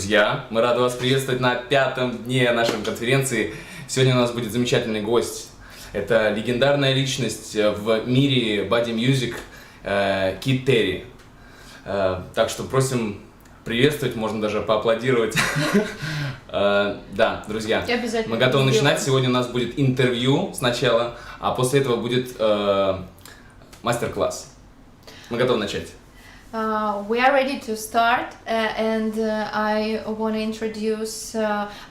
друзья! Мы рады вас приветствовать на 5-м дне нашей конференции. Сегодня у нас будет замечательный гость. Это легендарная личность в мире Body Music Кита Тери. Так что просим приветствовать, можно даже поаплодировать. Да, друзья, мы готовы начинать. Сегодня у нас будет интервью сначала, а после этого будет мастер-класс. Мы готовы начать. We are ready to start, and I want to introduce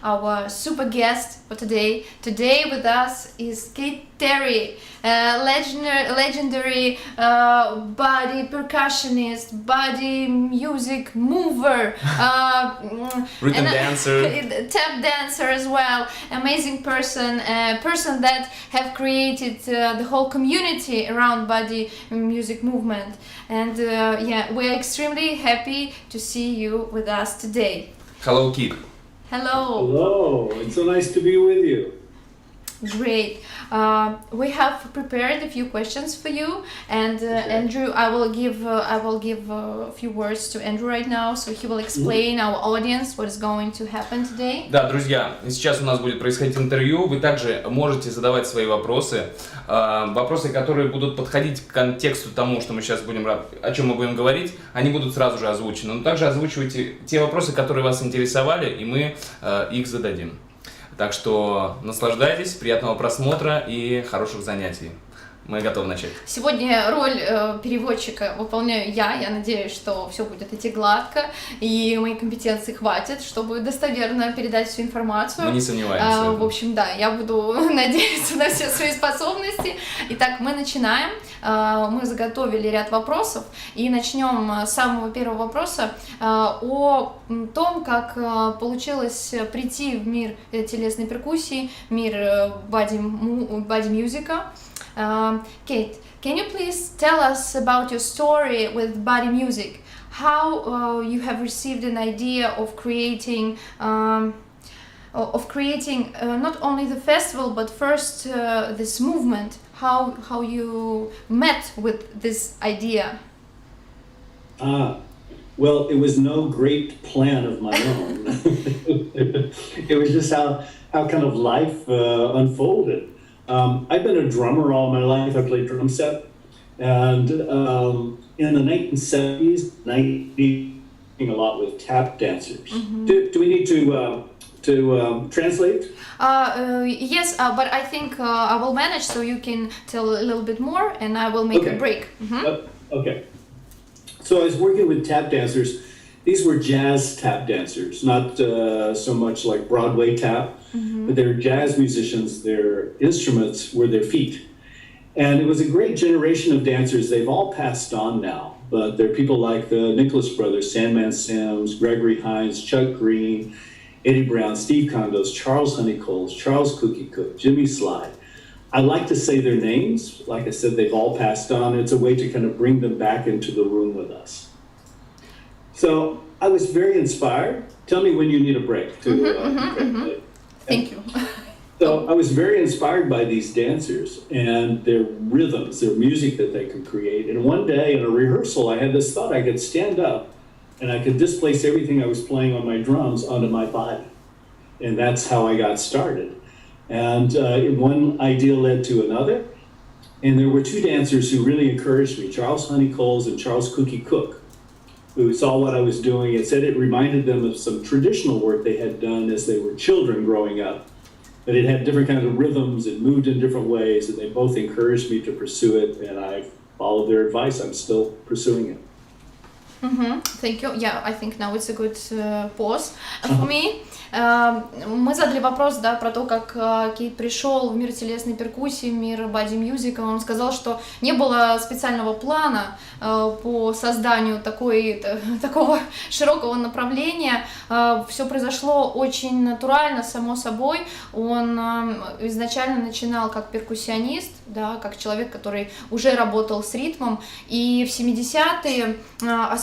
our super guest for today. Today with us is Kita Teri, legendary body percussionist, body music mover, rhythm dancer, tap dancer as well. Amazing person, person that have created the whole community around body music movement. And yeah, we are extremely happy to see you with us today. Hello, Kit. Hello. Hello. It's so nice to be with you. Great. We have prepared a few questions for you, and Okay. Andrew, I will give a few words to Andrew right now, so he will explain our audience what is going to happen today. Да, друзья, сейчас у нас будет происходить интервью. Вы также можете задавать свои вопросы, вопросы, которые будут подходить к контексту тому, что мы сейчас будем, о чем мы будем говорить, они будут сразу же озвучены. Но также озвучивайте те вопросы, которые вас интересовали, и мы их зададим. Так что наслаждайтесь, приятного просмотра и хороших занятий. Мы готовы начать. Сегодня роль переводчика выполняю я. Я надеюсь, что все будет идти гладко, и моей компетенции хватит, чтобы достоверно передать всю информацию. Мы не сомневаемся. В общем, да, я буду надеяться на все свои способности. Итак, мы начинаем. Мы заготовили ряд вопросов, и начнем с самого первого вопроса о том, как получилось прийти в мир телесной перкуссии, мир боди-мьюзика. Kate, can you please tell us about your story with body music? How you have received an idea of creating not only the festival but first this movement? How you met with this idea? Well, it was no great plan of my own. It was just how kind of life unfolded. I've been a drummer all my life. I played drum set, and in the 1970s, a lot with tap dancers. Mm-hmm. Do we need to translate? Yes, but I think I will manage, so you can tell a little bit more, and I will make a break. Mm-hmm. Okay. So I was working with tap dancers. These were jazz tap dancers, not so much like Broadway tap. Mm-hmm. But they're jazz musicians. Their instruments were their feet. And it was a great generation of dancers. They've all passed on now. But there are people like the Nicholas brothers, Sandman Sims, Gregory Hines, Chuck Green, Eddie Brown, Steve Condos, Charles Honeycoles, Charles Cookie Cook, Jimmy Slide. I like to say their names. Like I said, they've all passed on. It's a way to kind of bring them back into the room with us. So I was very inspired. Tell me when you need a break. Thank you. So I was very inspired by these dancers and their rhythms, their music that they could create. And one day in a rehearsal, I had this thought I could stand up and I could displace everything I was playing on my drums onto my body. And that's how I got started. And one idea led to another. And there were two dancers who really encouraged me, Charles Honeycoles and Charles Cookie Cook, who saw what I was doing and said it reminded them of some traditional work they had done as they were children growing up. That it had different kinds of rhythms and moved in different ways, and they both encouraged me to pursue it, and I followed their advice. I'm still pursuing it. Mm-hmm. Thank you. Yeah, I think now it's a good pause for me. Мы задали вопрос, да, про то, как Кейт пришел в мир телесной перкуссии, в мир боди-мьюзика. Он сказал, что не было специального плана по созданию такого широкого направления. Все произошло очень натурально, само собой. Он изначально начинал как перкуссионист, да, как человек, который уже работал с ритмом. И в 70-е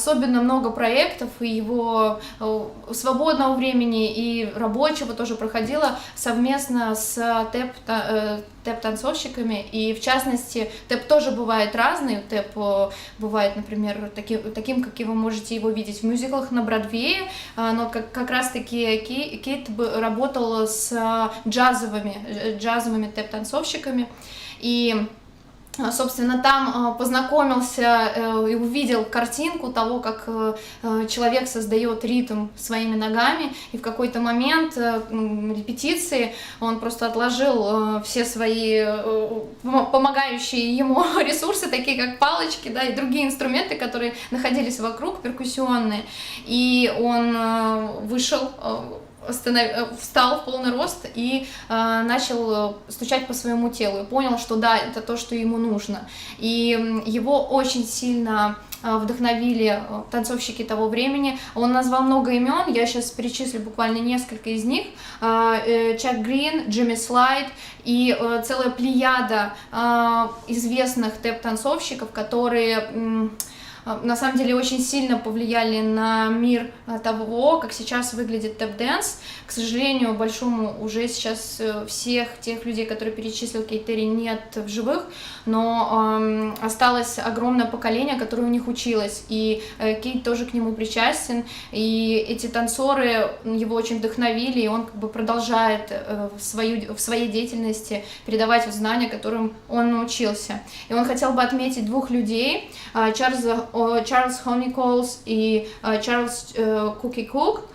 особенно много проектов, и его свободного времени и рабочего тоже проходило совместно с тэп-танцовщиками, и в частности тэп тоже бывает разный, тэп бывает, например, таким, каким вы можете его видеть в мюзиклах на Бродвее, но как раз-таки Кит работал с джазовыми тэп-танцовщиками, и собственно, там познакомился и увидел картинку того, как человек создает ритм своими ногами, и в какой-то момент репетиции он просто отложил все свои помогающие ему ресурсы, такие как палочки, да, и другие инструменты, которые находились вокруг, перкуссионные, и он вышел, встал в полный рост и начал стучать по своему телу, и понял, что да, это то, что ему нужно. И его очень сильно вдохновили танцовщики того времени. Он назвал много имен, я сейчас перечислю буквально несколько из них. Чак Грин, Джимми Слайд и целая плеяда известных тэп-танцовщиков, которые на самом деле очень сильно повлияли на мир того, как сейчас выглядит тэп-дэнс. К сожалению, большому уже сейчас всех тех людей, которые перечислил Кита Тери, нет в живых, но осталось огромное поколение, которое у них училось, и Кит тоже к нему причастен, и эти танцоры его очень вдохновили, и он как бы продолжает в своей деятельности передавать знания, которым он научился. И он хотел бы отметить двух людей, Чарльз Хониколс и Чарльз Куки Кук.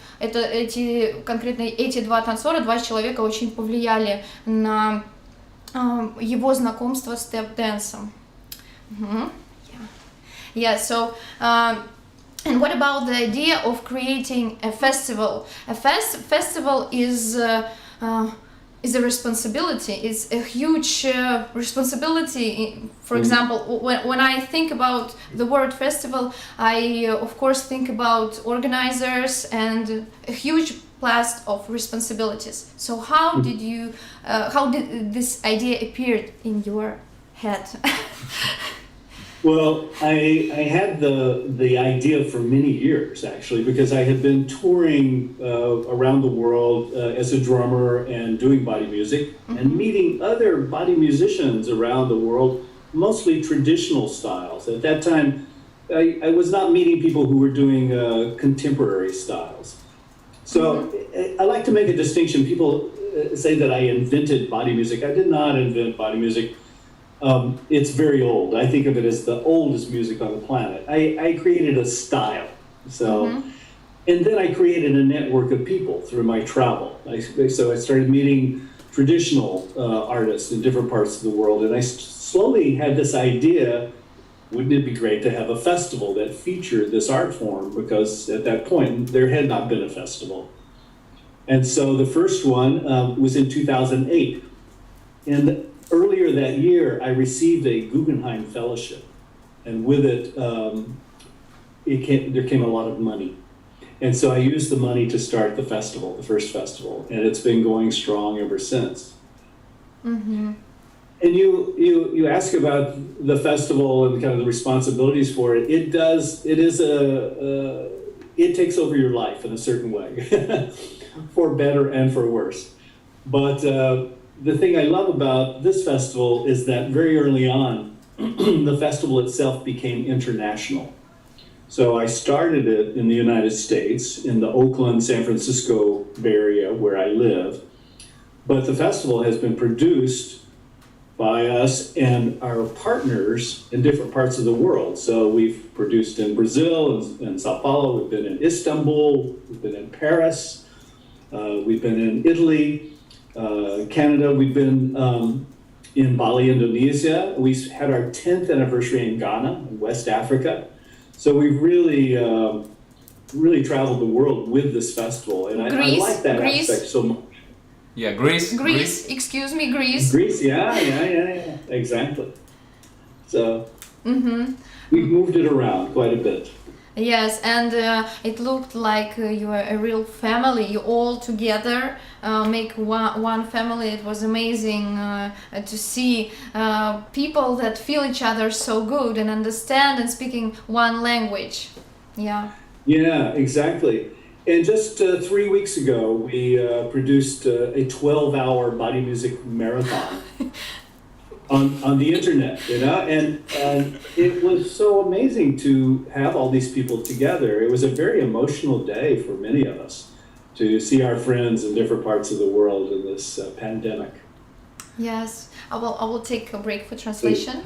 Конкретно эти два танцора, два человека очень повлияли на его знакомство с тэп-дэнсом. So, and what about the idea of creating a festival? A festival is a responsibility. It's a huge responsibility. For example, when I think about the word festival, I of course think about organizers and a huge blast of responsibilities. So how did this idea appear in your head? Well, I had the idea for many years, actually, because I had been touring around the world as a drummer and doing body music, and meeting other body musicians around the world, mostly traditional styles. At that time, I was not meeting people who were doing contemporary styles. So I like to make a distinction. People say that I invented body music. I did not invent body music. It's very old. I think of it as the oldest music on the planet. I created a style. So, and then I created a network of people through my travel. So I started meeting traditional artists in different parts of the world, and I slowly had this idea, wouldn't it be great to have a festival that featured this art form? Because at that point, there had not been a festival. And so the first one was in 2008. And earlier that year, I received a Guggenheim Fellowship, and with it, there came a lot of money. And so I used the money to start the festival, the first festival, and it's been going strong ever since. And you ask about the festival and kind of the responsibilities for it. It takes over your life in a certain way, for better and for worse. But the thing I love about this festival is that very early on, the festival itself became international. So I started it in the United States, in the Oakland, San Francisco Bay Area where I live. But the festival has been produced by us and our partners in different parts of the world. So we've produced in Brazil, in Sao Paulo, we've been in Istanbul, we've been in Paris, we've been in Italy, Canada, we've been in Bali, Indonesia. We had our 10th anniversary in Ghana, in West Africa. So we've really traveled the world with this festival, and I like that aspect so much. Yeah, Greece. Excuse me, Greece. Greece, yeah, exactly. So we've moved it around quite a bit. Yes, and it looked like you were a real family. You all together make one family. It was amazing to see people that feel each other so good and understand and speaking one language. Yeah. Yeah, exactly. And just 3 weeks ago, we produced a 12-hour body music marathon on the internet, you know, and it was so amazing to have all these people together. It was a very emotional day for many of us to see our friends in different parts of the world in this pandemic. Yes, I will take a break for translation.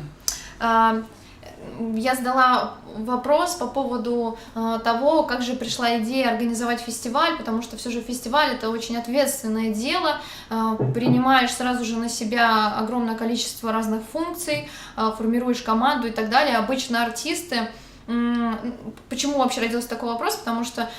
Я задала вопрос по поводу того, как же пришла идея организовать фестиваль, потому что все же фестиваль — это очень ответственное дело, принимаешь сразу же на себя огромное количество разных функций, формируешь команду и так далее. Обычно артисты... Почему вообще родился такой вопрос? Потому что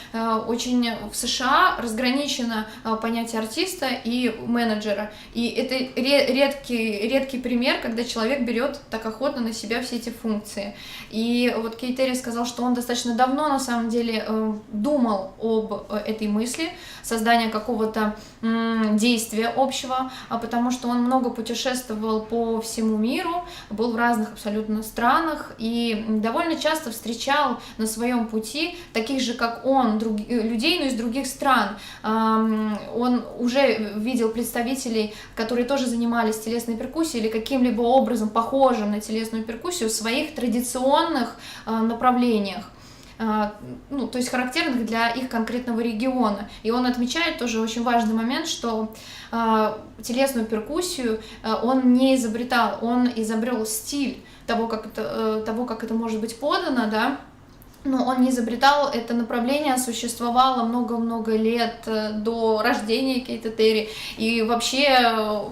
очень в США разграничено понятие артиста и менеджера. И это редкий пример, когда человек берет так охотно на себя все эти функции. И вот Кита Тери сказал, что он достаточно давно на самом деле думал об этой мысли, создания какого-то действия общего, потому что он много путешествовал по всему миру, был в разных абсолютно странах и довольно часто встречал на своем пути таких же, как он, людей, но из других стран. Он уже видел представителей, которые тоже занимались телесной перкуссией или каким-либо образом похожим на телесную перкуссию в своих традиционных направлениях. Ну, то есть характерных для их конкретного региона. И он отмечает тоже очень важный момент, что телесную перкуссию он не изобретал, он изобрел стиль того, как это может быть подано, да, но он не изобретал это направление, существовало много-много лет до рождения Киты Тери, и вообще,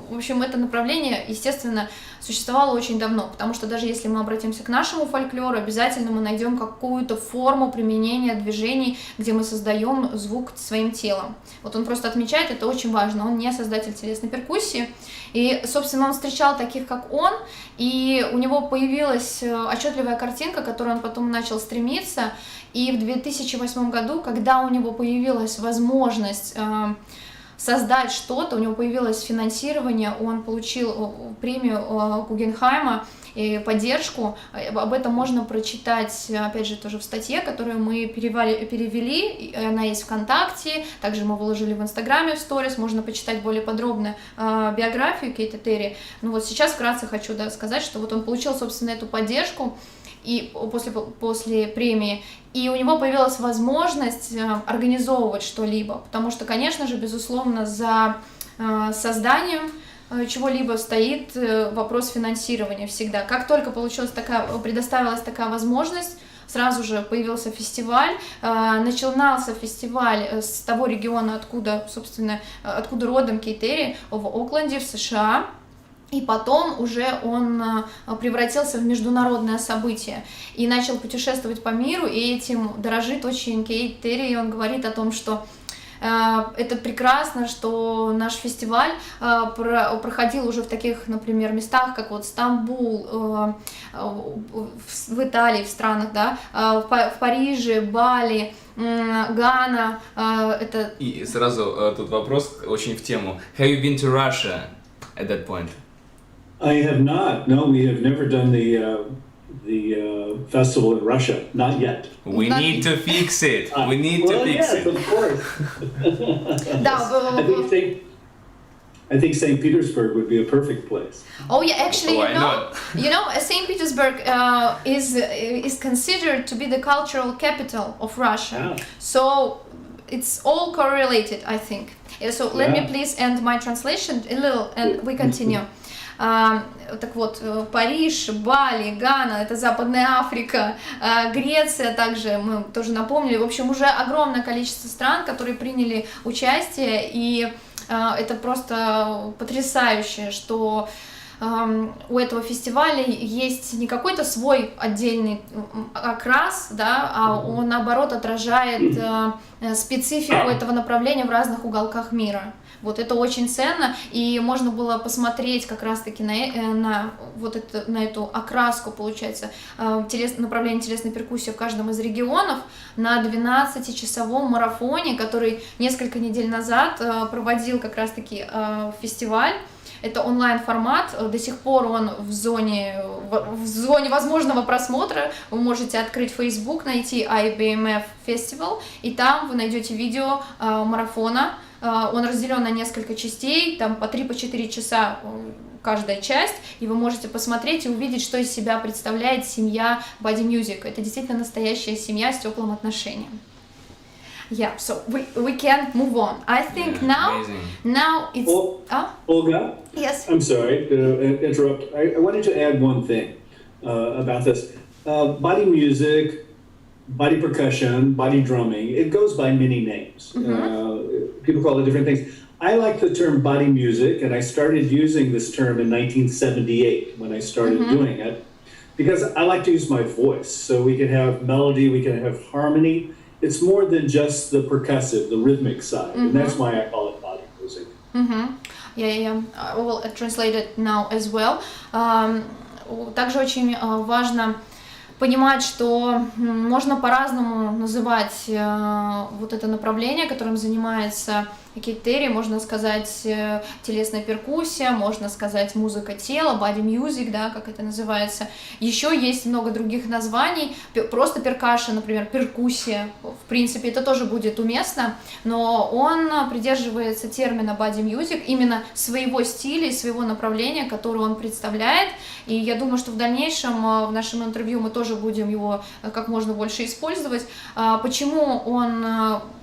в общем, это направление, естественно, существовало очень давно, потому что даже если мы обратимся к нашему фольклору, обязательно мы найдем какую-то форму применения движений, где мы создаем звук своим телом. Вот он просто отмечает, это очень важно, он не создатель телесной перкуссии, и, собственно, он встречал таких, как он, и у него появилась отчетливая картинка, к которой он потом начал стремиться, и в 2008 году, когда у него появилась возможность создать что-то, у него появилось финансирование, он получил премию Гугенхайма и поддержку. Об этом можно прочитать, опять же, тоже в статье, которую мы перевели, она есть ВКонтакте, также мы выложили в Инстаграме в сторис, можно почитать более подробно биографию Киты Тери. Ну вот сейчас вкратце хочу сказать, что вот он получил, собственно, эту поддержку и после премии, и у него появилась возможность организовывать что-либо, потому что, конечно же, безусловно, за созданием чего-либо стоит вопрос финансирования всегда. Как только предоставилась такая возможность, сразу же появился фестиваль, начинался фестиваль с того региона, откуда родом Кита Тери, в Окленде, в США. И потом уже он превратился в международное событие и начал путешествовать по миру, и этим дорожит очень Кита Тери, и он говорит о том, что это прекрасно, что наш фестиваль проходил уже в таких, например, местах, как вот Стамбул, в Италии, в странах, да, в Париже, Бали, Гана. И сразу тут вопрос очень в тему. Have you been to Russia at that point? I have not. No, we have never done the festival in Russia. Not yet. We need to fix it. We need to fix it. Of course. I think St. Petersburg would be a perfect place. Oh yeah, actually, Why not? St. Petersburg is considered to be the cultural capital of Russia. Yeah. So it's all correlated, I think. So let me please end my translation a little, and we continue. Так вот, Париж, Бали, Гана, это Западная Африка, Греция также, мы тоже напомнили, в общем, уже огромное количество стран, которые приняли участие, и это просто потрясающе, что у этого фестиваля есть не какой-то свой отдельный окрас, да, а он, наоборот, отражает специфику этого направления в разных уголках мира. Вот это очень ценно, и можно было посмотреть как раз-таки на эту окраску, получается, направление телесной перкуссии в каждом из регионов на 12-часовом марафоне, который несколько недель назад проводил как раз-таки фестиваль. Это онлайн-формат, до сих пор он в зоне возможного просмотра. Вы можете открыть Facebook, найти IBMF Festival, и там вы найдете видео марафона. Он разделен на несколько частей, там по 3-4 часа каждая часть, и вы можете посмотреть и увидеть, что из себя представляет семья Body Music. Это действительно настоящая семья с теплым отношением. Yeah, so we can move on. I think now it's... Olga? Yes? I'm sorry to interrupt. I wanted to add one thing about this. Body music, body percussion, body drumming, it goes by many names. People call it different things. I like the term body music, and I started using this term in 1978 when I started doing it, because I like to use my voice. So we can have melody, we can have harmony. It's more than just the percussive, the rhythmic side, and that's why I call it body music. Yeah. I will translate it now as well. Также очень важно понимать, что можно по-разному называть вот это направление, которым занимается Кита Тери. Можно сказать телесная перкуссия, можно сказать музыка тела, body music, да, как это называется. Еще есть много других названий, просто перкашн, например, перкуссия. В принципе, это тоже будет уместно, но он придерживается термина body music, именно своего стиля и своего направления, которое он представляет. И я думаю, что в дальнейшем в нашем интервью мы тоже будем его как можно больше использовать. Почему он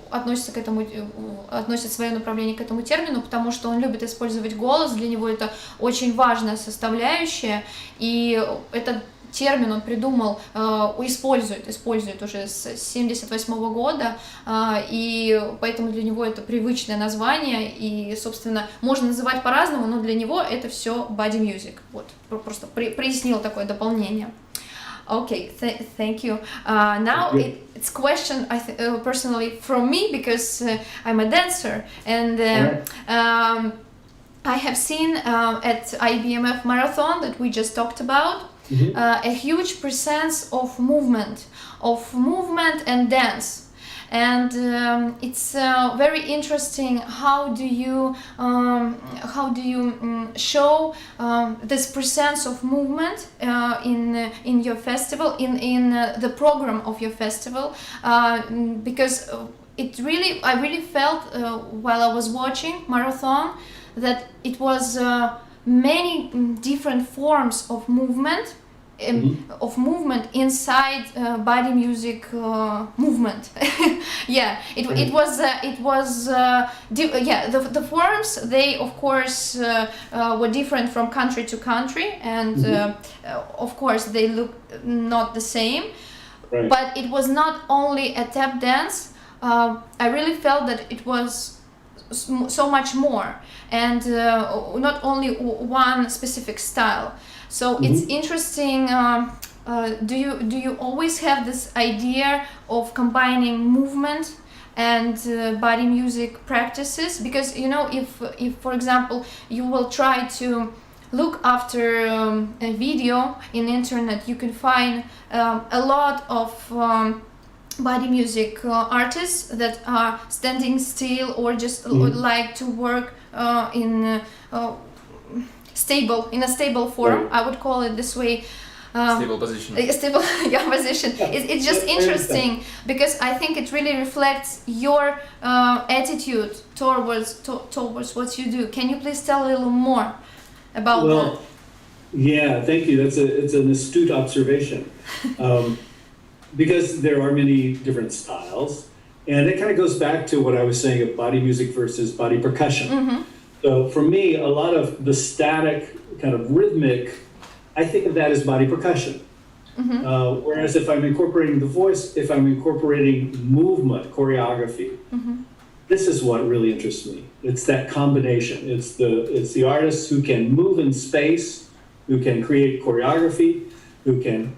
относит свое направление к этому термину, потому что он любит использовать голос, для него это очень важная составляющая, и этот термин он придумал, использует уже с 1978 года, и поэтому для него это привычное название, и, собственно, можно называть по-разному, но для него это все body music. Вот, просто прояснил такое дополнение. Okay, thank you. Now it's a question personally from me, because I'm a dancer, and I have seen at IBMF marathon that we just talked about a huge presence of movement and dance. And it's very interesting. How do you show this presence of movement in your festival, in the program of your festival? Because I really felt while I was watching marathon that it was many different forms of movement. Inside body music movement. Yeah, it was the forms, they of course were different from country to country, and of course they look not the same, right. But it was not only a tap dance. I really felt that it was so much more, and not only one specific style. So it's interesting. Do you always have this idea of combining movement and body music practices? Because if for example you will try to look after a video in the internet, you can find a lot of body music artists that are standing still or just like to work in a stable form. I would call it this way. Stable position. Stable position. It's just interesting because I think it really reflects your attitude towards what you do. Can you please tell a little more about that? Yeah, thank you. It's an astute observation. Because there are many different styles, and it kind of goes back to what I was saying of body music versus body percussion. So for me, a lot of the static kind of rhythmic, I think of that as body percussion. Whereas if I'm incorporating the voice, if I'm incorporating movement, choreography, this is what really interests me. It's that combination. It's the artists who can move in space, who can create choreography, who can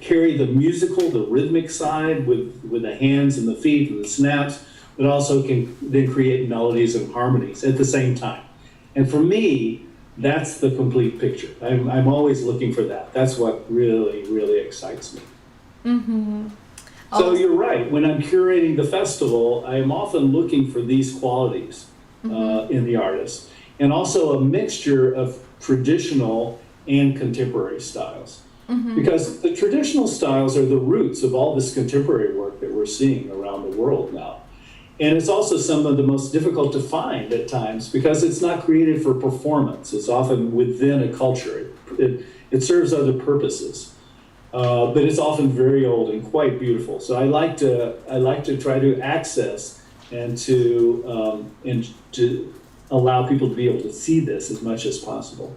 carry the musical, the rhythmic side with the hands and the feet and the snaps, but also can then create melodies and harmonies at the same time. And for me, that's the complete picture. I'm always looking for that. That's what really, really excites me. So you're right. When I'm curating the festival, I am often looking for these qualities in the artist. and also a mixture of traditional and contemporary styles. Because the traditional styles are the roots of all this contemporary work that we're seeing around the world now. And it's also some of the most difficult to find at times because it's not created for performance. It's often within a culture. It serves other purposes. But it's often very old and quite beautiful. So I like to try to access and to allow people to be able to see this as much as possible.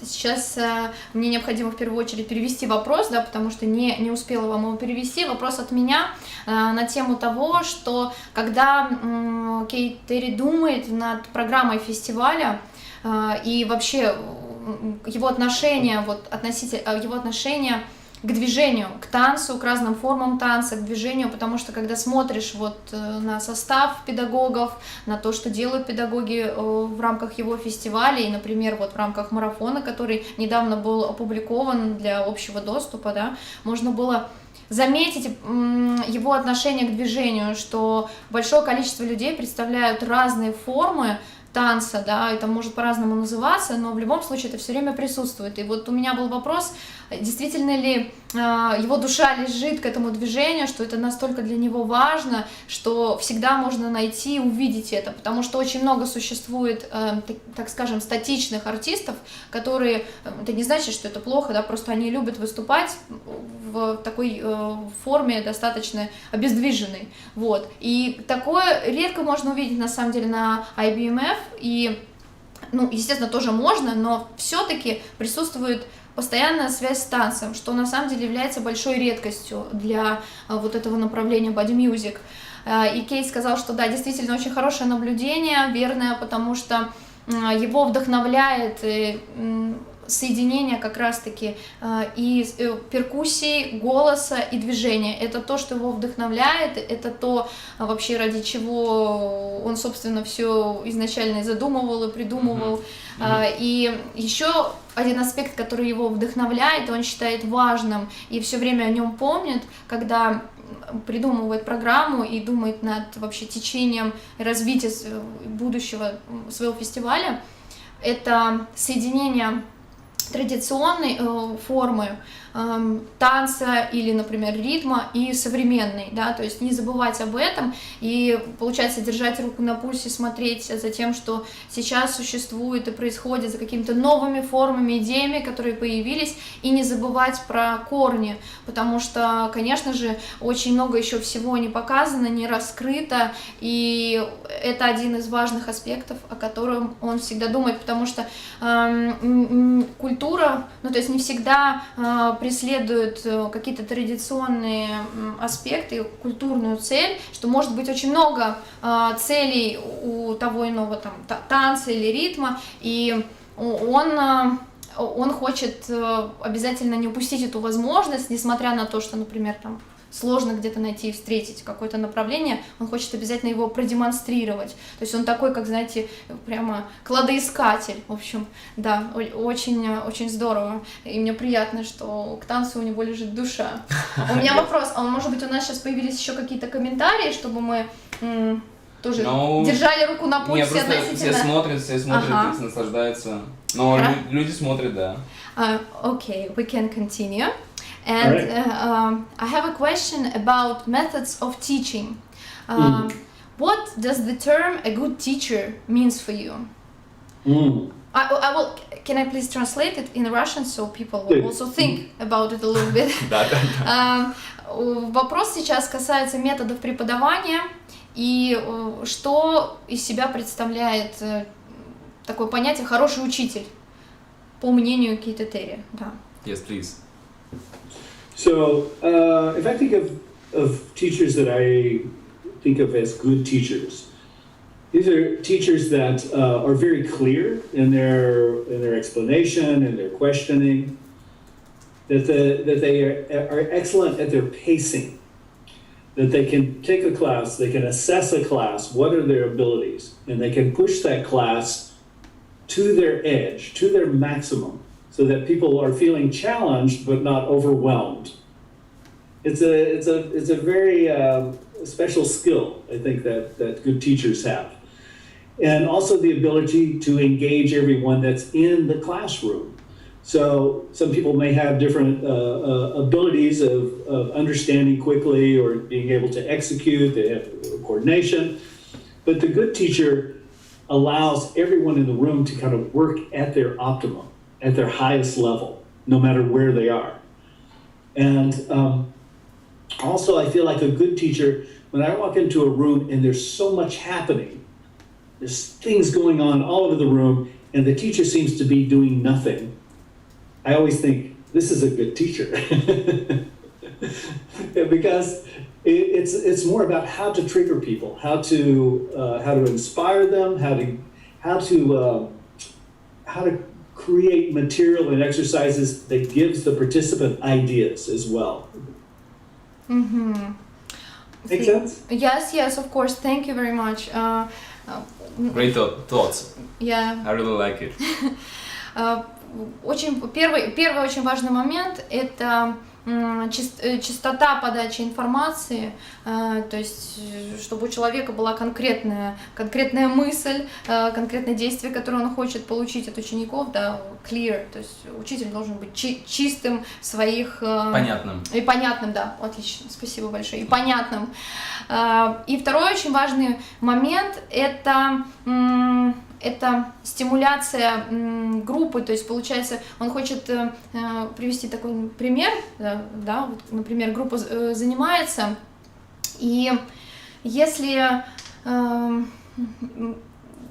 Сейчас мне необходимо в первую очередь перевести вопрос, да, потому что не успела вам его перевести. Вопрос от меня на тему того, что когда Кита Тери думает над программой фестиваля и вообще его отношение, его отношение к движению, к танцу, к разным формам танца, к движению, потому что когда смотришь на состав педагогов, на то, что делают педагоги в рамках его фестиваля, и, например, в рамках марафона, который недавно был опубликован для общего доступа, да, можно было заметить его отношение к движению, что большое количество людей представляют разные формы танца, да, это может по-разному называться, но в любом случае это все время присутствует. И у меня был вопрос, действительно ли его душа лежит к этому движению, что это настолько для него важно, что всегда можно найти и увидеть это, потому что очень много существует, так скажем, статичных артистов, которые, это не значит, что это плохо, да, просто они любят выступать в такой форме достаточно обездвиженной, и такое редко можно увидеть на самом деле на IBMF, и, естественно, тоже можно, но все-таки присутствует постоянная связь с танцем, что на самом деле является большой редкостью для этого направления body music. И Кейт сказал, что да, действительно очень хорошее наблюдение, верное, потому что его вдохновляет соединение как раз-таки и перкуссии, голоса и движения. Это то, что его вдохновляет, это то вообще, ради чего он, собственно, все изначально задумывал и придумывал. И еще один аспект, который его вдохновляет, он считает важным и все время о нем помнит, когда придумывает программу и думает над вообще течением развития будущего своего фестиваля, это соединение традиционной формы танца или, например, ритма и современной, да, то есть не забывать об этом и, получается, держать руку на пульсе, смотреть за тем, что сейчас существует и происходит, за какими-то новыми формами, идеями, которые появились, и не забывать про корни, потому что, конечно же, очень много еще всего не показано, не раскрыто, и это один из важных аспектов, о котором он всегда думает, потому что культура, то есть не всегда преследуют какие-то традиционные аспекты, культурную цель, что может быть очень много целей у того иного танца или ритма, и он хочет обязательно не упустить эту возможность, несмотря на то, что, например, сложно где-то найти и встретить какое-то направление, он хочет обязательно его продемонстрировать. То есть он такой, как, знаете, прямо кладоискатель. В общем, да, очень здорово. И мне приятно, что к танцу у него лежит душа. У меня вопрос, может быть, у нас сейчас появились еще какие-то комментарии, чтобы мы тоже держали руку на пульсе относительно... Все смотрят, и наслаждаются. Но люди смотрят, да. Okay, we can continue. And I have a question about methods of teaching. What does the term a good teacher means for you? I will. Can I please translate it in Russian so people will also think about it a little bit? Вопрос сейчас касается методов преподавания и что из себя представляет такое понятие «хороший учитель», по мнению Киты Тери. Да. Yes, please. So, if I think of teachers that I think of as good teachers, these are teachers that are very clear in their explanation and their questioning, that they are excellent at their pacing, that they can take a class, they can assess a class, what are their abilities, and they can push that class to their edge, to their maximum, so that people are feeling challenged but not overwhelmed. It's a very special skill, I think, that good teachers have. and also the ability to engage everyone that's in the classroom. So some people may have different abilities of understanding quickly or being able to execute. They have coordination. But the good teacher allows everyone in the room to kind of work at their optimum, at their highest level, no matter where they are. And also, I feel like a good teacher, when I walk into a room and there's so much happening, there's things going on all over the room, and the teacher seems to be doing nothing, I always think, this is a good teacher. Because it's more about how to trigger people, how to inspire them, how to create material and exercises that gives the participant ideas as well. Mm-hmm. Make sense? Yes, of course. Thank you very much. Great thoughts. Yeah. I really like it. Первый очень важный момент – это частота подачи информации, то есть чтобы у человека была конкретная мысль, конкретное действие, которое он хочет получить от учеников, да, clear, то есть учитель должен быть чистым в своих… Понятным. И понятным, да, отлично, спасибо большое, и понятным. И второй очень важный момент – это стимуляция группы, то есть получается, он хочет привести такой пример, да, вот, например, группа занимается, и если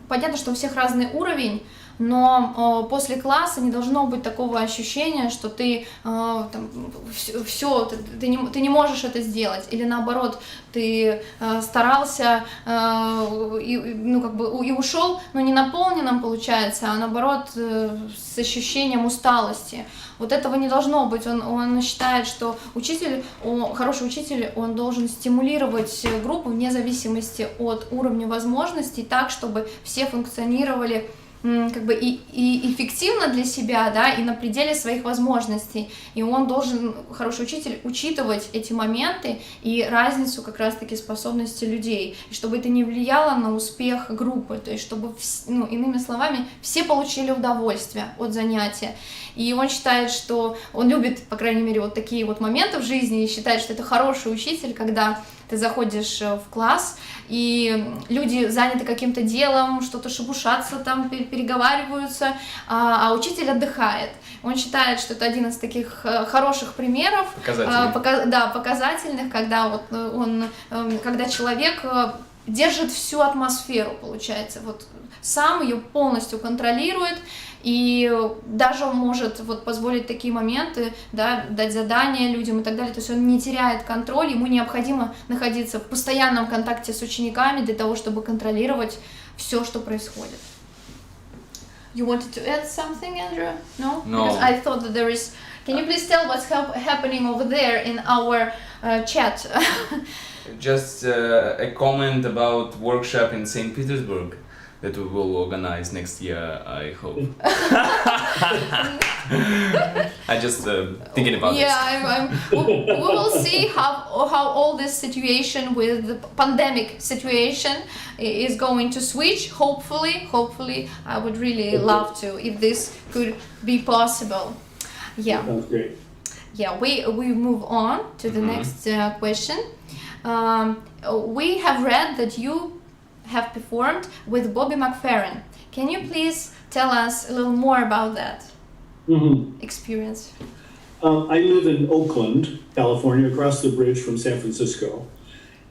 понятно, что у всех разный уровень, но после класса не должно быть такого ощущения, что ты ты не можешь это сделать, или наоборот, ты старался и ушел, но не наполненным получается, а наоборот с ощущением усталости. Вот этого не должно быть. Он считает, что хороший учитель, он должен стимулировать группу вне зависимости от уровня возможностей так, чтобы все функционировали как бы и эффективно для себя, да, и на пределе своих возможностей. И он должен, хороший учитель, учитывать эти моменты и разницу как раз-таки способностей людей, и чтобы это не влияло на успех группы, то есть чтобы, иными словами, все получили удовольствие от занятия. И он считает, что он любит, по крайней мере, вот такие вот моменты в жизни, и считает, что это хороший учитель, когда ты заходишь в класс, и люди заняты каким-то делом, что-то шебушатся там, переговариваются, а учитель отдыхает. Он считает, что это один из таких хороших примеров, показательных, когда когда человек держит всю атмосферу, получается, вот сам ее полностью контролирует, и даже может вот позволить такие моменты, да, дать задания людям и так далее, то есть он не теряет контроль, ему необходимо находиться в постоянном контакте с учениками для того, чтобы контролировать все, что происходит. You wanted to add something, Andrew? No? No. Because I thought that there is… Can you please tell what's happening over there in our chat? Just a comment about workshop in St. Petersburg that we will organize next year, I hope. I just thinking about it. Yeah, we will see how all this situation with the pandemic situation is going to switch. Hopefully, I would really love to if this could be possible. Yeah. Sounds great. Yeah, we move on to the next question. We have read that you have performed with Bobby McFerrin. Can you please tell us a little more about that experience? I live in Oakland, California, across the bridge from San Francisco.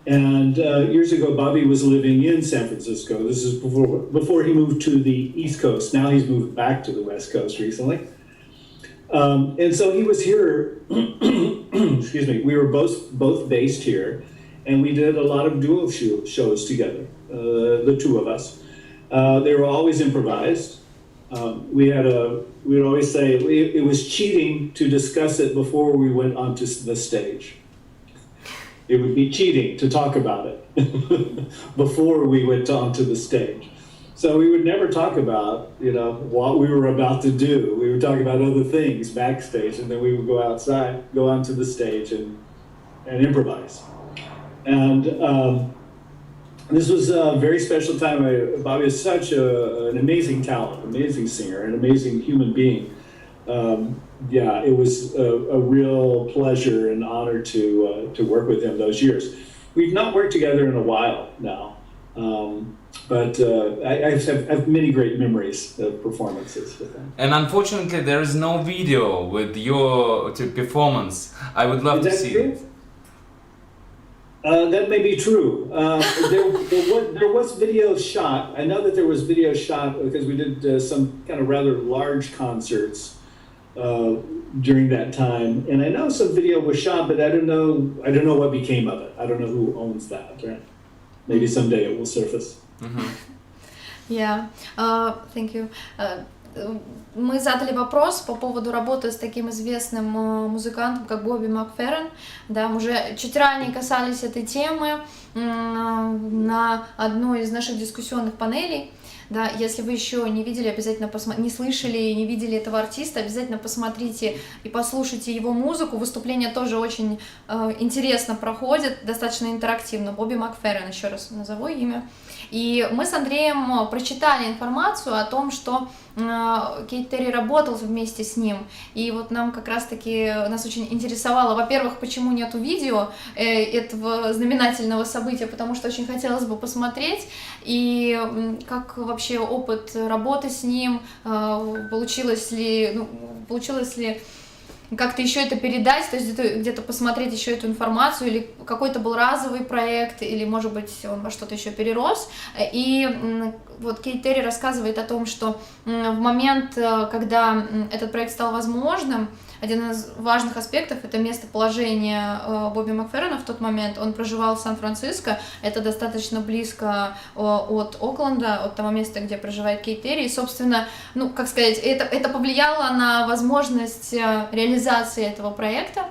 And years ago, Bobby was living in San Francisco. This is before he moved to the East Coast. Now he's moved back to the West Coast recently. And so he was here, excuse me, we were both based here, and we did a lot of duo shows together, the two of us. They were always improvised. We'd always say it was cheating to discuss it before we went onto the stage. It would be cheating to talk about it before we went onto the stage. So we would never talk about, what we were about to do. We would talk about other things backstage, and then we would go outside, go onto the stage and improvise. And This was a very special time. Bobby is such an amazing talent, amazing singer, an amazing human being. Yeah, it was a real pleasure and honor to work with him those years. We've not worked together in a while now, but I have many great memories of performances with him. And unfortunately, there is no video with your performance. I would love to see it. That may be true. There was video shot. I know that there was video shot because we did some kind of rather large concerts during that time, and I know some video was shot, but I don't know what became of it. I don't know who owns that. Right? Maybe someday it will surface. Mm-hmm. Yeah. Thank you. Мы задали вопрос по поводу работы с таким известным музыкантом, как Бобби Макферрин. Да, мы уже чуть ранее касались этой темы на одной из наших дискуссионных панелей. Да, если вы еще не видели, обязательно не слышали и не видели этого артиста, обязательно посмотрите и послушайте его музыку. Выступление тоже очень интересно проходит, достаточно интерактивно. Бобби Макферрин, еще раз назову имя. И мы с Андреем прочитали информацию о том, что Кита Тери работал вместе с ним. И вот нам как раз-таки, нас очень интересовало, во-первых, почему нету видео этого знаменательного события, потому что очень хотелось бы посмотреть, и как вообще опыт работы с ним, получилось ли как-то еще это передать, то есть где-то посмотреть еще эту информацию, или какой-то был разовый проект, или, может быть, он во что-то еще перерос. И вот Кита Тери рассказывает о том, что в момент, когда этот проект стал возможным, один из важных аспектов — это местоположение Бобби Макферрина в тот момент. Он проживал в Сан-Франциско, это достаточно близко от Окленда, от того места, где проживает Кита Тери. И, собственно, ну, как сказать, это повлияло на возможность реализации этого проекта.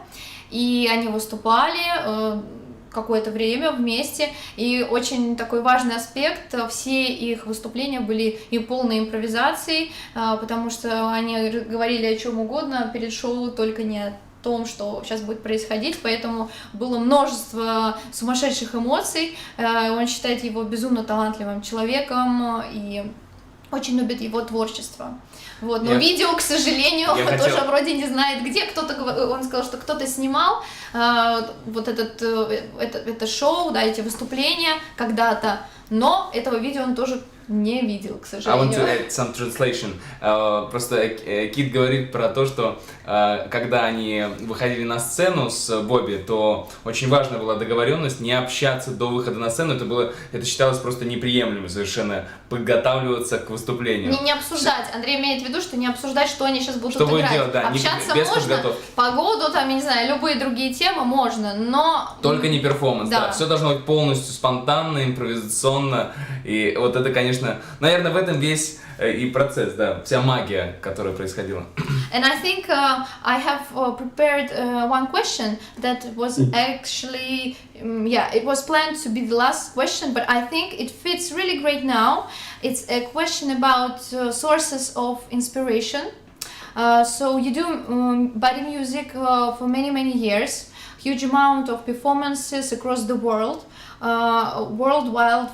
И они выступали какое-то время вместе, и очень такой важный аспект, все их выступления были и полной импровизацией, потому что они говорили о чем угодно перед шоу, только не о том, что сейчас будет происходить, поэтому было множество сумасшедших эмоций. Он считает его безумно талантливым человеком и очень любит его творчество. Вот. Но видео, к сожалению, тоже вроде не знает где. Он сказал, что кто-то снимал вот это шоу, да, эти выступления когда-то, но этого видео он тоже не видел, к сожалению. I want to add some translation. Просто Кит говорит про то, что когда они выходили на сцену с Бобби, то очень важна была договоренность не общаться до выхода на сцену. Это считалось просто неприемлемым совершенно подготавливаться к выступлению. Не обсуждать. Андрей имеет в виду, что не обсуждать, что они сейчас будут играть. Делать, да, общаться без можно, погоду, там, я не знаю, любые другие темы можно, но... Только не перформанс, да. Все должно быть полностью спонтанно, импровизационно. И вот это, конечно, наверное, в этом весь и процесс, да, вся магия, которая происходила. And I think I have prepared one question that was actually, it was planned to be the last question, but I think it fits really great now. It's a question about sources of inspiration. So you do body music for many years, huge amount of performances across the world, worldwide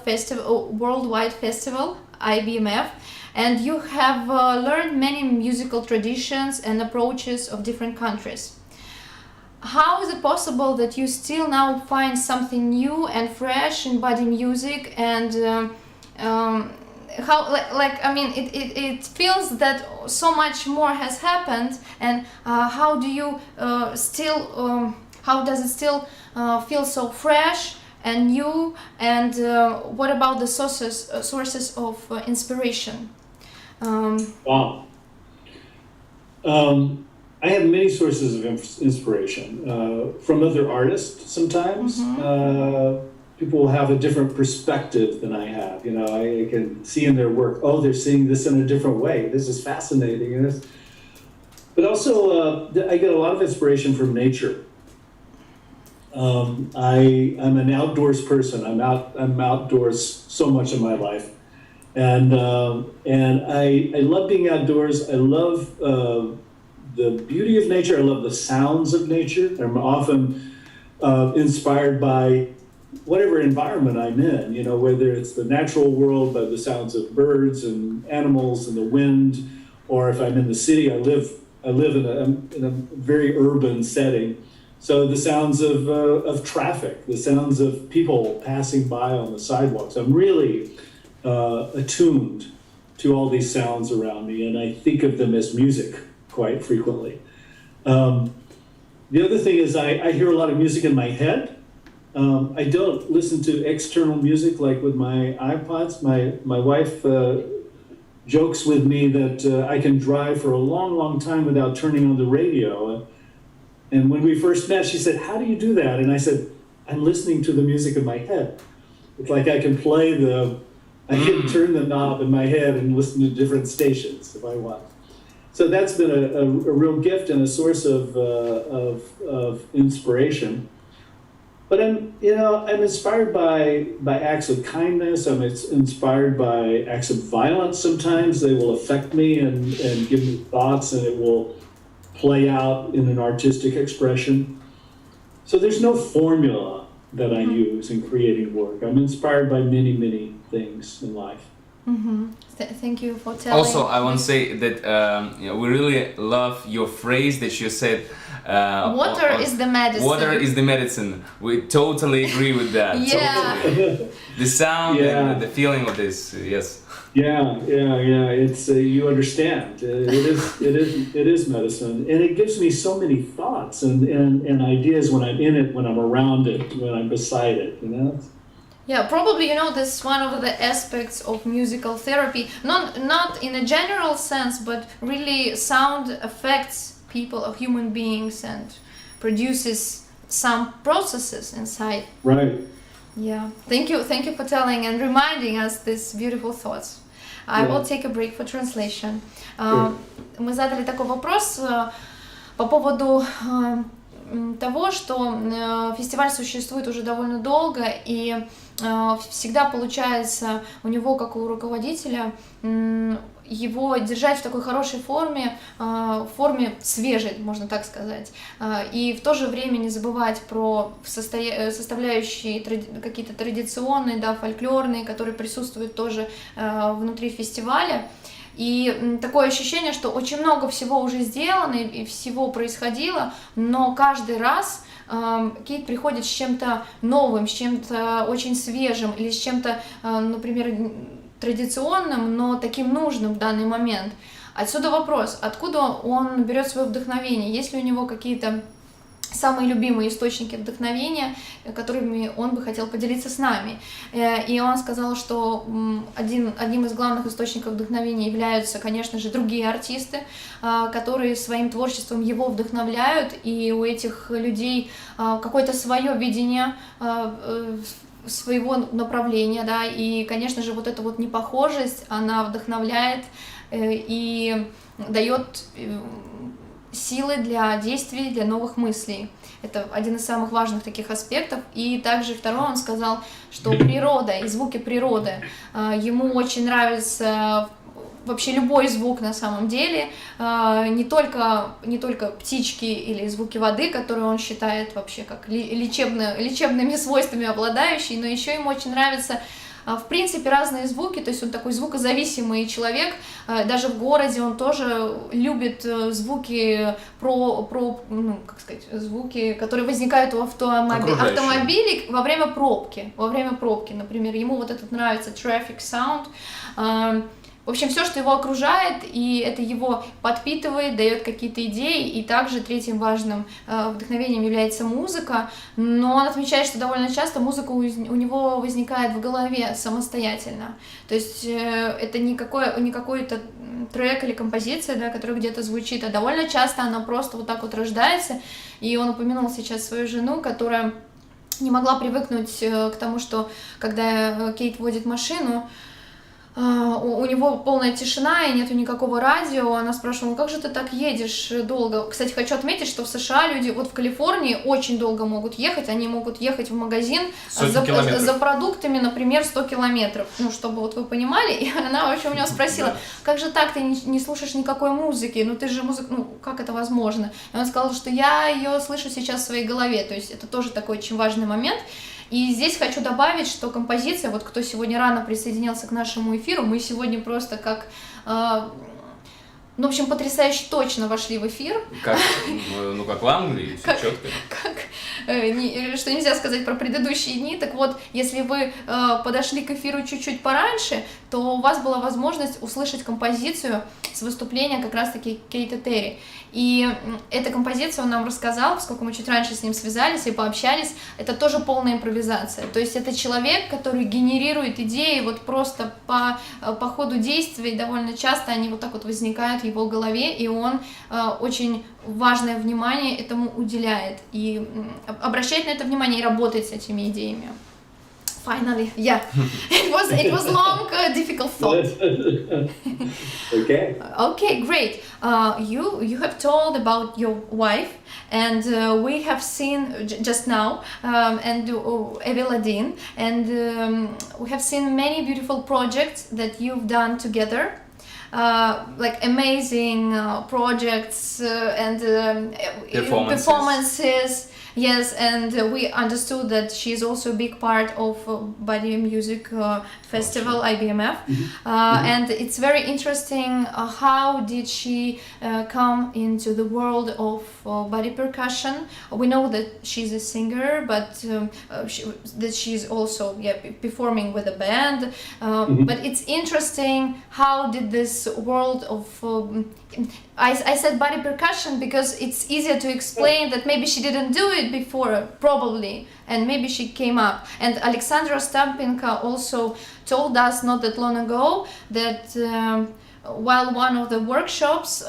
festival, IBMF. And you have learned many musical traditions and approaches of different countries. How is it possible that you still now find something new and fresh in body music, and how, I mean, it feels that so much more has happened, and how do you how does it still feel so fresh and new, and what about the sources of inspiration? Wow. I have many sources of inspiration from other artists sometimes. People will have a different perspective than I have. You know, I can see in their work, oh, they're seeing this in a different way. This is fascinating. But also, I get a lot of inspiration from nature. I'm an outdoors person. I'm outdoors so much of my life. And I love being outdoors. I love the beauty of nature. I love the sounds of nature. I'm often inspired by whatever environment I'm in, you know, whether it's the natural world by the sounds of birds and animals and the wind, or if I'm in the city, I live in a very urban setting. So the sounds of traffic, the sounds of people passing by on the sidewalks. I'm really attuned to all these sounds around me, and I think of them as music quite frequently. The other thing is I hear a lot of music in my head. I don't listen to external music like with my iPods. My wife jokes with me that I can drive for a long, long time without turning on the radio. And when we first met, she said, "How do you do that?" And I said, "I'm listening to the music in my head. It's like I can I can turn the knob in my head and listen to different stations if I want." So that's been a real gift and a source of inspiration. But I'm inspired by acts of kindness. I'm inspired by acts of violence. Sometimes they will affect me and give me thoughts, and it will play out in an artistic expression. So there's no formula that I use in creating work. I'm inspired by many, many things in life. Thank you for telling. Also, I want to say that we really love your phrase that you said. Water is the medicine. Water is the medicine. We totally agree with that. Yeah. Totally. The sound and the feeling of this, yes. Yeah. It's you understand. It is medicine, and it gives me so many thoughts and ideas when I'm in it, when I'm around it, when I'm beside it. You know. Yeah, probably, this is one of the aspects of musical therapy, not in a general sense, but really sound affects people, of human beings, and produces some processes inside. Right. Yeah. Thank you for telling and reminding us these beautiful thoughts. I will take a break for translation. Мы задали такой вопрос по поводу того, что фестиваль существует уже довольно долго, и всегда получается у него, как у руководителя, его держать в такой хорошей форме, в форме свежей, можно так сказать, и в то же время не забывать про составляющие какие-то традиционные, фольклорные, которые присутствуют тоже внутри фестиваля. И такое ощущение, что очень много всего уже сделано и всего происходило, но каждый раз Кит приходит с чем-то новым, с чем-то очень свежим или с чем-то, например, традиционным, но таким нужным в данный момент. Отсюда вопрос, откуда он берет свое вдохновение, есть ли у него какие-то самые любимые источники вдохновения, которыми он бы хотел поделиться с нами. И он сказал, что одним из главных источников вдохновения являются, конечно же, другие артисты, которые своим творчеством его вдохновляют, и у этих людей какое-то свое видение своего направления, и, конечно же, вот эта вот непохожесть, она вдохновляет и дает силы для действий, для новых мыслей. Это один из самых важных таких аспектов. И также второе, он сказал, что природа и звуки природы, ему очень нравится вообще любой звук на самом деле, не только птички или звуки воды, которые он считает вообще как лечебными свойствами обладающие, но еще ему очень нравится в принципе разные звуки, то есть он такой звукозависимый человек, даже в городе он тоже любит звуки звуки, которые возникают в автомобиле во время пробки, например, ему вот этот нравится traffic sound. В общем, все, что его окружает, и это его подпитывает, дает какие-то идеи, и также третьим важным вдохновением является музыка, но он отмечает, что довольно часто музыка у него возникает в голове самостоятельно, то есть это не какой-то трек или композиция, которая где-то звучит, а довольно часто она просто вот так вот рождается, и он упомянул сейчас свою жену, которая не могла привыкнуть к тому, что когда Кейт водит машину, у него полная тишина и нету никакого радио. Она спрашивала, как же ты так едешь долго? Кстати, хочу отметить, что в США люди вот в Калифорнии очень долго могут ехать. Они могут ехать в магазин за продуктами, например, 100 километров. Чтобы вот вы понимали. И она вообще у него спросила, как же так, ты не слушаешь никакой музыки? Ты же как это возможно? И он сказал, что я ее слышу сейчас в своей голове. То есть это тоже такой очень важный момент. И здесь хочу добавить, что композиция, вот кто сегодня рано присоединился к нашему эфиру, мы сегодня просто как... Ну, в общем, потрясающе точно вошли в эфир. Как в Англии, все четко. Что нельзя сказать про предыдущие дни. Так вот, если вы подошли к эфиру чуть-чуть пораньше, то у вас была возможность услышать композицию с выступления как раз-таки Кита Тери. И эта композиция он нам рассказал, поскольку мы чуть раньше с ним связались и пообщались, это тоже полная импровизация. То есть это человек, который генерирует идеи вот просто по ходу действия, и довольно часто они вот так вот возникают в его голове, и он очень важное внимание этому уделяет, и обращает на это внимание и работает с этими идеями. Finally, yeah. It was long, difficult thought. Okay, great. You have told about your wife, and we have seen just now, and Eveladine, and we have seen many beautiful projects that you've done together. Like amazing projects and performances. Yes, and we understood that she's also a big part of Body Music Festival, IBMF. And it's very interesting how did she come into the world of body percussion. We know that she's a singer, but that she's also performing with a band. But it's interesting, how did this world of I said body percussion because it's easier to explain that maybe she didn't do it before, probably, and maybe she came up. And Alexandra Stampinka also told us not that long ago that while one of the workshops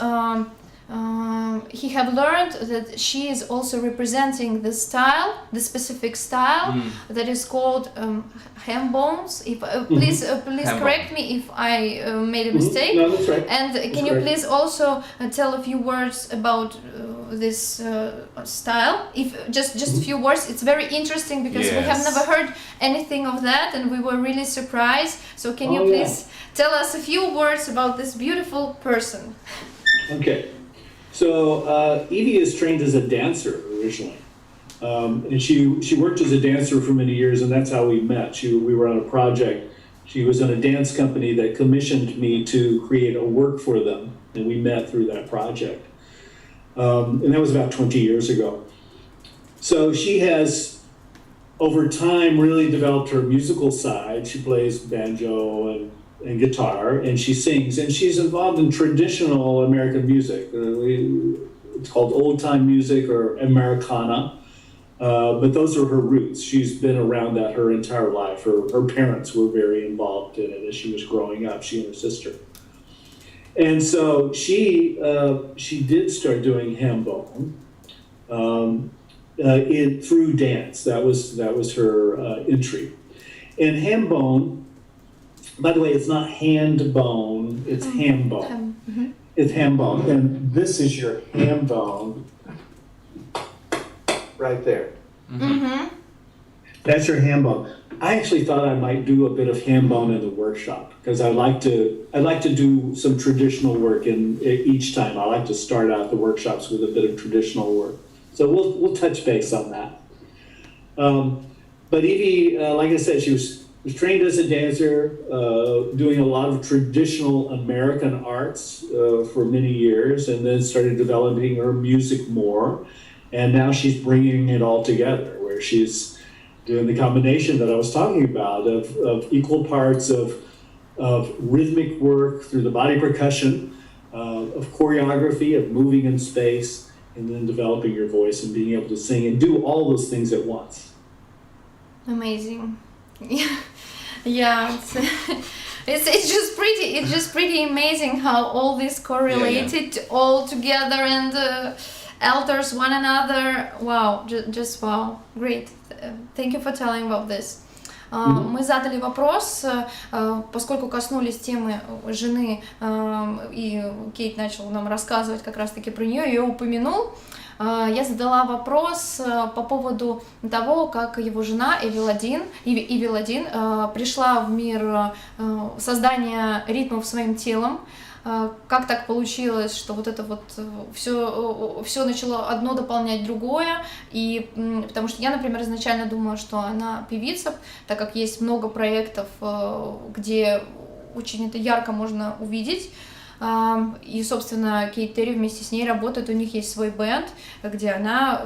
he have learned that she is also representing the style, the specific style that is called ham bones. If please correct me if I made a mistake. No, that's right. And can you please also tell a few words about this style? If just a few words. It's very interesting because we have never heard anything of that, and we were really surprised. So can you please tell us a few words about this beautiful person? Okay. So Evie is trained as a dancer originally, and she worked as a dancer for many years, and that's how we met. We were on a project. She was in a dance company that commissioned me to create a work for them, and we met through that project. And that was about 20 years ago. So she has, over time, really developed her musical side. She plays banjo and guitar, and she sings, and she's involved in traditional American music. It's called old-time music or Americana, but those are her roots. She's been around that her entire life. Her parents were very involved in it as she was growing up, she and her sister. And so she did start doing ham bone through dance. That was her entry. And ham bone, by the way, it's not hand bone, it's ham bone. It's ham bone. And this is your ham bone right there. That's your ham bone. I actually thought I might do a bit of ham bone in the workshop because I like to do some traditional work in each time. I like to start out the workshops with a bit of traditional work. So we'll touch base on that. But Evie, like I said, she was trained as a dancer, doing a lot of traditional American arts for many years, and then started developing her music more. And now she's bringing it all together, where she's doing the combination that I was talking about of equal parts of rhythmic work through the body percussion, of choreography, of moving in space, and then developing your voice and being able to sing and do all those things at once. Amazing. Yeah, it's just pretty amazing how all this correlated all together and alters one another. Wow, just wow, great. Thank you for telling about this. Мы задали вопрос, поскольку коснулись темы жены, и Кейт начал нам рассказывать как раз-таки про нее, ее упомянул. Я задала вопрос по поводу того, как его жена Эвеладин пришла в мир создания ритмов своим телом, как так получилось, что вот это вот все начало одно дополнять другое, и потому что я, например, изначально думала, что она певица, так как есть много проектов, где очень это ярко можно увидеть. И, собственно, Кита Тери вместе с ней работает, у них есть свой бэнд, где она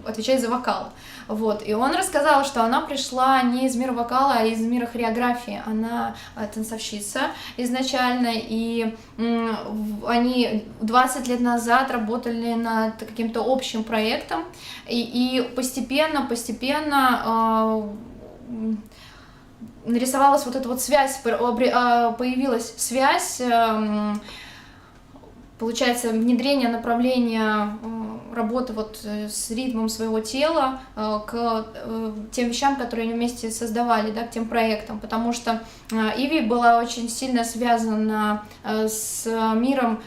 отвечает за вокал. Вот. И он рассказал, что она пришла не из мира вокала, а из мира хореографии. Она танцовщица изначально, и они 20 лет назад работали над каким-то общим проектом, и постепенно нарисовалась вот эта вот связь, появилась связь, получается, внедрение направления работы вот с ритмом своего тела к тем вещам, которые они вместе создавали, да, к тем проектам, потому что Иви была очень сильно связана с миром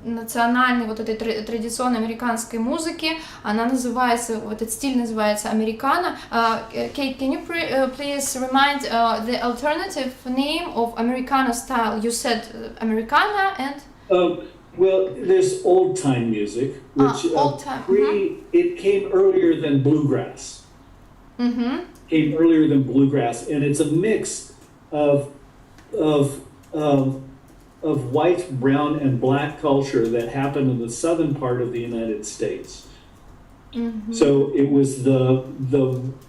национальной вот этой традиционной американской музыки. Она называется, вот этот стиль называется американо. Kate, can you please remind the alternative name of Americana style? You said Americana and well, there's old-time music, which old-time. It came earlier than bluegrass. Came earlier than bluegrass, and it's a mix of white, brown, and black culture that happened in the southern part of the United States. So it was the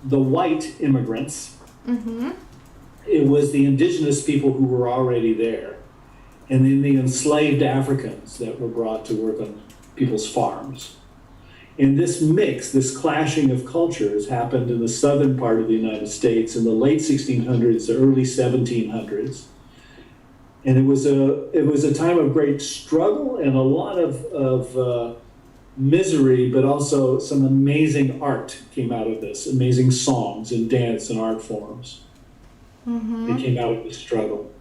white immigrants. It was the indigenous people who were already there. And then the enslaved Africans that were brought to work on people's farms. And this mix, this clashing of cultures happened in the southern part of the United States in the late 1600s, the early 1700s. And it was a time of great struggle and a lot of misery, but also some amazing art came out of this, amazing songs and dance and art forms. It came out of the struggle.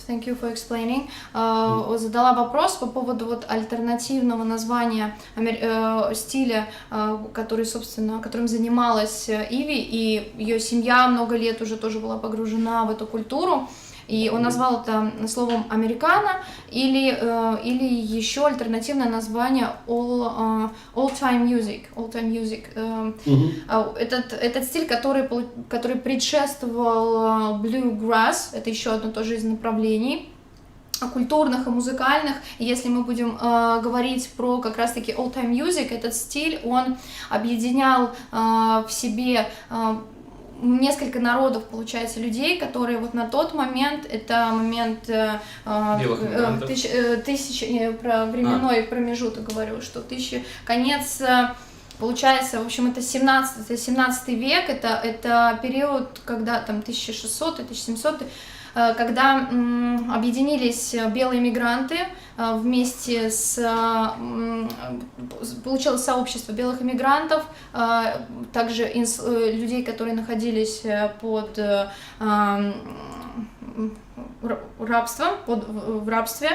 Thank you for explaining. Задала вопрос по поводу вот альтернативного названия стиля, которым занималась Иви, и ее семья много лет уже тоже была погружена в эту культуру. И он назвал это словом «американо» или еще альтернативное название all-time music. Этот стиль, который предшествовал bluegrass, это еще одно тоже из направлений культурных и музыкальных. И если мы будем говорить про как раз-таки all-time music, этот стиль, он объединял в себе несколько народов, получается, людей, которые вот на тот момент, это момент временной промежуток, говорю, что конец, получается, в общем, это 17 век, это период, когда там 1600 и 1700, когда объединились белые мигранты вместе получилось сообщество белых иммигрантов, также людей, которые находились под в рабстве.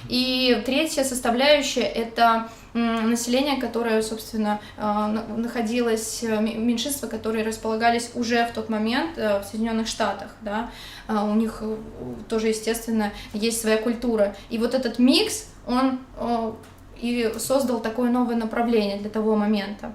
И третья составляющая — это население, которое, собственно, находилось, меньшинства, которые располагались уже в тот момент в Соединенных Штатах, да, у них тоже, естественно, есть своя культура. И вот этот микс, он и создал такое новое направление для того момента.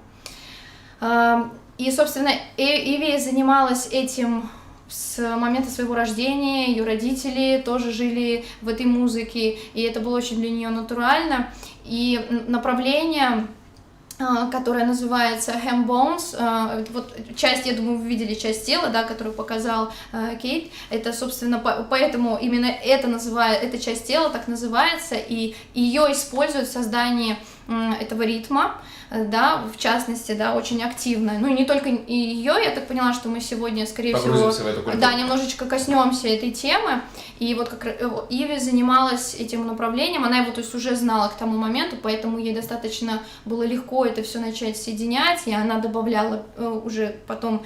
И, собственно, Иви занималась этим с момента своего рождения, ее родители тоже жили в этой музыке, и это было очень для нее натурально. И направление, которое называется ham bones, вот часть, я думаю, вы видели часть тела, да, которую показал Кейт, это, собственно, поэтому именно эта часть тела так называется, и ее используют в создании этого ритма, да, в частности, да, очень активно. Ну и не только ее, я так поняла, что мы сегодня, скорее всего, да, немножечко коснемся этой темы. И вот как Иви занималась этим направлением, она его, то есть, уже знала к тому моменту, поэтому ей достаточно было легко это все начать соединять, и она добавляла уже потом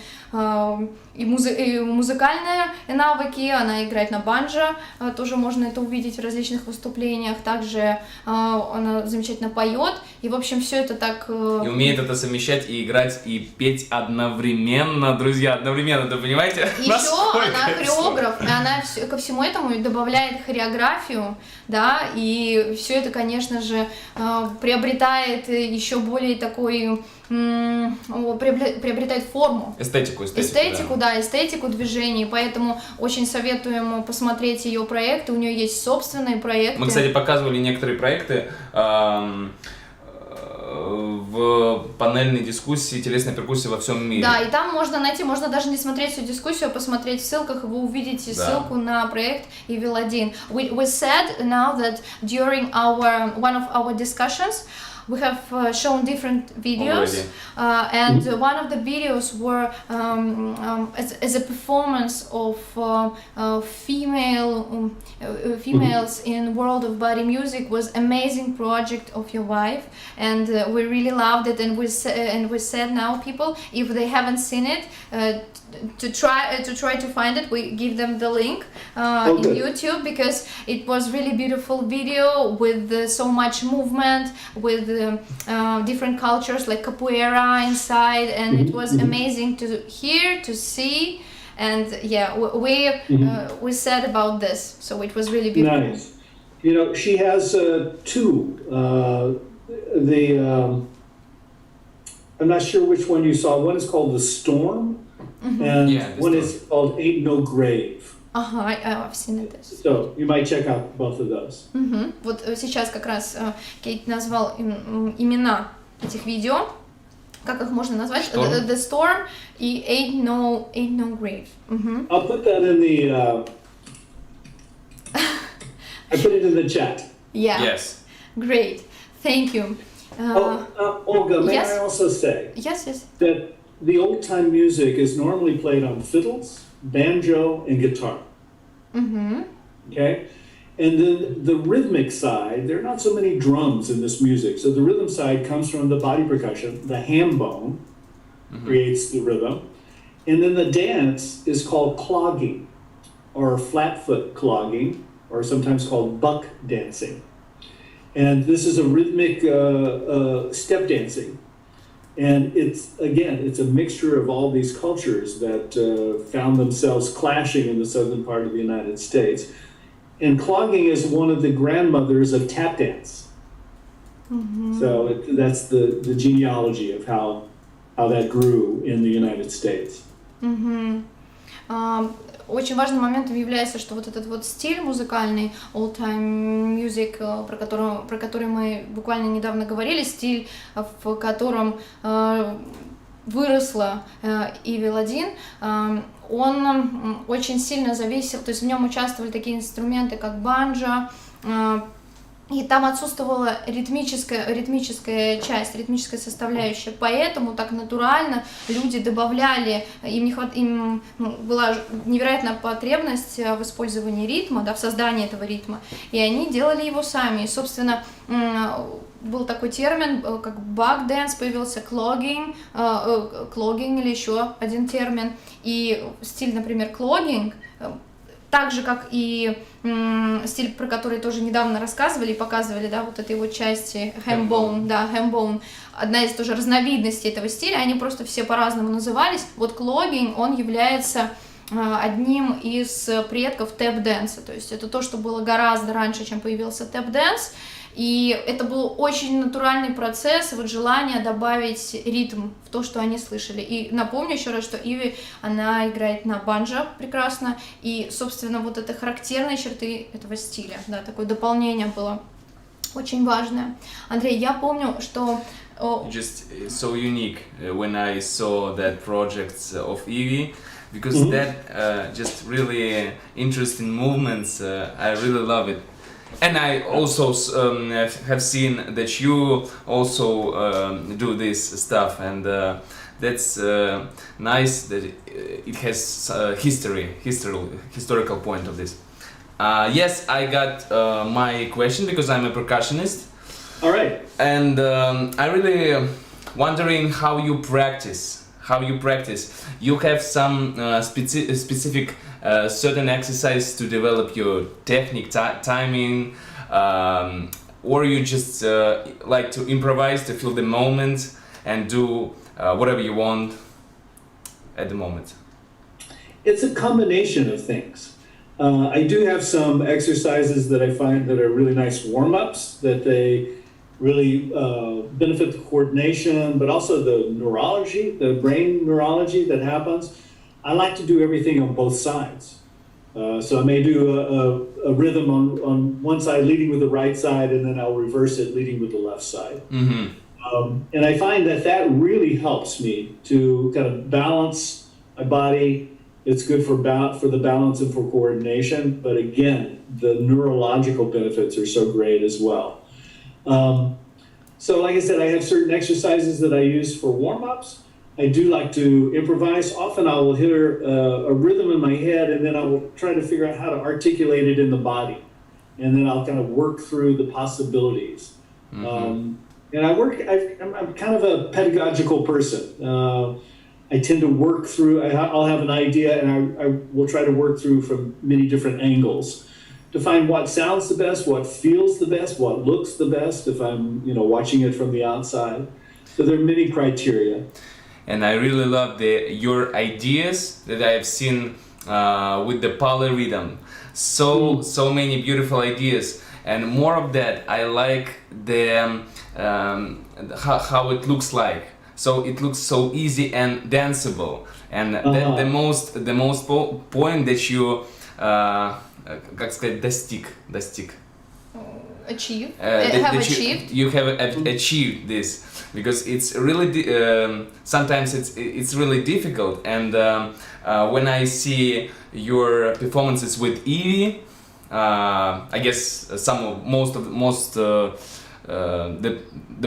и музыкальные навыки, она играет на банджо, тоже можно это увидеть в различных выступлениях, также она замечательно поет, и в общем все это так... И умеет это совмещать и играть, и петь одновременно, друзья, одновременно, вы понимаете? Еще она хореограф, и она ко всему этому добавляет хореографию, да, и все это, конечно же, приобретает еще более такой... приобретает форму. Эстетику, да, эстетику движений, поэтому очень советуем посмотреть ее проекты, у нее есть собственные проекты. Мы, кстати, показывали некоторые проекты в панельной дискуссии телесной перкуссии во всем мире. Да, и там можно найти, можно даже не смотреть всю дискуссию, а посмотреть в ссылках, и вы увидите ссылку на проект Evil 1. We said now that during one of our discussions we have shown different videos, and one of the videos were as a performance of females in world of body music. Was amazing project of your wife, and we really loved it. And we said now people, if they haven't seen it, to try to find it. We give them the link in YouTube, because it was really beautiful video with so much movement, with different cultures like capoeira inside, and it was amazing to hear, to see, and yeah, we said about this, so it was really beautiful. Nice. You know, she has two. I'm not sure which one you saw. One is called The Storm, and one is called Ain't No Grave. I've seen it. So you might check out both of those. Вот сейчас как раз Кейт назвал имена этих видео. Как их можно назвать? The Storm и Ain't No Grave. I'll put that in the. I put it in the chat. Yeah. Yes. Great. Thank you. Olga, may yes? I also say Yes. that the old-time music is normally played on fiddles, banjo, and guitar. Okay? And then the rhythmic side, there are not so many drums in this music. So the rhythm side comes from the body percussion. The ham bone creates the rhythm. And then the dance is called clogging, or flat foot clogging, or sometimes called buck dancing. And this is a rhythmic step dancing. And it's a mixture of all these cultures that found themselves clashing in the southern part of the United States. And clogging is one of the grandmothers of tap dance. So that's the genealogy of how that grew in the United States. Очень важным моментом является, что вот этот вот стиль музыкальный, old-time music, про который мы буквально недавно говорили, стиль, в котором выросла Evil 1, он очень сильно зависел, то есть в нем участвовали такие инструменты, как банджо, и там отсутствовала ритмическая часть, ритмическая составляющая, поэтому так натурально люди добавляли, им была невероятная потребность в использовании ритма, да, в создании этого ритма, и они делали его сами, и, собственно, был такой термин, как buck dance, появился clogging или еще один термин, и стиль, например, clogging, так же, как и стиль, про который тоже недавно рассказывали и показывали, да, вот этой вот части ham bone, одна из тоже разновидностей этого стиля, они просто все по-разному назывались. Вот clogging, он является одним из предков тэп-дэнса, то есть это то, что было гораздо раньше, чем появился тэп-дэнс, и это был очень натуральный процесс, вот желание добавить ритм в то, что они слышали. И напомню еще раз, что Иви, она играет на банджо прекрасно, и, собственно, вот это характерные черты этого стиля, да, такое дополнение было очень важное. Андрей, я помню, что... Just so unique when I saw that project of Evie, because that just really interesting movements, I really love it. And I also have seen that you also do this stuff, and that's nice that it has historical point of this. Yes, I got my question because I'm a percussionist. All right. And I really wondering how you practice. You have some specific certain exercise to develop your technique, timing, or you just like to improvise to feel the moment and do whatever you want at the moment? It's a combination of things. I do have some exercises that I find that are really nice warm-ups, that they really benefit the coordination, but also the neurology, the brain neurology that happens. I like to do everything on both sides. So I may do a rhythm on one side leading with the right side, and then I'll reverse it leading with the left side. Mm-hmm. And I find that really helps me to kind of balance my body. It's good for the balance and for coordination, but again, the neurological benefits are so great as well. So like I said, I have certain exercises that I use for warm-ups. I do like to improvise. Often I will hit a rhythm in my head, and then I will try to figure out how to articulate it in the body. And then I'll kind of work through the possibilities. Mm-hmm. And I'm kind of a pedagogical person. I tend to work through, I'll have an idea, and I will try to work through from many different angles to find what sounds the best, what feels the best, what looks the best if I'm, watching it from the outside. So there are many criteria. And I really love your ideas that I have seen with the polyrhythm. So many beautiful ideas, and more of that. I like the how it looks like. So it looks so easy and danceable. And the most point that you как сказать, достиг. Achieve. Achieved. You have achieved this, because it's really sometimes it's really difficult. And when I see your performances with Evie, I guess most the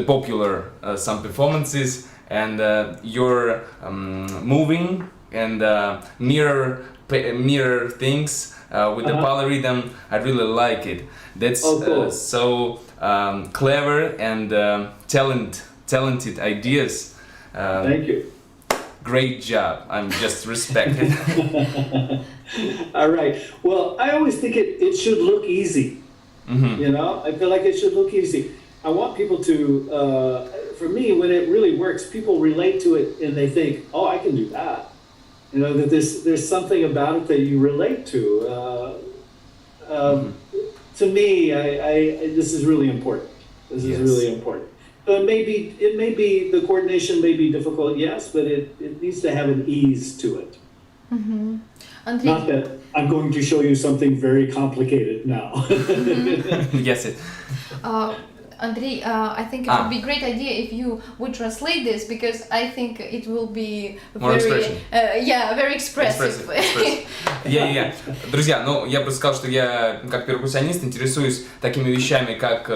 popular some performances, and your moving and mirror things with the polyrhythm, I really like it. That's cool. so clever and talented ideas. Thank you. Great job. I'm just respected. All right. Well, I always think it should look easy. Mm-hmm. I feel like it should look easy. I want people to, for me, when it really works, people relate to it and they think, oh, I can do that. That there's something about it that you relate to. To me, this is really important. This is really important. So it may be the coordination may be difficult, yes, but it needs to have an ease to it. Mm-hmm. Not that I'm going to show you something very complicated now. Yes. Andrei, I think it would be a great idea if you would translate this, because I think it will be very expressive. Yeah. Друзья, я бы сказал, что я как перкуссионист интересуюсь такими вещами, как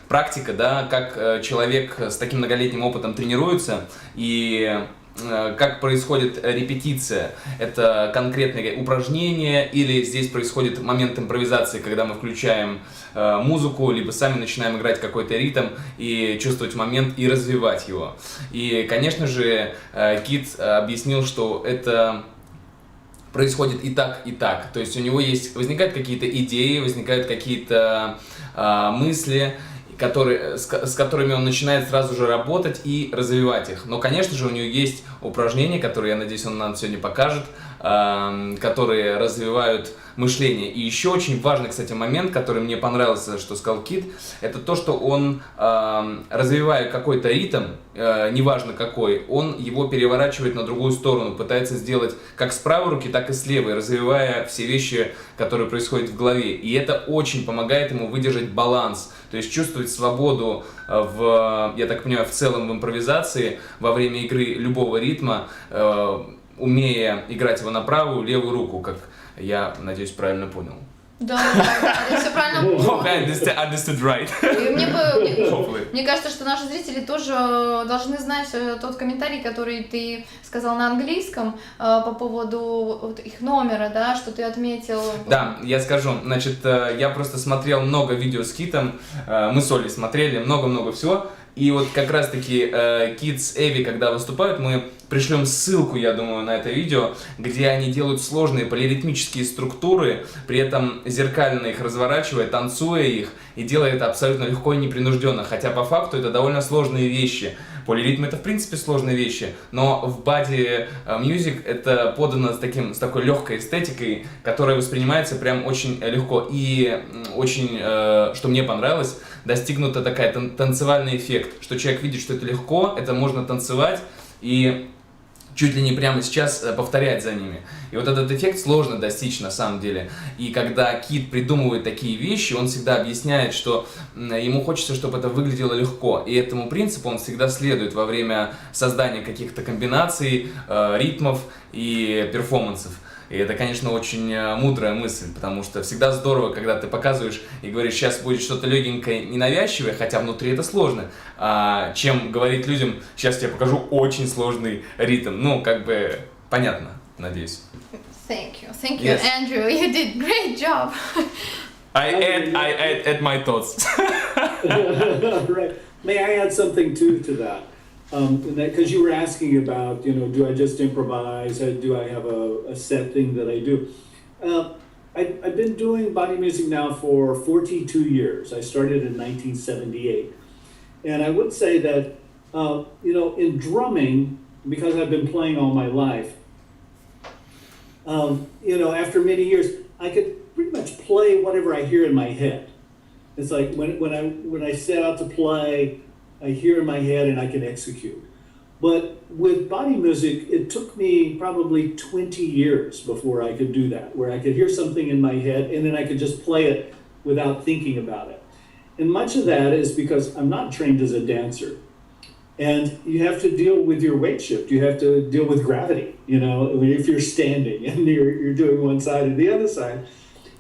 практика, да, как человек с таким многолетним опытом тренируется, и как происходит репетиция. Это конкретные упражнения, или здесь происходит момент импровизации, когда мы включаем музыку, либо сами начинаем играть какой-то ритм и чувствовать момент и развивать его. И, конечно же, Кит объяснил, что это происходит и так, и так. То есть у него возникают какие-то идеи, возникают какие-то мысли, с которыми он начинает сразу же работать и развивать их. Но, конечно же, у него есть упражнения, которые, я надеюсь, он нам сегодня покажет, которые развивают мышление. И еще очень важный, кстати, момент, который мне понравился, что сказал Кит, это то, что он, развивая какой-то ритм, неважно какой, он его переворачивает на другую сторону, пытается сделать как с правой руки, так и с левой, развивая все вещи, которые происходят в голове. И это очень помогает ему выдержать баланс, то есть чувствовать свободу я так понимаю, в целом в импровизации во время игры любого ритма, умея играть его на правую, левую руку, как я, надеюсь, правильно понял. Да, ты все правильно понял. I understood right. Мне кажется, что наши зрители тоже должны знать тот комментарий, который ты сказал на английском по поводу их номера, да, что ты отметил. Да, я скажу. Значит, я просто смотрел много видео с Китом, мы с Олей смотрели много-много всего, И вот как раз-таки Кит с Эви, когда выступают, мы пришлем ссылку, я думаю, на это видео, где они делают сложные полиритмические структуры, при этом зеркально их разворачивая, танцуя их, и делая это абсолютно легко и непринужденно, хотя по факту это довольно сложные вещи. Полиритм — это в принципе сложные вещи, но в body music это подано с такой легкой эстетикой, которая воспринимается прям очень легко. И очень, что мне понравилось, достигнута такая танцевальный эффект, что человек видит, что это легко, это можно танцевать и чуть ли не прямо сейчас повторять за ними. И вот этот эффект сложно достичь на самом деле. И когда Кит придумывает такие вещи, он всегда объясняет, что ему хочется, чтобы это выглядело легко. И этому принципу он всегда следует во время создания каких-то комбинаций, ритмов и перформансов. И это, конечно, очень мудрая мысль, потому что всегда здорово, когда ты показываешь и говоришь, сейчас будет что-то легенькое, ненавязчивое, хотя внутри это сложно, чем говорить людям, сейчас я покажу очень сложный ритм. Ну, как бы, понятно, надеюсь. Thank you, Yes. Andrew. You did great job. I add my thoughts. Right. May I add something too to that? Because you were asking about, do I just improvise? Do I have a set thing that I do? I've been doing body music now for 42 years. I started in 1978. And I would say that, in drumming, because I've been playing all my life, after many years, I could pretty much play whatever I hear in my head. It's like when I set out to play, I hear in my head and I can execute. But with body music, it took me probably 20 years before I could do that, where I could hear something in my head and then I could just play it without thinking about it. And much of that is because I'm not trained as a dancer. And you have to deal with your weight shift. You have to deal with gravity, if you're standing and you're doing one side and the other side.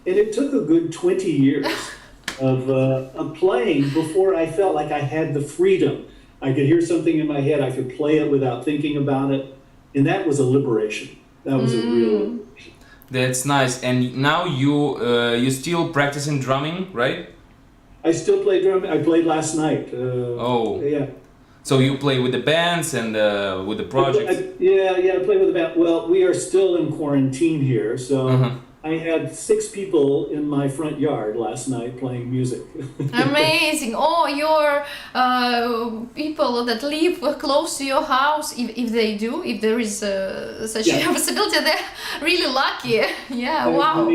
And it took a good 20 years of playing before I felt like I had the freedom. I could hear something in my head, I could play it without thinking about it, and that was a liberation. That was a real liberation. That's nice. And now you still practicing drumming, right? I still play drumming. I played last night. Yeah. So you play with the bands and with the projects? I play with the band. Well, we are still in quarantine here, so I had 6 people in my front yard last night playing music. Amazing! Oh, your people that live close to your house, if there is such a possibility, they're really lucky. Yeah, wow.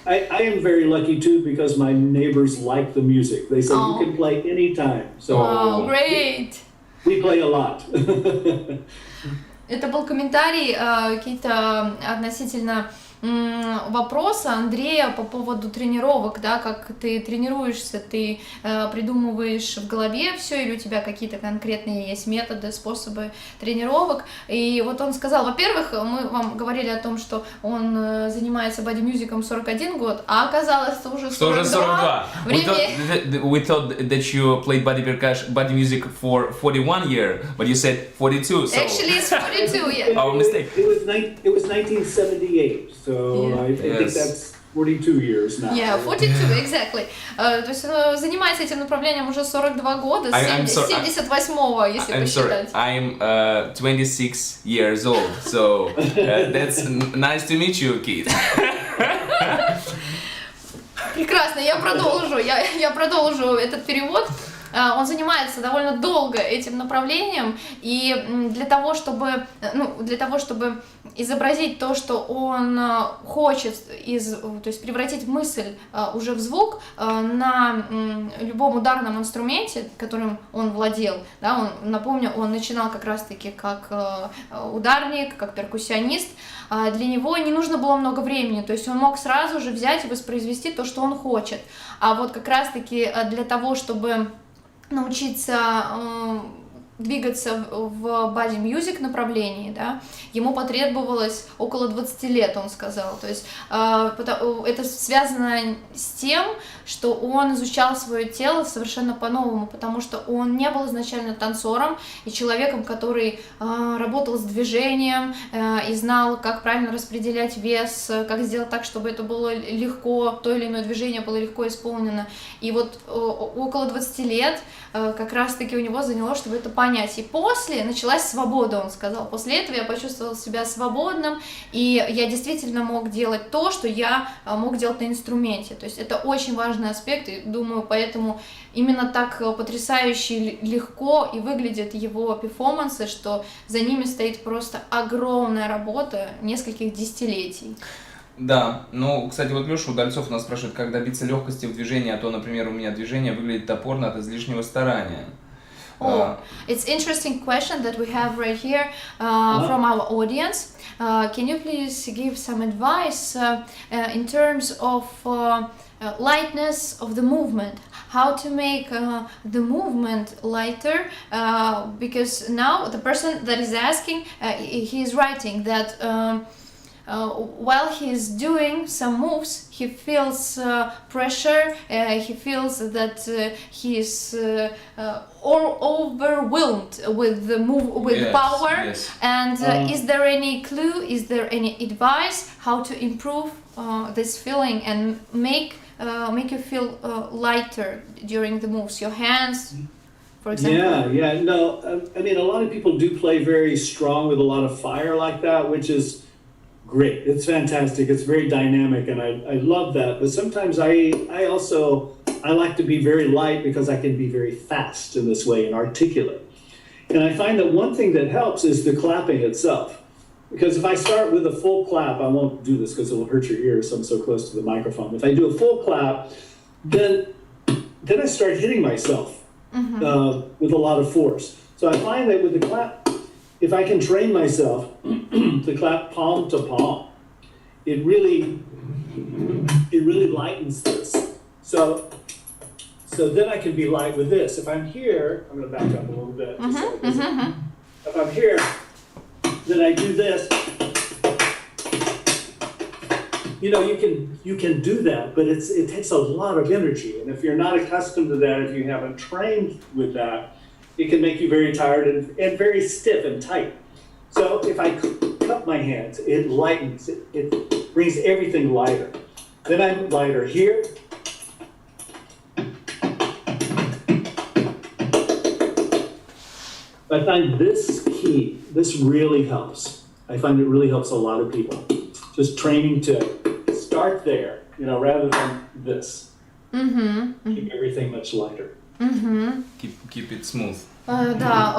I am very lucky too because my neighbors like the music. They say you can play anytime. So great! We play a lot. Это был комментарий Кита относительно вопроса Андрея по поводу тренировок, да, как ты тренируешься, ты придумываешь в голове все или у тебя какие-то конкретные есть методы, способы тренировок. И вот он сказал, во-первых, мы вам говорили о том, что он занимается бодимьюзиком 41 год, а оказалось, что уже 42. We thought that you played body music for 41 years, but you said 42. So Actually, it's 42, yeah. Our mistake. It was 1978. So I think that's 42 years now. Yeah, 42, exactly. То есть он занимается этим направлением уже 42 года, с 78-го, если посчитать. I'm 26 years old, so that's nice to meet you, Kit. Прекрасно, я продолжу этот перевод. Он занимается довольно долго этим направлением, и для того, чтобы изобразить то, что он хочет, то есть превратить мысль уже в звук на любом ударном инструменте, которым он владел, да, напомню, он начинал как раз-таки как ударник, как перкуссионист, для него не нужно было много времени, то есть он мог сразу же взять и воспроизвести то, что он хочет, а вот как раз-таки для того, чтобы научиться двигаться в body music направлении, да, ему потребовалось около 20 лет, он сказал. То есть это связано с тем, что он изучал свое тело совершенно по-новому, потому что он не был изначально танцором и человеком, который работал с движением и знал, как правильно распределять вес, как сделать так, чтобы это было легко, то или иное движение было легко исполнено. И вот около 20 лет как раз-таки у него заняло, чтобы это понять. И после началась свобода, он сказал. После этого я почувствовал себя свободным, и я действительно мог делать то, что я мог делать на инструменте. То есть это очень важный аспект, и думаю, поэтому именно так потрясающе легко и выглядят его перформансы, что за ними стоит просто огромная работа нескольких десятилетий. Да, ну, кстати, вот Леша Удальцов нас спрашивает, как добиться легкости в движении, а то, например, у меня движение выглядит топорно от излишнего старания. Oh, it's interesting question that we have right here from our audience. Can you please give some advice in terms of lightness of the movement? How to make the movement lighter? Because now the person that is asking, he is writing that while he's doing some moves, he feels pressure, he feels that he's overwhelmed with the power. Yes. And is there any clue, is there any advice how to improve this feeling and make you feel lighter during the moves, your hands, for example? Yeah, no, I mean, a lot of people do play very strong with a lot of fire like that, which is great. It's fantastic. It's very dynamic, and I love that. But sometimes I like to be very light because I can be very fast in this way and articulate. And I find that one thing that helps is the clapping itself. Because if I start with a full clap, I won't do this because it will hurt your ears, so I'm so close to the microphone. If I do a full clap, then I start hitting myself with a lot of force. So I find that with the clap, if I can train myself to clap palm to palm, it really lightens this. So then I can be light with this. If I'm here, I'm going to back up a little bit. If I'm here, then I do this. You know, you can do that, but it takes a lot of energy. And if you're not accustomed to that, if you haven't trained with that, it can make you very tired and very stiff and tight. So if I cup my hands, it lightens, it brings everything lighter. Then I'm lighter here. I find this key, this really helps. I find it really helps a lot of people. Just training to start there, you know, rather than this. Keep everything much lighter. Keep it smooth. Да,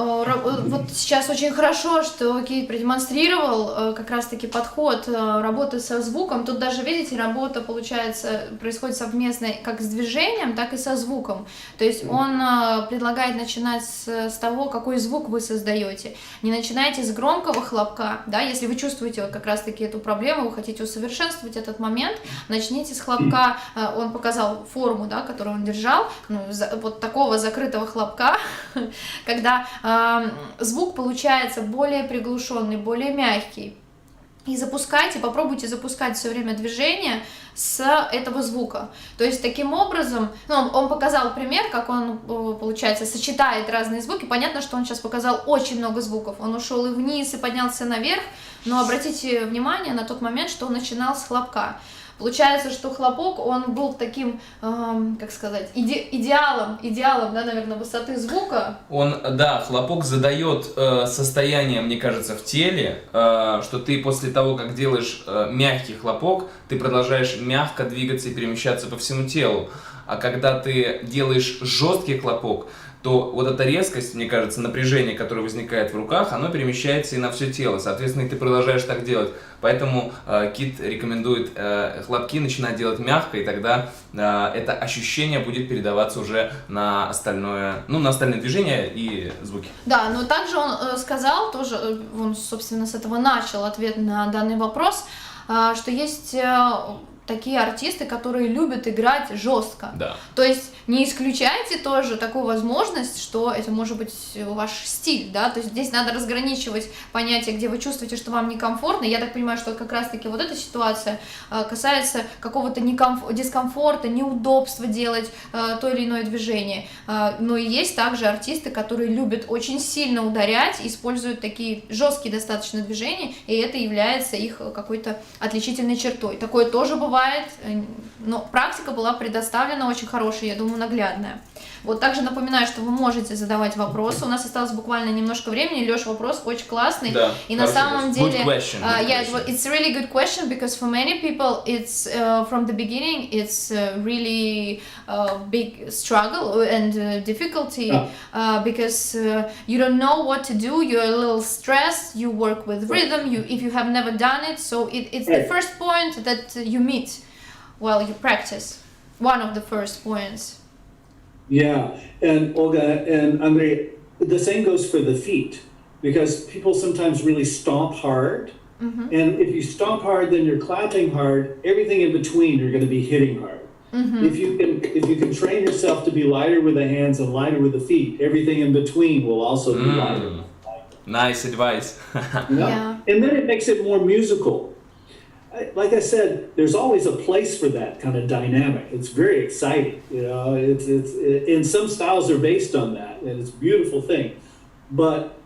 вот сейчас очень хорошо, что Кит продемонстрировал как раз-таки подход работы со звуком. Тут даже, видите, работа, получается, происходит совместно как с движением, так и со звуком. То есть он предлагает начинать с того, какой звук вы создаете. Не начинайте с громкого хлопка, да, если вы чувствуете вот как раз-таки эту проблему, вы хотите усовершенствовать этот момент, начните с хлопка. Он показал форму, да, которую он держал, вот такого закрытого хлопка, когда звук получается более приглушенный, более мягкий. И попробуйте запускать все время движения с этого звука. То есть таким образом, он показал пример, как он, получается, сочетает разные звуки. Понятно, что он сейчас показал очень много звуков. Он ушел и вниз, и поднялся наверх, но обратите внимание на тот момент, что он начинал с хлопка. Получается, что хлопок, он был таким, как сказать, идеалом, да, наверное, высоты звука. Хлопок задает состояние, мне кажется, в теле, что ты после того, как делаешь мягкий хлопок, ты продолжаешь мягко двигаться и перемещаться по всему телу. А когда ты делаешь жесткий хлопок, то вот эта резкость, мне кажется, напряжение, которое возникает в руках, оно перемещается и на все тело. Соответственно, и ты продолжаешь так делать. Поэтому Кит рекомендует хлопки начинать делать мягко, и тогда это ощущение будет передаваться уже на остальное, на остальные движения и звуки. Да, но также он сказал, тоже, он, собственно, с этого начал ответ на данный вопрос, что есть такие артисты, которые любят играть жестко. Да. То есть не исключайте тоже такую возможность, что это может быть ваш стиль, да, то есть здесь надо разграничивать понятие, где вы чувствуете, что вам некомфортно. Я так понимаю, что как раз-таки вот эта ситуация касается какого-то дискомфорта, неудобства делать то или иное движение. Но и есть также артисты, которые любят очень сильно ударять, используют такие жесткие достаточно движения, и это является их какой-то отличительной чертой. Такое тоже бывает, но практика была предоставлена очень хорошая, я думаю, наглядная. Вот также напоминаю, что вы можете задавать вопросы. У нас осталось буквально немножко времени. Лёш, вопрос очень классный. Да, и на самом деле, good question. It's a really good question because for many people, it's from the beginning, it's really big struggle and difficulty because you don't know what to do. You're a little stressed. You work with rhythm. If you have never done it, so it's the first point that you meet while you practice. One of the first points. Yeah, and Olga and Andrei, the same goes for the feet, because people sometimes really stomp hard, and if you stomp hard, then you're clapping hard. Everything in between, you're going to be hitting hard. If you can train yourself to be lighter with the hands and lighter with the feet, everything in between will also be lighter. Nice advice. Yeah. And then it makes it more musical. Like I said, there's always a place for that kind of dynamic. It's very exciting, you know. It's and some styles are based on that, and it's a beautiful thing. But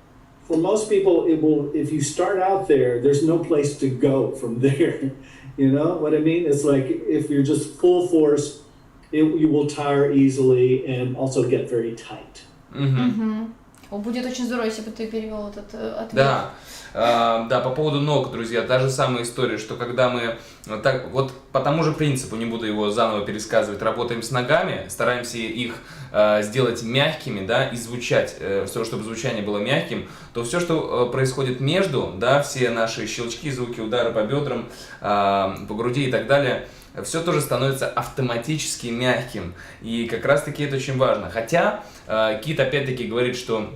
for most people, it will. If you start out there, there's no place to go from there. You know what I mean? It's like if you're just full force, you will tire easily and also get very tight. Будет очень здорово, если бы ты перевел этот ответ. Да. Да, по поводу ног, друзья, та же самая история, что когда мы так, вот по тому же принципу, не буду его заново пересказывать, работаем с ногами, стараемся их сделать мягкими, да, и звучать, чтобы звучание было мягким, то все, что происходит между, да, все наши щелчки, звуки, удары по бедрам, по груди и так далее, все тоже становится автоматически мягким, и как раз таки это очень важно. Хотя Кит опять-таки говорит, что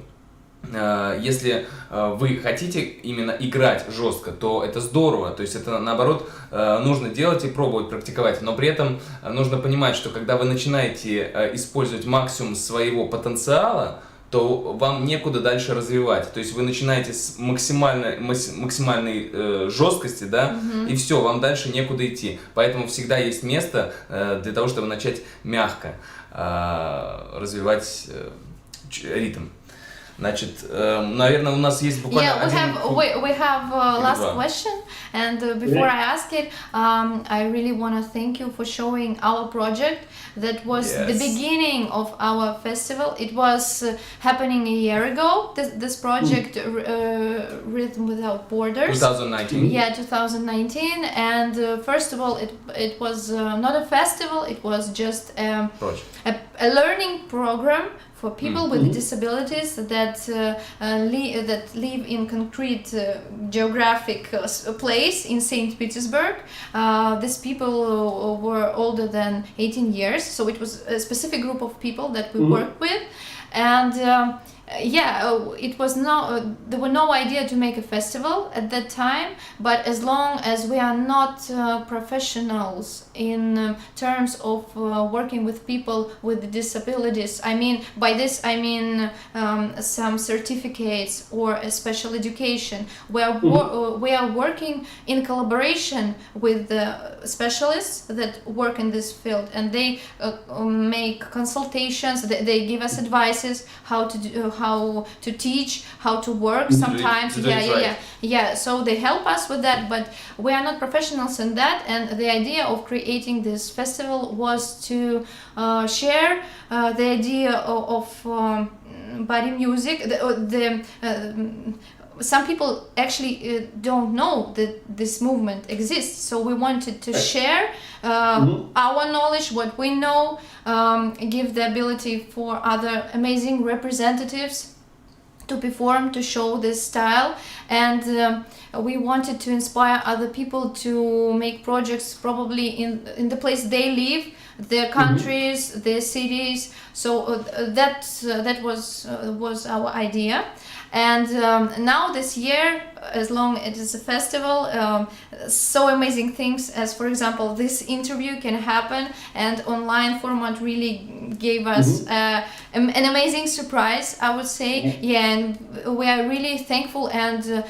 если вы хотите именно играть жестко, то это здорово, то есть это наоборот нужно делать и пробовать, практиковать, но при этом нужно понимать, что когда вы начинаете использовать максимум своего потенциала, то вам некуда дальше развивать, то есть вы начинаете с максимальной жесткости, да, и все, вам дальше некуда идти, поэтому всегда есть место для того, чтобы начать мягко развивать ритм. Значит, наверное, у нас есть буквально we have last question, and before I ask it, I really want to thank you for showing our project. That was the beginning of our festival. It was happening a year ago. This project, Rhythm Without Borders. 2019. Yeah, 2019. And first of all, it was not a festival. It was just a learning program for people with disabilities that live in concrete geographic place in St. Petersburg. These people were older than 18 years, so it was a specific group of people that we worked with, and it was there were no idea to make a festival at that time, but as long as we are not professionals in terms of working with people with disabilities, I mean, by this I mean some certificates or a special education, we are working in collaboration with the specialists that work in this field, and they make consultations, they give us advices how to teach, how to work sometimes. So they help us with that, but we are not professionals in that, and the idea of creating this festival was to share the idea of body music. Some people actually don't know that this movement exists, so we wanted to share our knowledge, what we know, give the ability for other amazing representatives to perform, to show this style, and we wanted to inspire other people to make projects probably in the place they live, their countries, their cities. So that was our idea. And now this year, as long as it is a festival, so amazing things as, for example, this interview can happen, and online format really gave us an amazing surprise, I would say. Yeah, and we are really thankful, and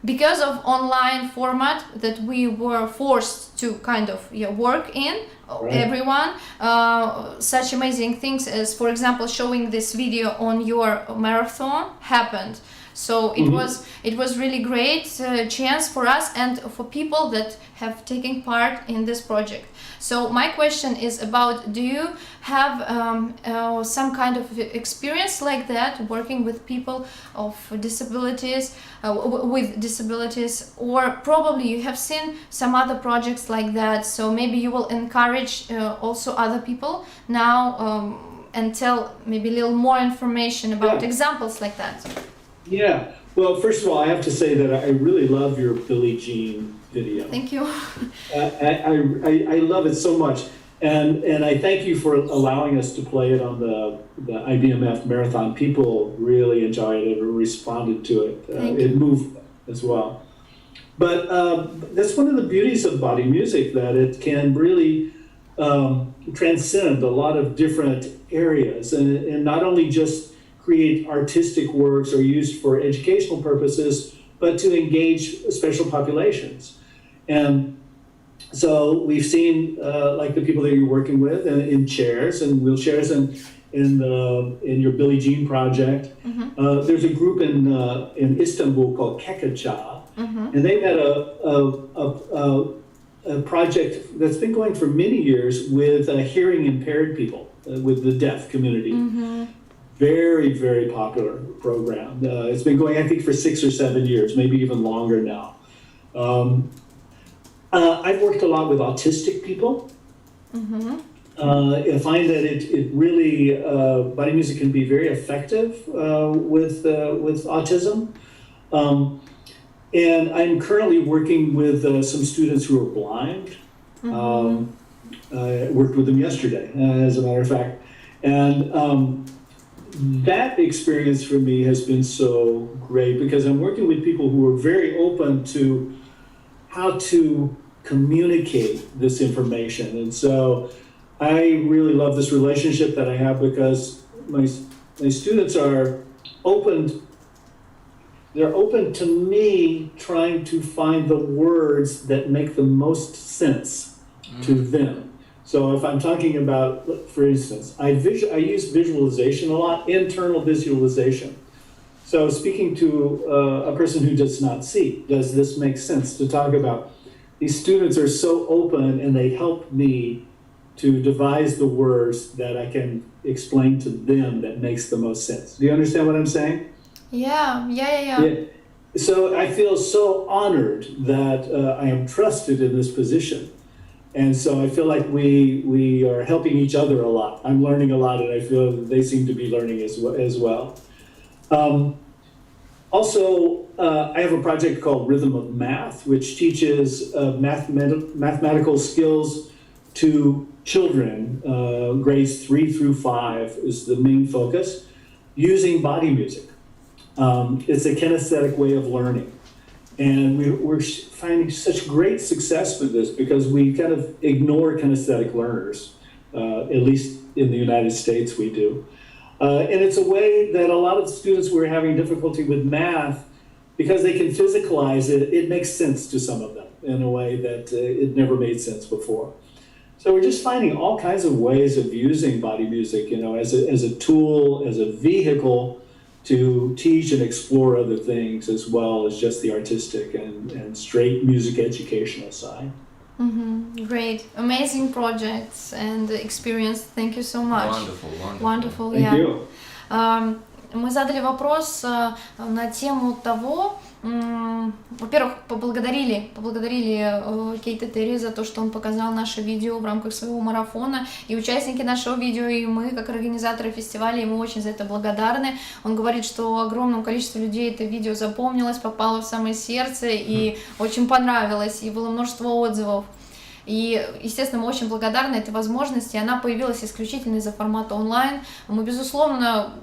because of online format that we were forced to kind of work in, everyone, such amazing things as, for example, showing this video on your marathon happened. So it was really great chance for us and for people that have taken part in this project. So my question is about, do you have some kind of experience like that, working with people of disabilities, with disabilities, or probably you have seen some other projects like that, so maybe you will encourage also other people now and tell maybe a little more information about examples like that. Yeah. Well, first of all, I have to say that I really love your Billie Jean video. Thank you. I love it so much, and I thank you for allowing us to play it on the IBMF marathon. People really enjoyed it and responded to it. It moved as well. But that's one of the beauties of body music, that it can really transcend a lot of different areas, and not only just create artistic works or used for educational purposes, but to engage special populations. And so we've seen, like the people that you're working with, in chairs and wheelchairs, and in your Billie Jean project. There's a group in Istanbul called Kekacha, and they've had a project that's been going for many years with hearing impaired people, with the deaf community. Very, very popular program. It's been going, I think, for 6 or 7 years, maybe even longer now. I've worked a lot with autistic people. I find that it really, body music can be very effective with autism. And I'm currently working with some students who are blind. I worked with them yesterday, as a matter of fact. And that experience for me has been so great, because I'm working with people who are very open to how to communicate this information. And so I really love this relationship that I have, because my students are open. They're open to me trying to find the words that make the most sense to them. So if I'm talking about, for instance, I use visualization a lot, internal visualization. So speaking to a person who does not see, does this make sense to talk about? These students are so open, and they help me to devise the words that I can explain to them that makes the most sense. Do you understand what I'm saying? Yeah. So I feel so honored that I am trusted in this position. And so I feel like we are helping each other a lot. I'm learning a lot, and I feel that they seem to be learning as well. Also, I have a project called Rhythm of Math, which teaches mathematical skills to children. Grades 3 through 5 is the main focus, using body music. It's a kinesthetic way of learning. And we're finding such great success with this, because we kind of ignore kinesthetic learners, at least in the United States we do. And it's a way that a lot of students who are having difficulty with math, because they can physicalize it, it makes sense to some of them in a way that it never made sense before. So we're just finding all kinds of ways of using body music, as a tool, as a vehicle to teach and explore other things, as well as just the artistic and straight music educational side. Great, amazing projects and experience. Thank you so much. Wonderful. Thank you. Мы задали вопрос на тему того, во-первых, поблагодарили Кита Тери за то, что он показал наше видео в рамках своего марафона, и участники нашего видео, и мы, как организаторы фестиваля, ему очень за это благодарны. Он говорит, что огромному количеству людей это видео запомнилось, попало в самое сердце и очень понравилось, и было множество отзывов. И, естественно, мы очень благодарны этой возможности. Она появилась исключительно из-за формата онлайн. Мы, безусловно,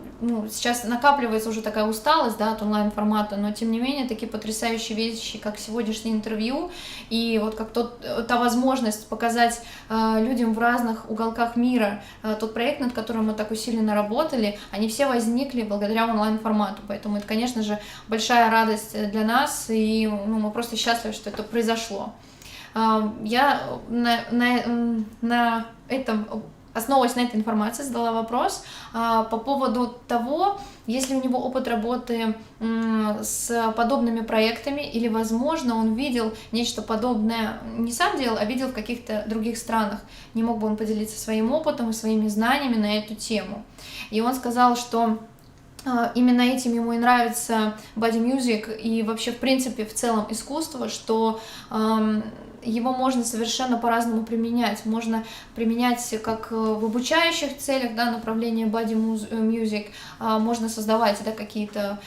сейчас накапливается уже такая усталость, да, от онлайн-формата, но, тем не менее, такие потрясающие вещи, как сегодняшнее интервью, и вот как та возможность показать людям в разных уголках мира тот проект, над которым мы так усиленно работали, они все возникли благодаря онлайн-формату. Поэтому это, конечно же, большая радость для нас, и мы просто счастливы, что это произошло. Я на этом, основываясь на этой информации, задала вопрос по поводу того, есть ли у него опыт работы с подобными проектами, или, возможно, он видел нечто подобное, не сам делал, а видел в каких-то других странах. Не мог бы он поделиться своим опытом и своими знаниями на эту тему. И он сказал, что именно этим ему и нравится body music и вообще, в принципе, в целом искусство, что его можно совершенно по-разному применять. Можно применять как в обучающих целях, да, направление body music, можно создавать, да, какие-то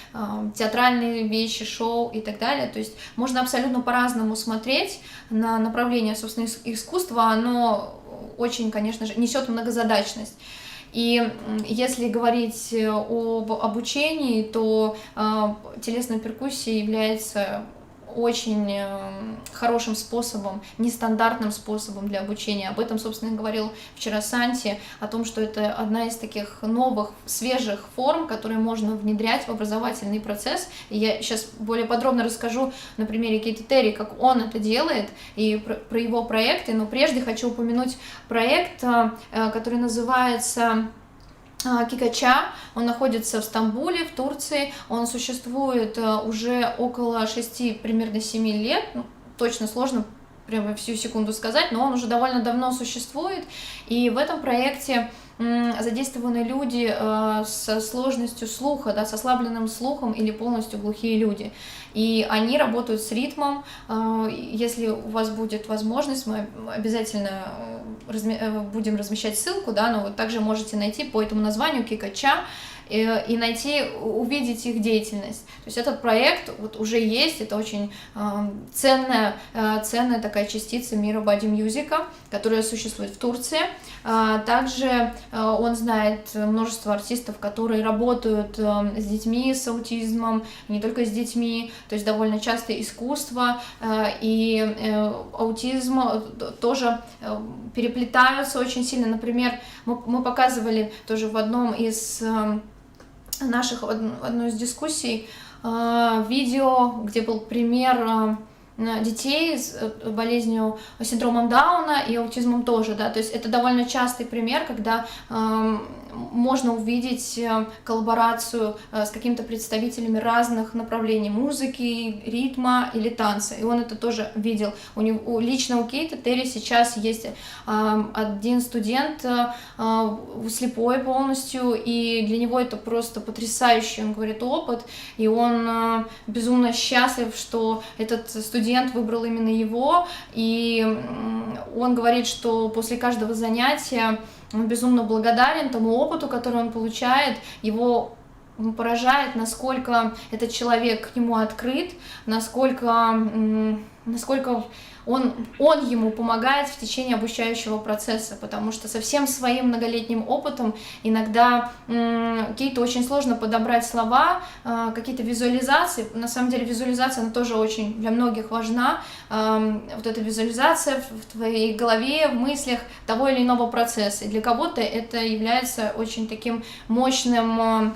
театральные вещи, шоу и так далее. То есть можно абсолютно по-разному смотреть на направление, собственно, искусства. Оно очень, конечно же, несет многозадачность. И если говорить об обучении, то телесная перкуссия является очень хорошим способом, нестандартным способом для обучения. Об этом, собственно, говорил вчера Санти, о том, что это одна из таких новых, свежих форм, которые можно внедрять в образовательный процесс. И я сейчас более подробно расскажу на примере Киты Тери, как он это делает, и про его проекты. Но прежде хочу упомянуть проект, который называется Кикача. Он находится в Стамбуле, в Турции. Он существует уже около 6, примерно 7 лет. Точно сложно прямо всю секунду сказать, но он уже довольно давно существует. И в этом проекте задействованы люди со сложностью слуха, да, с ослабленным слухом или полностью глухие люди. И они работают с ритмом. Если у вас будет возможность, мы обязательно будем размещать ссылку, да, но вы также можете найти по этому названию Кикача и найти, увидеть их деятельность. То есть этот проект вот уже есть, это очень ценная такая частица мира боди-мьюзика, которая существует в Турции. Также он знает множество артистов, которые работают с детьми с аутизмом, не только с детьми, то есть довольно часто искусство и аутизм тоже переплетаются очень сильно. Например, мы показывали тоже в одной из дискуссий видео, где был пример детей с болезнью, синдромом Дауна и аутизмом тоже, да, то есть это довольно частый пример, когда можно увидеть коллаборацию с какими-то представителями разных направлений музыки, ритма или танца, и он это тоже видел. Лично у Киты Тери сейчас есть один студент слепой полностью, и для него это просто потрясающий, он говорит, опыт, и он безумно счастлив, что этот студент выбрал именно его, и он говорит, что после каждого занятия он безумно благодарен тому опыту, который он получает, его поражает, насколько этот человек к нему открыт, насколько он ему помогает в течение обучающего процесса, потому что со всем своим многолетним опытом иногда Кейту очень сложно подобрать слова, какие-то визуализации. На самом деле визуализация, она тоже очень для многих важна. Вот эта визуализация в твоей голове, в мыслях того или иного процесса. И для кого-то это является очень таким мощным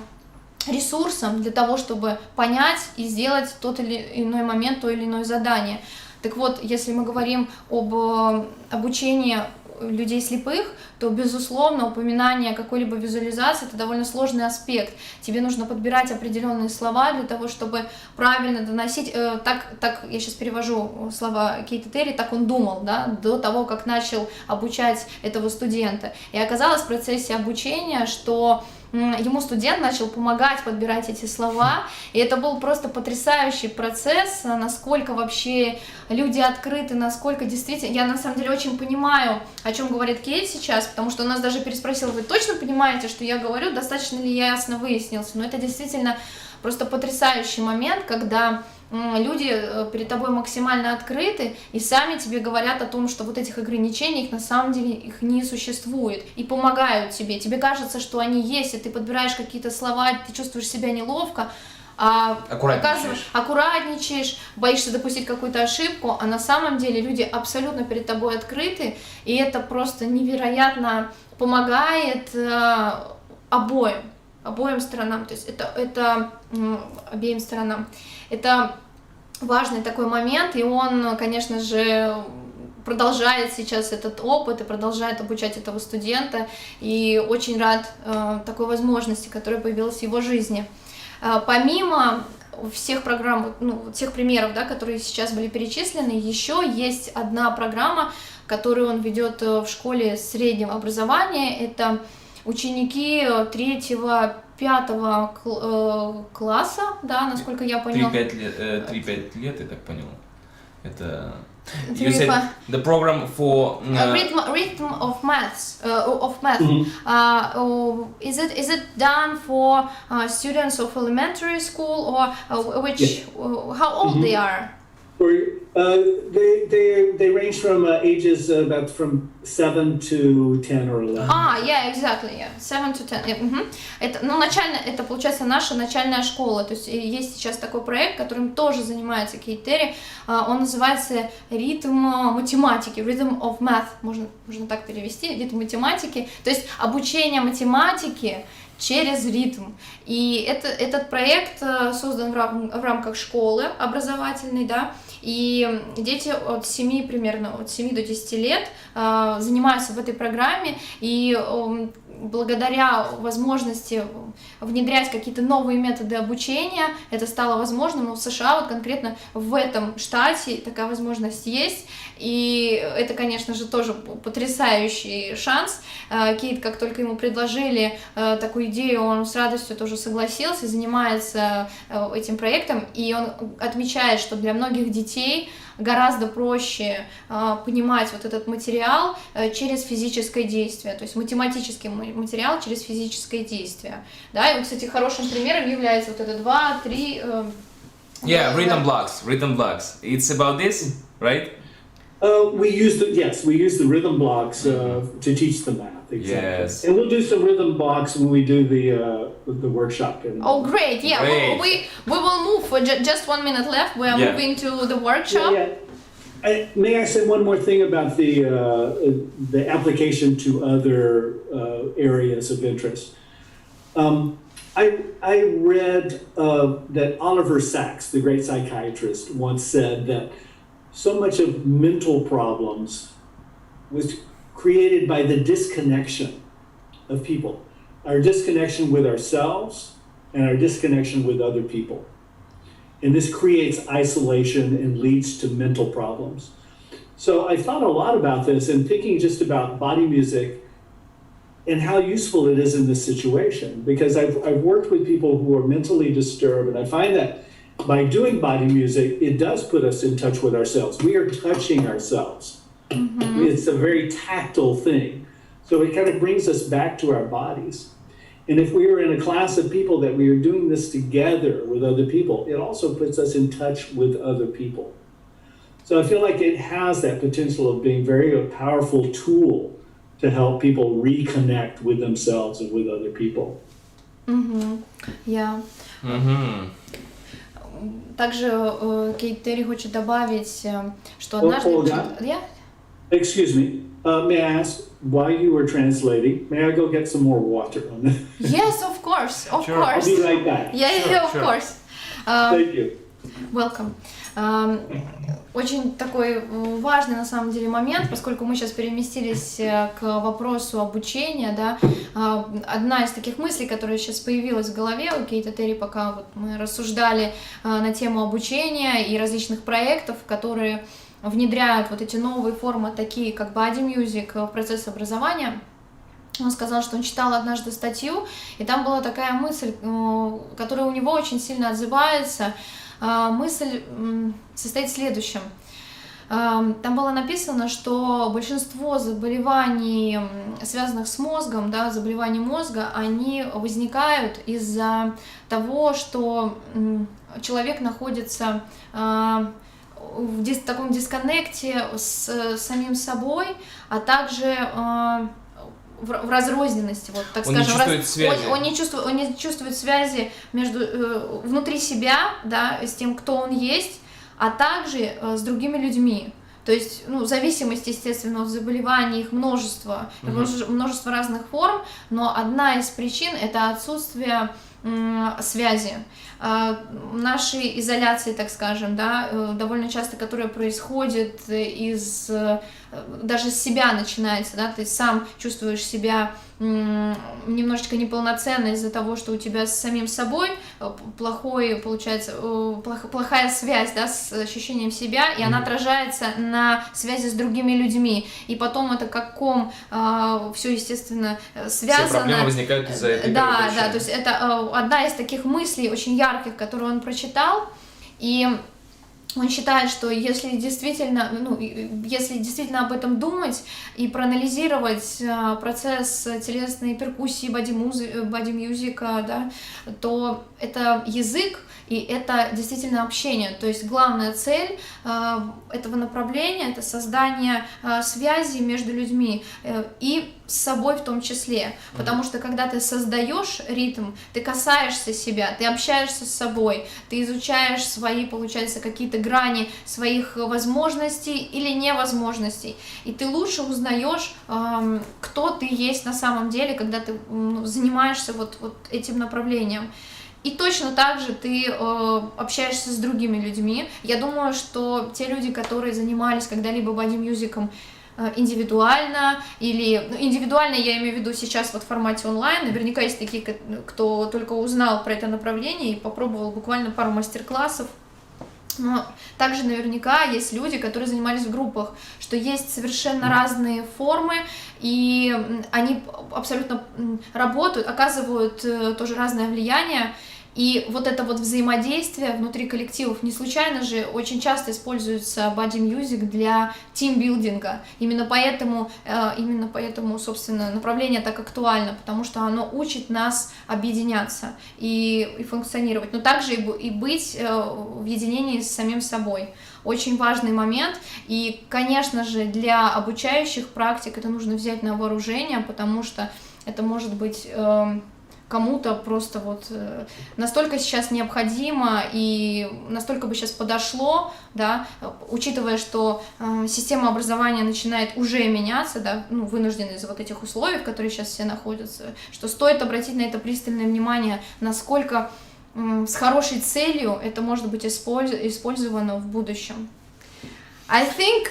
ресурсом для того, чтобы понять и сделать в тот или иной момент то или иное задание. Так вот, если мы говорим об обучении людей слепых, то, безусловно, упоминание какой-либо визуализации – это довольно сложный аспект. Тебе нужно подбирать определенные слова для того, чтобы правильно доносить. Так я сейчас перевожу слова Киты Тери, так он думал, да, до того, как начал обучать этого студента. И оказалось в процессе обучения, что ему студент начал помогать подбирать эти слова, и это был просто потрясающий процесс, насколько вообще люди открыты, насколько действительно, я на самом деле очень понимаю, о чем говорит Кейт сейчас, потому что у нас даже переспросила, вы точно понимаете, что я говорю, достаточно ли ясно выяснился, но это действительно просто потрясающий момент, когда люди перед тобой максимально открыты и сами тебе говорят о том, что вот этих ограничений, их на самом деле их не существует, и помогают тебе. Тебе кажется, что они есть, и ты подбираешь какие-то слова, ты чувствуешь себя неловко, а аккуратничаешь, боишься допустить какую-то ошибку, а на самом деле люди абсолютно перед тобой открыты, и это просто невероятно помогает обоим сторонам, то есть это обеим сторонам. Это важный такой момент, и он, конечно же, продолжает сейчас этот опыт и продолжает обучать этого студента, и очень рад такой возможности, которая появилась в его жизни. Помимо всех программ, всех примеров, да, которые сейчас были перечислены, еще есть одна программа, которую он ведет в школе среднего образования. Это ученики 3-5 класса, да, насколько я поняла. 3-5 лет, я так понял. Это... You said the program for rhythm of math. Is it done for students of elementary school, or how old they are? They range from ages about from 7 to 10 or 11. Yeah, exactly, yeah. 7 to 10. Yeah. Это получается наша начальная школа. То есть есть сейчас такой проект, которым тоже занимается Кита Тери. Он называется «Ритм математики», «Rhythm of Math», можно так перевести, «Ритм математики». То есть обучение математике через ритм. И этот проект создан в рамках школы образовательной, да, и дети от 7 до 10 лет занимаются в этой программе, и благодаря возможности внедрять какие-то новые методы обучения, это стало возможным, но в США вот конкретно в этом штате такая возможность есть, и это, конечно же, тоже потрясающий шанс. Кейт, как только ему предложили такую идею, он с радостью тоже согласился, занимается этим проектом, и он отмечает, что для многих детей гораздо проще понимать вот этот материал через физическое действие, то есть математический материал через физическое действие. Да, и вот, кстати, хорошим примером является вот это 2-3... rhythm blocks. It's about this, right? We use the rhythm blocks to teach the math. Exactly. Yes. And we'll do some rhythm blocks when we do the workshop. Oh, great! Yeah, great. We will move. For just 1 minute left. We are moving to the workshop. Yeah. May I say one more thing about the application to other areas of interest? I read that Oliver Sacks, the great psychiatrist, once said that so much of mental problems was created by the disconnection of people, our disconnection with ourselves and our disconnection with other people. And this creates isolation and leads to mental problems. So I thought a lot about this and thinking just about body music and how useful it is in this situation, because I've worked with people who are mentally disturbed, and I find that by doing body music, it does put us in touch with ourselves. We are touching ourselves. Mm-hmm. It's a very tactile thing. So it kind of brings us back to our bodies. And if we were in a class of people that we are doing this together with other people, it also puts us in touch with other people. So I feel like it has that potential of being a powerful tool to help people reconnect with themselves and with other people. Mm-hmm. Yeah. Mm-hmm. Также Кита Тери хочет добавить, что однажды... Excuse me, may I ask why you were translating? May I go get some more water on this? Yes, of course, of sure. course. I'll be right back. Yeah, of course. Thank you. Welcome. Очень такой важный на самом деле момент, поскольку мы сейчас переместились к вопросу обучения, да, одна из таких мыслей, которая сейчас появилась в голове у Кита Тери, пока вот мы рассуждали на тему обучения и различных проектов, которые внедряют вот эти новые формы, такие как body music, в процесс образования. Он сказал, что он читал однажды статью, и там была такая мысль, которая у него очень сильно отзывается. Мысль состоит в следующем. Там было написано, что большинство заболеваний, связанных с мозгом, да, заболеваний мозга, они возникают из-за того, что человек находится в таком дисконнекте с самим собой, а также в разрозненности, вот, так он скажем, не чувствует связи. Он не чувствует связи внутри себя, да, с тем, кто он есть, а также с другими людьми. То есть, ну, зависимость, естественно, от заболеваний, их множество, множество разных форм, но одна из причин – это отсутствие связи. Нашей изоляции, так скажем, да, довольно часто, которая происходит даже с себя начинается, да, ты сам чувствуешь себя немножечко неполноценно из-за того, что у тебя с самим собой плохая связь, да, с ощущением себя, и она отражается на связи с другими людьми, и потом это как ком все, естественно, связано. Все проблемы возникают из-за этой Да, то есть это одна из таких мыслей очень ярких, которую он прочитал, и он считает, что если действительно об этом думать и проанализировать процесс телесной перкуссии, боди-мьюзика, да, то это язык и это действительно общение. То есть главная цель этого направления – это создание связи между людьми и с собой в том числе. Потому что когда ты создаешь ритм, ты касаешься себя, ты общаешься с собой, ты изучаешь свои, получается, какие-то грани своих возможностей или невозможностей. И ты лучше узнаешь, кто ты есть на самом деле, когда ты занимаешься вот этим направлением. И точно так же ты общаешься с другими людьми. Я думаю, что те люди, которые занимались когда-либо боди-мьюзиком индивидуально, индивидуально я имею в виду сейчас вот в формате онлайн, наверняка есть такие, кто только узнал про это направление и попробовал буквально пару мастер-классов. Но также наверняка есть люди, которые занимались в группах, что есть совершенно разные формы, и они абсолютно работают, оказывают тоже разное влияние. И вот это вот взаимодействие внутри коллективов, не случайно же очень часто используется боди-мьюзик для тимбилдинга. Именно поэтому, собственно, направление так актуально, потому что оно учит нас объединяться и функционировать, но также и быть в единении с самим собой. Очень важный момент, и, конечно же, для обучающих практик это нужно взять на вооружение, потому что это может быть кому-то просто вот настолько сейчас необходимо и настолько бы сейчас подошло, да, учитывая, что система образования начинает уже меняться, да, вынуждены из-за вот этих условий, в которых сейчас все находятся, что стоит обратить на это пристальное внимание, насколько с хорошей целью это может быть использовано в будущем. I think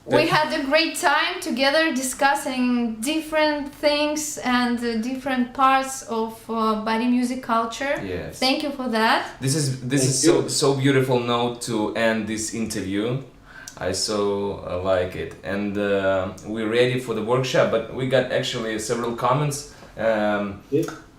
we had a great time together discussing different things and different parts of body music culture. Yes. Thank you for that. This is so beautiful note to end this interview. I so like it, and we're ready for the workshop. But we got actually several comments.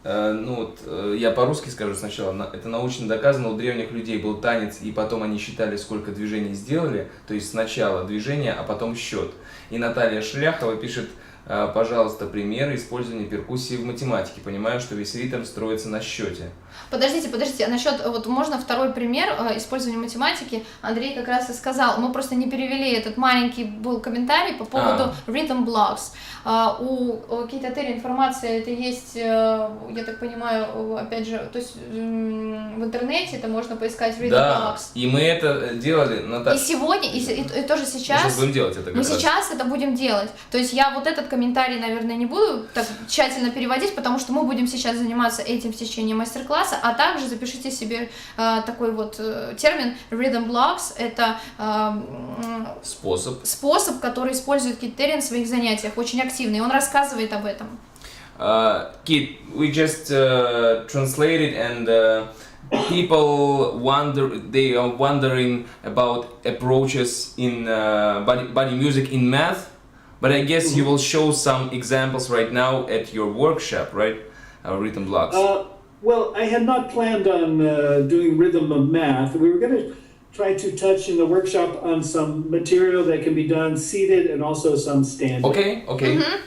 Я по-русски скажу сначала. Это научно доказано, у древних людей был танец, и потом они считали, сколько движений сделали, то есть сначала движение, а потом счет. И Наталья Шляхова пишет: пожалуйста, примеры использования перкуссии в математике. Понимаю, что весь ритм строится на счете. Подождите, а насчет, вот можно второй пример использования математики? Андрей как раз и сказал, мы просто не перевели этот маленький был комментарий по поводу rhythm blocks. У Кита Тери информация это есть, я так понимаю, опять же, то есть в интернете это можно поискать rhythm blocks. И мы это делали, Наташа. И сегодня, и тоже сейчас. Мы сейчас будем делать это. Мы сейчас это будем делать. То есть я вот этот комментарий, наверное, не буду так тщательно переводить, потому что мы будем сейчас заниматься этим в течение мастер-класса, а также запишите себе такой вот термин rhythm blocks. Это способ, который использует Кита Тери на своих занятиях, очень активный, и он рассказывает об этом. Kit, we just translated, and people they are wondering about approaches in body music in math, but I guess you will show some examples right now at your workshop, right? Rhythm blocks. Well, I had not planned on doing rhythm of math. We were going to try to touch in the workshop on some material that can be done seated and also some standing. Okay.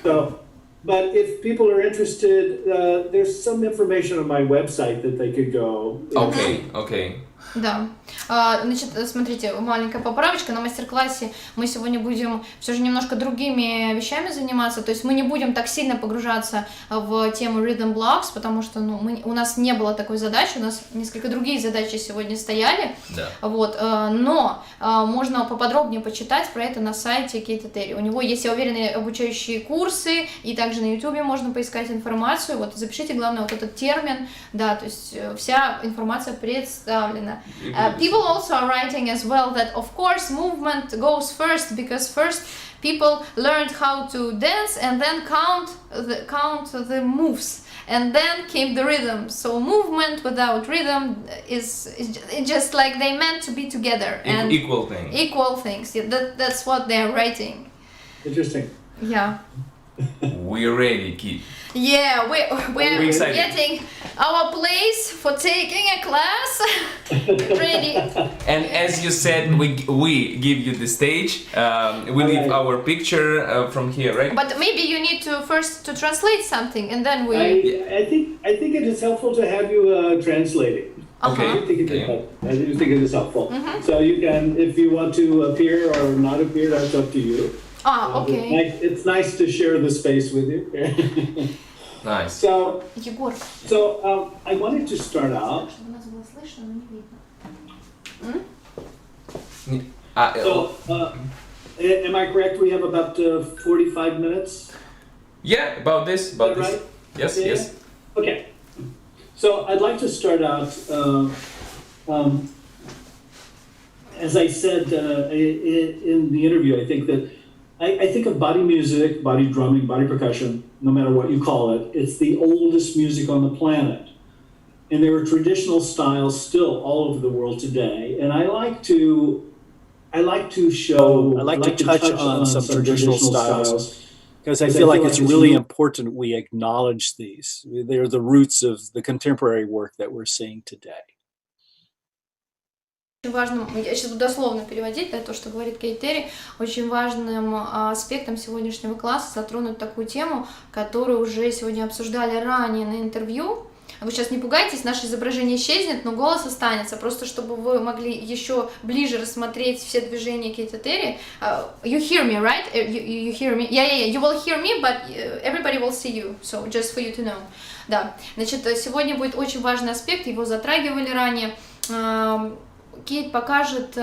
So, but if people are interested, there's some information on my website that they could go. Okay. Да. Значит, смотрите, маленькая поправочка. На мастер-классе мы сегодня будем все же немножко другими вещами заниматься. То есть мы не будем так сильно погружаться в тему rhythm blocks, потому что у нас не было такой задачи, у нас несколько другие задачи сегодня стояли. Да. Вот, но можно поподробнее почитать про это на сайте Кита Тери. У него есть, я уверена, обучающие курсы, и также на YouTube можно поискать информацию. Вот запишите, главное, вот этот термин, да, то есть вся информация представлена. People also are writing as well that of course movement goes first, because first people learned how to dance and then count the moves, and then came the rhythm. So movement without rhythm is just like they meant to be together. And Equal thing. Equal things. Yeah, that's what they're writing. Interesting. Yeah. We're ready, Kit. Yeah, we're excited. getting our place for taking a class ready. And as you said, we give you the stage. We leave our picture from here, right? But maybe you need to first to translate something, and then we. I think it is helpful to have you translate it. Okay. I do think it is helpful. So you can, if you want to appear or not appear, that's up to you. Okay. It's nice to share the space with you. Nice. So Егор. I wanted to start out. Чтобы нас было слышно, но не видно. Am I correct? We have about 45 minutes. Yeah, about this. Right? Yes, Yeah. yes. Okay. So I'd like to start out. As I said in the interview, I think that I think of body music, body drumming, body percussion, no matter what you call it, it's the oldest music on the planet. And there are traditional styles still all over the world today. And I like to touch on some traditional styles because I feel like it's really important we acknowledge these. They're the roots of the contemporary work that we're seeing today. Очень важным, я сейчас буду дословно переводить, да, то, что говорит Кита Тери, очень важным аспектом сегодняшнего класса затронуть такую тему, которую уже сегодня обсуждали ранее на интервью. Вы сейчас не пугайтесь, наше изображение исчезнет, но голос останется, просто чтобы вы могли еще ближе рассмотреть все движения Кита Тери. You hear me, right? You hear me? Yeah, you will hear me, but everybody will see you, so just for you to know. Да, значит, сегодня будет очень важный аспект, его затрагивали ранее. Кейт покажет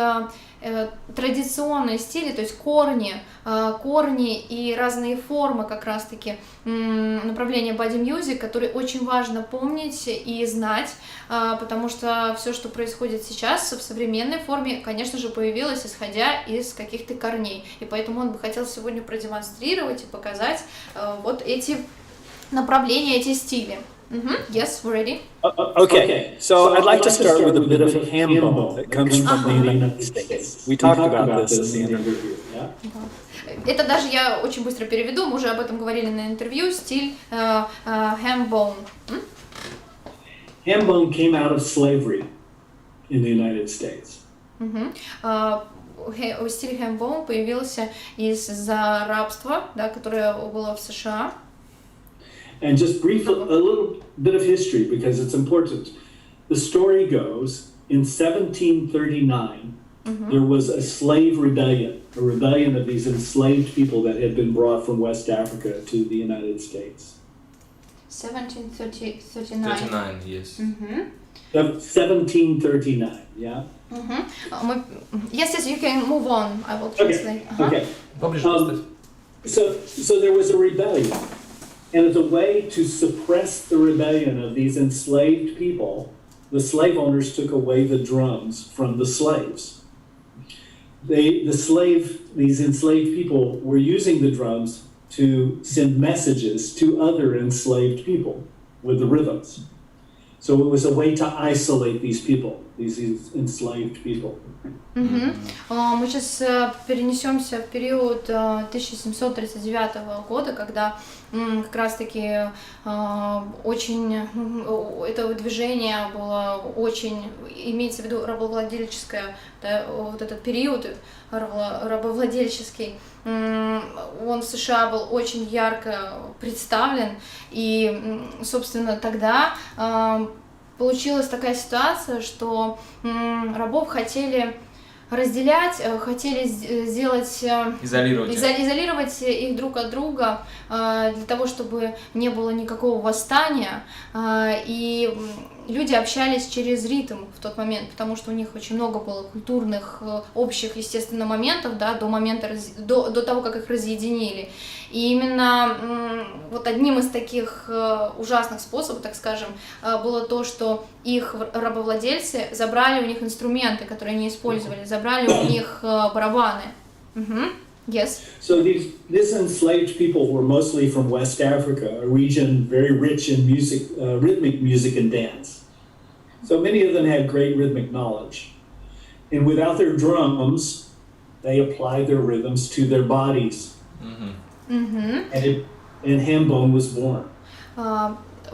традиционные стили, то есть корни и разные формы как раз-таки направления body music, которые очень важно помнить и знать, потому что все, что происходит сейчас в современной форме, конечно же, появилось исходя из каких-то корней, и поэтому он бы хотел сегодня продемонстрировать и показать вот эти направления, эти стили. Yes, we're ready. Okay, so I'd like to start with a bit of ham bone that comes from the United States. We talked about this in the interview. Это даже я очень быстро переведу, мы уже об этом говорили на интервью, стиль ham bone. Ham bone came out of slavery in the United States. Стиль ham bone появился из-за рабства, да, которое было в США. And just brief, a little bit of history because it's important. The story goes, in 1739, there was a slave rebellion, a rebellion of these enslaved people that had been brought from West Africa to the United States. 1739. 39, yes. 1739, yeah? Yes, you can move on. I will translate. Okay. So there was a rebellion. And as a way to suppress the rebellion of these enslaved people, the slave owners took away the drums from the slaves. These enslaved people were using the drums to send messages to other enslaved people with the rhythms. So it was a way to isolate these people, these enslaved people. Мы сейчас перенесемся в период 1739 года, когда как раз-таки очень это движение было очень, имеется в виду рабовладельческое, да, вот этот период рабовладельческий, он в США был очень ярко представлен, и, собственно, тогда получилась такая ситуация, что рабов хотели разделять, хотели сделать, изолировать их друг от друга, для того, чтобы не было никакого восстания, и люди общались через ритм в тот момент, потому что у них очень много было культурных, общих, естественно, моментов, да, до того, как их разъединили. И именно вот одним из таких ужасных способов, так скажем, было то, что их рабовладельцы забрали у них инструменты, которые они использовали, забрали у них барабаны. Yes. So these enslaved people were mostly from West Africa, a region very rich in music, rhythmic music and dance. So many of them had great rhythmic knowledge. And without their drums, they applied their rhythms to their bodies. And Hambone was born.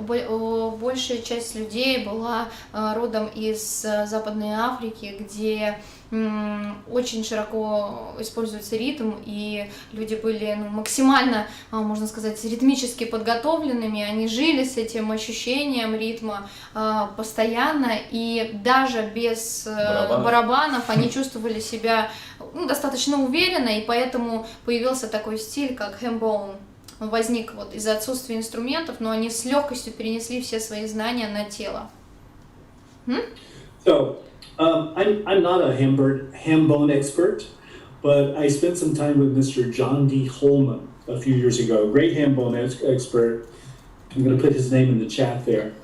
Большая часть людей была родом из Западной Африки, где очень широко используется ритм, и люди были максимально, можно сказать, ритмически подготовленными, они жили с этим ощущением ритма постоянно, и даже без барабанов они чувствовали себя достаточно уверенно, и поэтому появился такой стиль, как Hambone. Он возник вот из-за отсутствия инструментов, но они с легкостью перенесли все свои знания на тело. So, I'm not a Hambone expert, but I spent some time with Mr. John D. Holman a few years ago, great Hambone expert. I'm going to put his name in the chat there.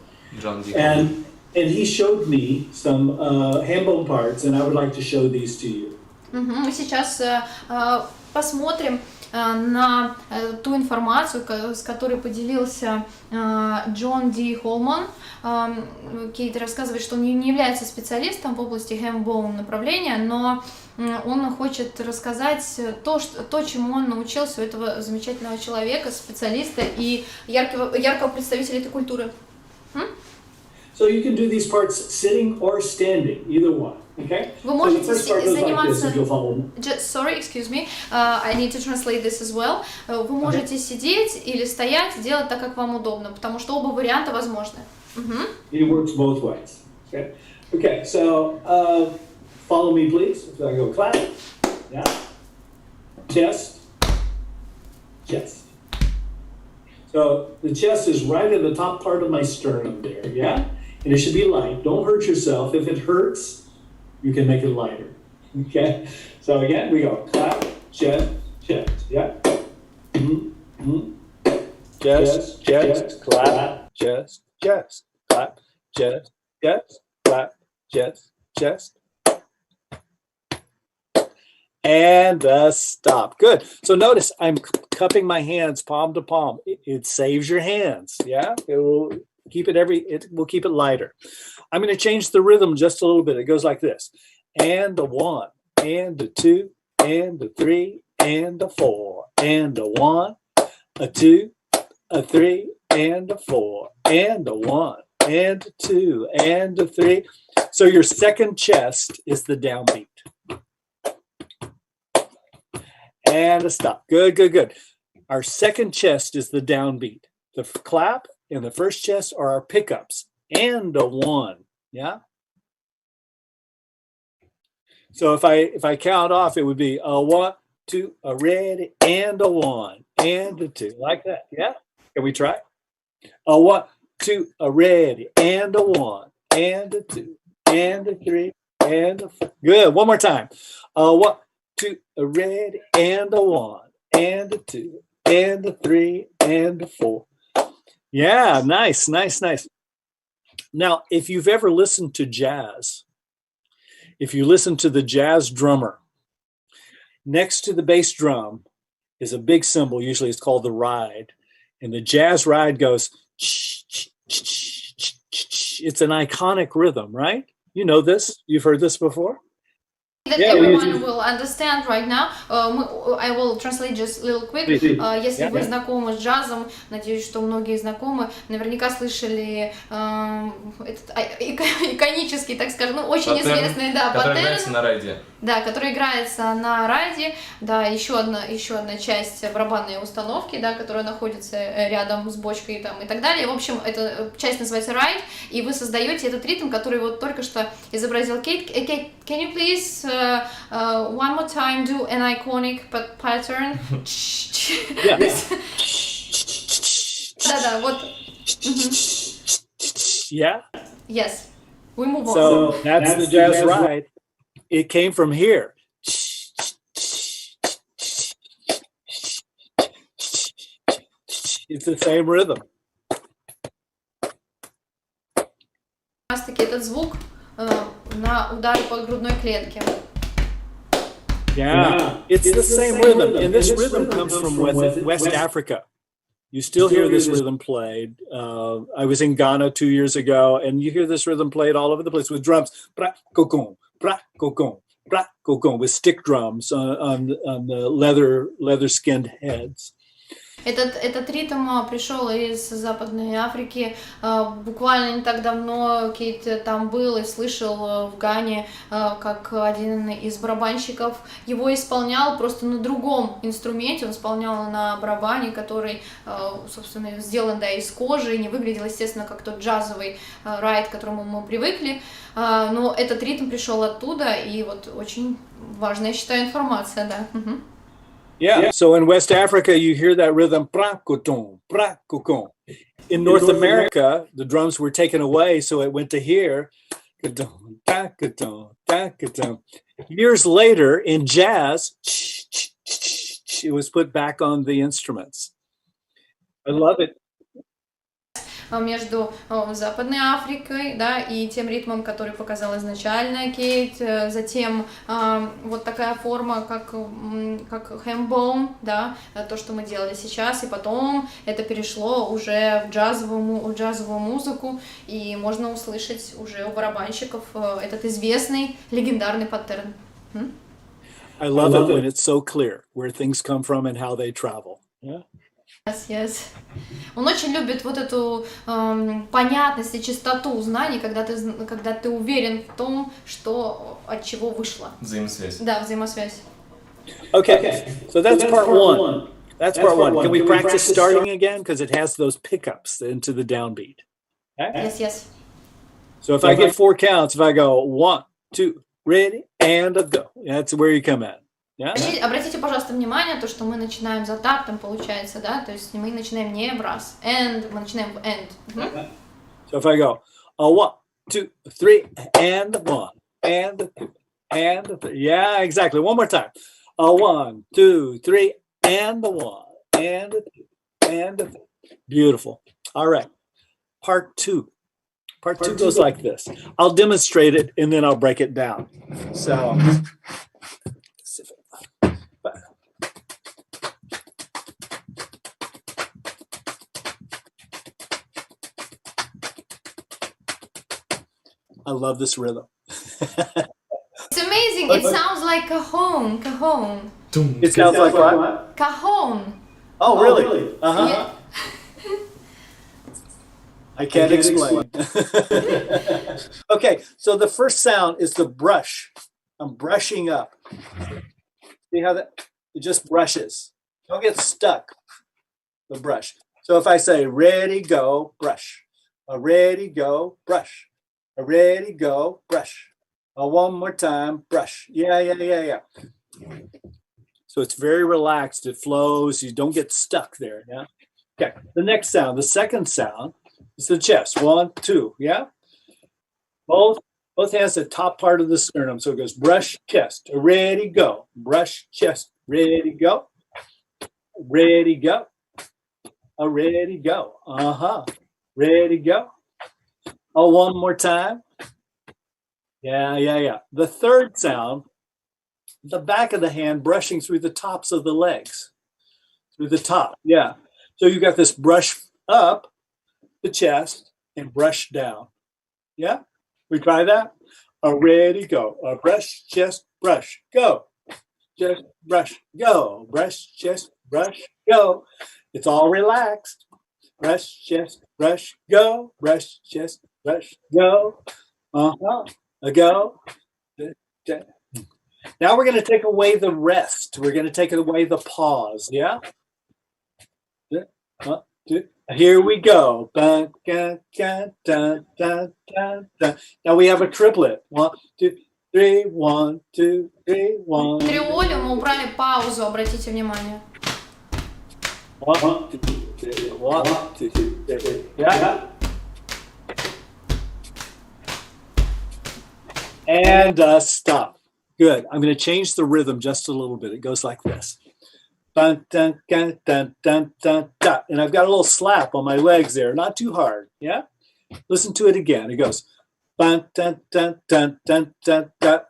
John D. Holman. And he showed me some Hambone parts, and I would like to show these to you. Мы сейчас посмотрим на ту информацию, с которой поделился Джон Ди Холман. Кейт рассказывает, что он не является специалистом в области Hambone направления, но он хочет рассказать то, чему он научился у этого замечательного человека, специалиста и яркого представителя этой культуры. So you can do these parts sitting or standing, either one. Okay? Вы можете заниматься... Sorry, excuse me. I need to translate this as well. Вы можете сидеть или стоять, делать так, как вам удобно, потому что оба варианта возможны. It works both ways. Okay? Okay, so follow me, please. So I go clap, yeah, chest, chest. So the chest is right at the top part of my sternum there, yeah? And it should be light. Don't hurt yourself. If it hurts, you can make it lighter. Okay? So again, we go clap, chest, chest, yeah? Chest, chest, clap, chest, chest, clap, chest, chest, clap, chest, chest. And stop. Good. So notice I'm cupping my hands palm to palm. It saves your hands. Yeah. It will keep it lighter. I'm going to change the rhythm just a little bit. It goes like this. And a 1, and a 2, and a 3, and a 4, and a 1, a 2, a 3, and a 4, and a 1, and a 2, and a 3. So your second chest is the downbeat. And a stop. Good, good, good. Our second chest is the downbeat. The clap and the first chest are our pickups. And a 1. Yeah? So if I count off, it would be a 1, 2, a ready, and a 1, and a 2. Like that. Yeah? Can we try? A 1, 2, a ready, and a 1, and a 2, and a 3, and a 4. Good. One more time. A 1, 2, a ready, and a 1, and a 2, and a 3, and a 4. Yeah, nice, nice, nice. Now, if you've ever listened to jazz, if you listen to the jazz drummer, next to the bass drum is a big cymbal, usually it's called the ride, and the jazz ride goes, it's an iconic rhythm, right? You know this, you've heard this before? That everyone will understand right now. I will translate just a little quick. Если вы знакомы с джазом, надеюсь, что многие знакомы, наверняка слышали этот иконический, так скажем, очень известный, да, который играется на райде. Да, который играется на райде, да, еще одна часть барабанной установки, да, которая находится рядом с бочкой там, и так далее. В общем, эта часть называется райд, и вы создаете этот ритм, который вот только что изобразил Кейт. Can you please one more time do an iconic pattern? Да-да, вот. Yeah. Yes. We move on. So that's the jazz ride. It came from here. It's the same rhythm. Как раз-таки этот звук на удары по грудной клетке. Yeah, it's the same rhythm. And this rhythm comes from West Africa. You still hear this rhythm played. I was in Ghana 2 years ago, and you hear this rhythm played all over the place with drums. Bra-ko-kum, bra-ko-kum, bra-ko-kum, with stick drums on the leather-skinned heads. Этот ритм пришел из Западной Африки. Буквально не так давно Кейт там был и слышал в Гане, как один из барабанщиков его исполнял просто на другом инструменте. Он исполнял на барабане, который, собственно, сделан, да, из кожи и не выглядел, естественно, как тот джазовый райд, к которому мы привыкли. Но этот ритм пришел оттуда, и вот очень важная, я считаю, информация, да. Yeah. So in West Africa, you hear that rhythm, pra-ko-tum, pra-ko-kum. In North America, the drums were taken away, so it went to here. Years later, in jazz, it was put back on the instruments. I love it. Между Западной Африкой, да, и тем ритмом, который показал изначально Кейт, затем вот такая форма, как хэмбоун, да, то, что мы делали сейчас, и потом это перешло уже в джазовую музыку, и можно услышать уже у барабанщиков этот известный легендарный паттерн. I love it when it's so clear where things come from and how they travel. Yeah. Yes. Он очень любит вот эту понятность и чистоту знаний, когда ты уверен в том, что от чего вышло. Взаимосвязь. Да, взаимосвязь. Okay, so that's part one. That's part one. Can we practice starting again? Because it has those pickups into the downbeat. Okay? Yes. So if I get 4 counts, if I go 1, 2, ready, and a go. That's where you come in. Yeah? Обратите, пожалуйста, внимание, то, что мы начинаем за тактом, получается, да, то есть мы начинаем не в раз, and, мы начинаем в and. So if I go 1, 2, 3, and 1, and 2, and 3. Yeah, exactly. One more time. 1, 2, 3, and 1, and 2, and 3. Beautiful. All right. Part 2. Part 2 goes like this. I'll demonstrate it, and then I'll break it down. So... I love this rhythm. It's amazing. It sounds like cajon. It sounds like what? Cajon. Oh, really? Uh-huh. Yeah. I can't explain. Okay, so the first sound is the brush. I'm brushing up. See how that, it just brushes. Don't get stuck, the brush. So if I say, ready, go, brush. Ready, go, brush. Ready, go, brush. One more time, brush. Yeah. So it's very relaxed. It flows. You don't get stuck there. Yeah. Okay. The next sound, the second sound, is the chest. 1, 2. Yeah. Both hands the top part of the sternum. So it goes brush, chest. Ready, go. Brush, chest. Ready, go. Ready, go. Ready, go. Ready, go. One more time. Yeah. The third sound, the back of the hand brushing through the tops of the legs. Through the top. Yeah. So you got this brush up the chest and brush down. Yeah? We try that? Ready, go. Brush, chest, brush, go. Just brush, go. Brush, chest, brush, go. It's all relaxed. Brush, chest, brush, go. Brush, chest, brush, go. Go. Now we're going to take away the rest. We're going to take away the pause. Yeah. Here we go. Now we have a triplet. 1, 2, 3, 1, 2, 3, 1. В триоле мы убрали паузу, обратите внимание. 1, 2, 3, 1, 2, 3. Yeah. And stop. Good. I'm going to change the rhythm just a little bit. It goes like this. Dun, dun, dun, dun, dun, dun, dun. And I've got a little slap on my legs there. Not too hard. Yeah? Listen to it again. It goes. Dun, dun, dun, dun, dun, dun, dun.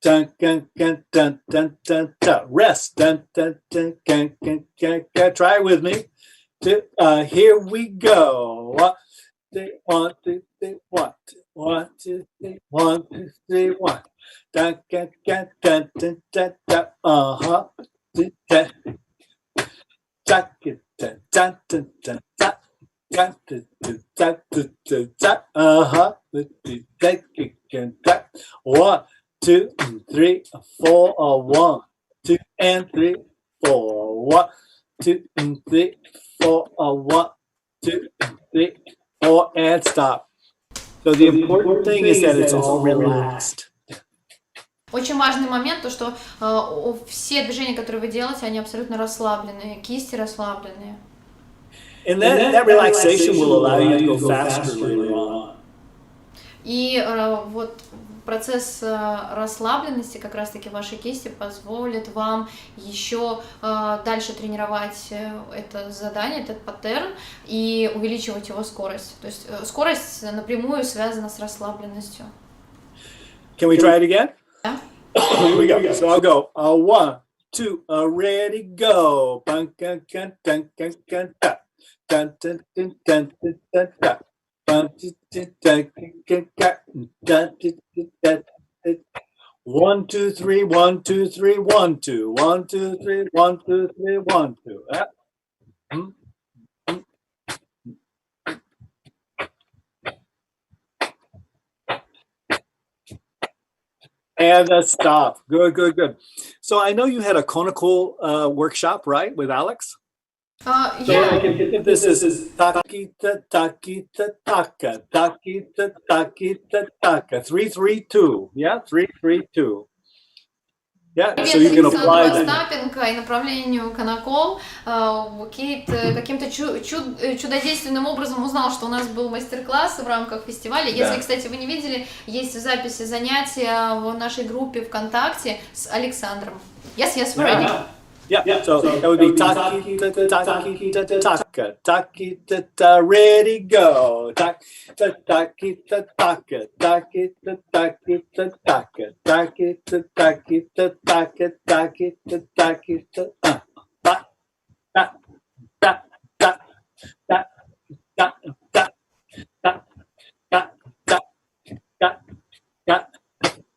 Dun, dun, dun, dun, dun, dun, dun. Rest. Dun, dun, dun, dun, dun, dun, dun. Try it with me. Here we go. 1, 2, 3, 1, 1, 2, 3, 1, 2, 3, 1. Dun, dun, dun, dun, dun, dun, dun. Uh-huh. Dun, dun, dun, dun, dun, dun, dun, dun. Dun, dun, dun, dun, dun, dun, dun. Uh-huh. 1, 2, 3, 4. 1, 2, and 3, 4. 1, 2, 3, 4. 1, 2, 3, 4, and stop. So the important thing is that it's all relaxed. Очень важный момент, то что все движения, которые вы делаете, они абсолютно расслабленные, кисти расслабленные. And that relaxation will allow you to go faster later on. И вот процесс расслабленности как раз-таки вашей кисти позволит вам еще дальше тренировать это задание, этот паттерн и увеличивать его скорость. То есть скорость напрямую связана с расслабленностью. Can we try it again? Yeah. Here we go. So I'll go. 1, 2, ready, go. Dun, dun, dun, dun, dun, dun, dun. Dun, dun, dun, dun, dun, dun, dun. 1, 2, 3, 1, 2, 3, 1, 2. 1, 2, 3, 1, 2, 3, 1, 2. And stop. Good, good, good. So I know you had a conical workshop, right, with Alex? Yeah. This is takita takita taka takita takita taka 3-3-2. Yeah, 3-3-2. Yeah, so you can apply that. Стаппинга и направлению Канакол. Кейт каким-то чудодейственным образом узнал, что у нас был мастер-класс в рамках фестиваля. Если, кстати, вы не видели, есть в записи занятия в нашей группе ВКонтакте с Александром. Yes, we're ready. Yeah, so that would be takita takita taka takita ready go takita takita taka takita takita taka takita takita taka takita takita ta ta ta ta ta ta ta ta ta ta.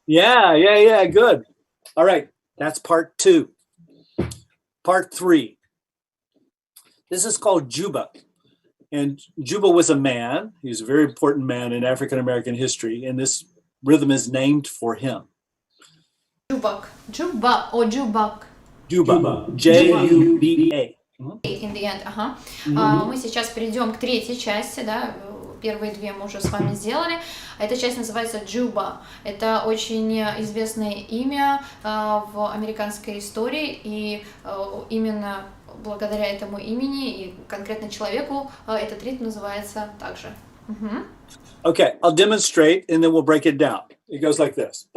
Yeah, good. All right, that's part 2. Part 3. This is called Juba. And Juba was a man. He was a very important man in African American history. And this rhythm is named for him. Juba or Jubak? Juba. J-U-B-A. In the end, ага. Мы сейчас перейдем к третьей части, да. Первые две мы уже с вами сделали. Эта часть называется Juba. Это очень известное имя в американской истории, и именно благодаря этому имени и конкретно человеку этот ритм называется также. Okay, I'll demonstrate and then we'll break it down. It goes like this.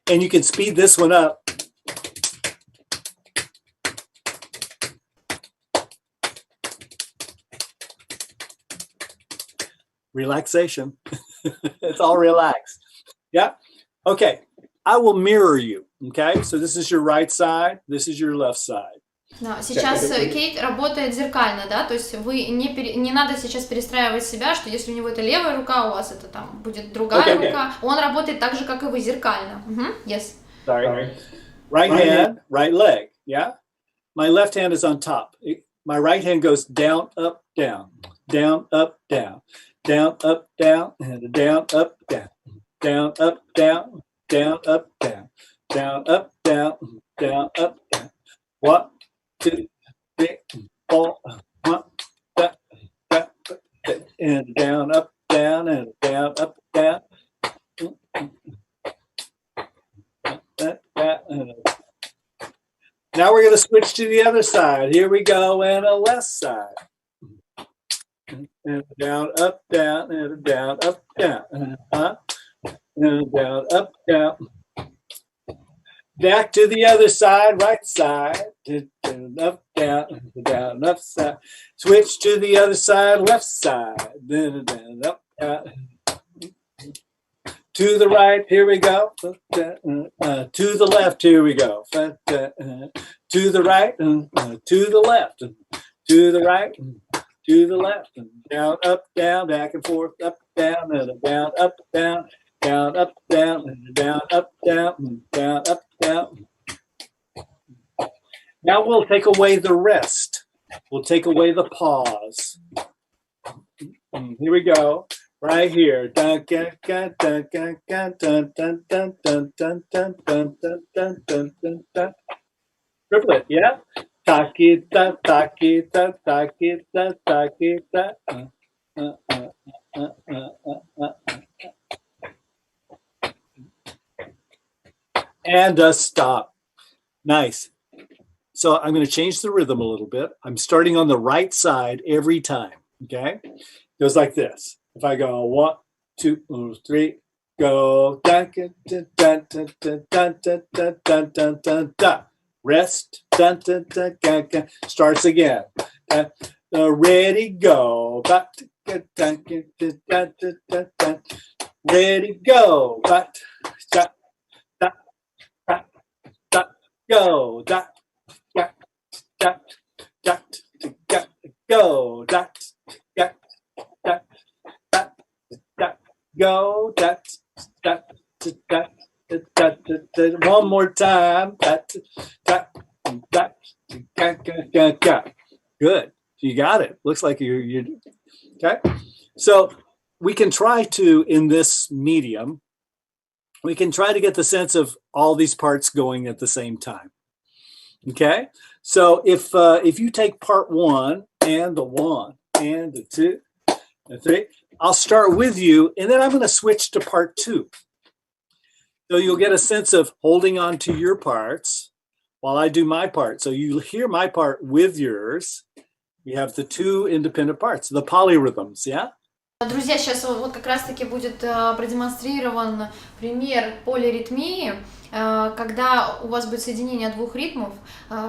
And you can speed this one up. Relaxation. It's all relaxed. Yeah. Okay. I will mirror you. Okay. So this is your right side. This is your left side. Сейчас Кейт работает зеркально, да, то есть вы не надо сейчас перестраивать себя, что если у него это левая рука, у вас это там будет другая рука. Он работает так же, как и вы, зеркально. Yes. Sorry. Right hand, right leg. Yeah. My left hand is on top. My right hand goes down, up, down, down, up, down. down, up, down, and down, up, down, down, up, down, down, up, down, down, up, down, down, up, down. 1, 2, 3, 4. 1, and down, up, down, and down, up, down. Now we're going to switch to the other side. Here we go, and a left side. And down, up, down, and down, up, down. And down, up, down. Back to the other side, right side. Up, down, up, side. Switch to the other side, left side. Then down, up, down. To the right, here we go. To the left, here we go. To the right, to the left. To the right, to the left. Down, up, down, back and forth, up, down, and down, up, down, down, up, down, and down, up, down, down, up, down. Now we'll take away the rest. We'll take away the pause. Here we go. Right here. Triple it, yeah? Ta-kita, ta-kita, ta-kita, ta-kita. And a stop. Nice. So I'm going to change the rhythm a little bit. I'm starting on the right side every time, okay? Goes like this. If I go 1, 2, 3, go. Rest. Starts again. Ready, go. Ready, go. Go. Go. Go, one more time. Good. You got it. Looks like you're okay. So we can try to, in this medium, we can try to get the sense of all these parts going at the same time. Okay. So if you take part 1 and the 1 and the 2 and 3, I'll start with you, and then I'm going to switch to part 2. So you'll get a sense of holding on to your parts while I do my part. So you hear my part with yours. We have the 2 independent parts, the polyrhythms, yeah? Друзья, сейчас вот как раз-таки будет продемонстрирован пример полиритмии, когда у вас будет соединение 2 ритмов,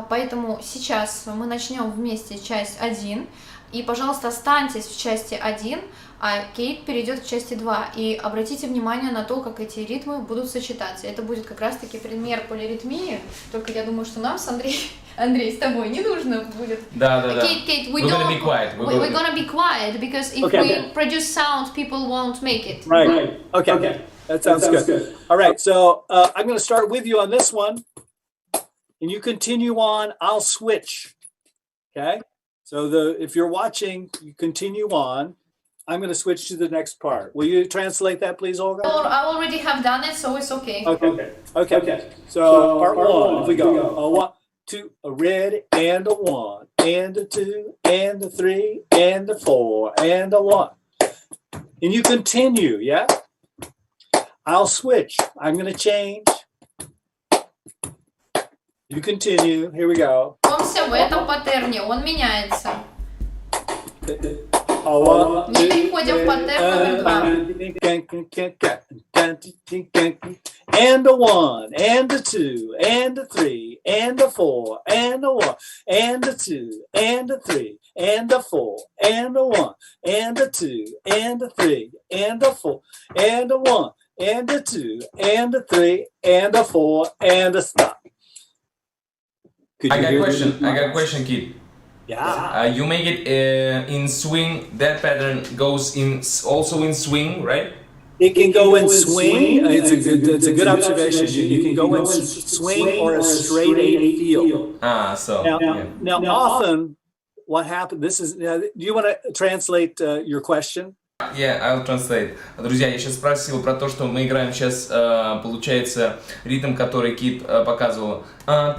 поэтому сейчас мы начнем вместе часть 1, и, пожалуйста, останьтесь в части 1, а Кейт перейдет к части 2, и обратите внимание на то, как эти ритмы будут сочетаться. Это будет как раз-таки пример полиритмии, только я думаю, что нам с Андрей, с тобой не нужно будет. Да. Kate, we're gonna be quiet. We're gonna be quiet, because if we produce sound, people won't make it. Right. Okay. That sounds good. All right, so I'm going to start with you on this one, and you continue on. I'll switch. Okay. So if you're watching, you continue on. I'm going to switch to the next part. Will you translate that, please, Olga? I already have done it, so it's okay. Okay. So part 1, if we go. A 1, 2, a ready, and a 1, and a 2, and a 3, and a 4, and a 1. And you continue, yeah? I'll switch. I'm going to change. You continue. Here we go. В этом паттерне, он меняется. Не переходим в паттерн номер 2. And a 1, and a 2, and a 3, and a 4, and a 1, and a 2, and a 3, and a 4, and a 1, and a 2, and a 3, and a 4, and a 1, and a 2, and a 3, and a 4, and a stop. I got a question, Kit. Yeah. You make it in swing. That pattern goes in also in swing, right? It can go in swing. It's a good observation. You can go in swing or a straight 8 feel. Now, often what happens, do you want to translate your question? Yeah, I'll translate. Друзья, я сейчас спросил про то, что мы играем сейчас, получается, ритм, который Кит показывал в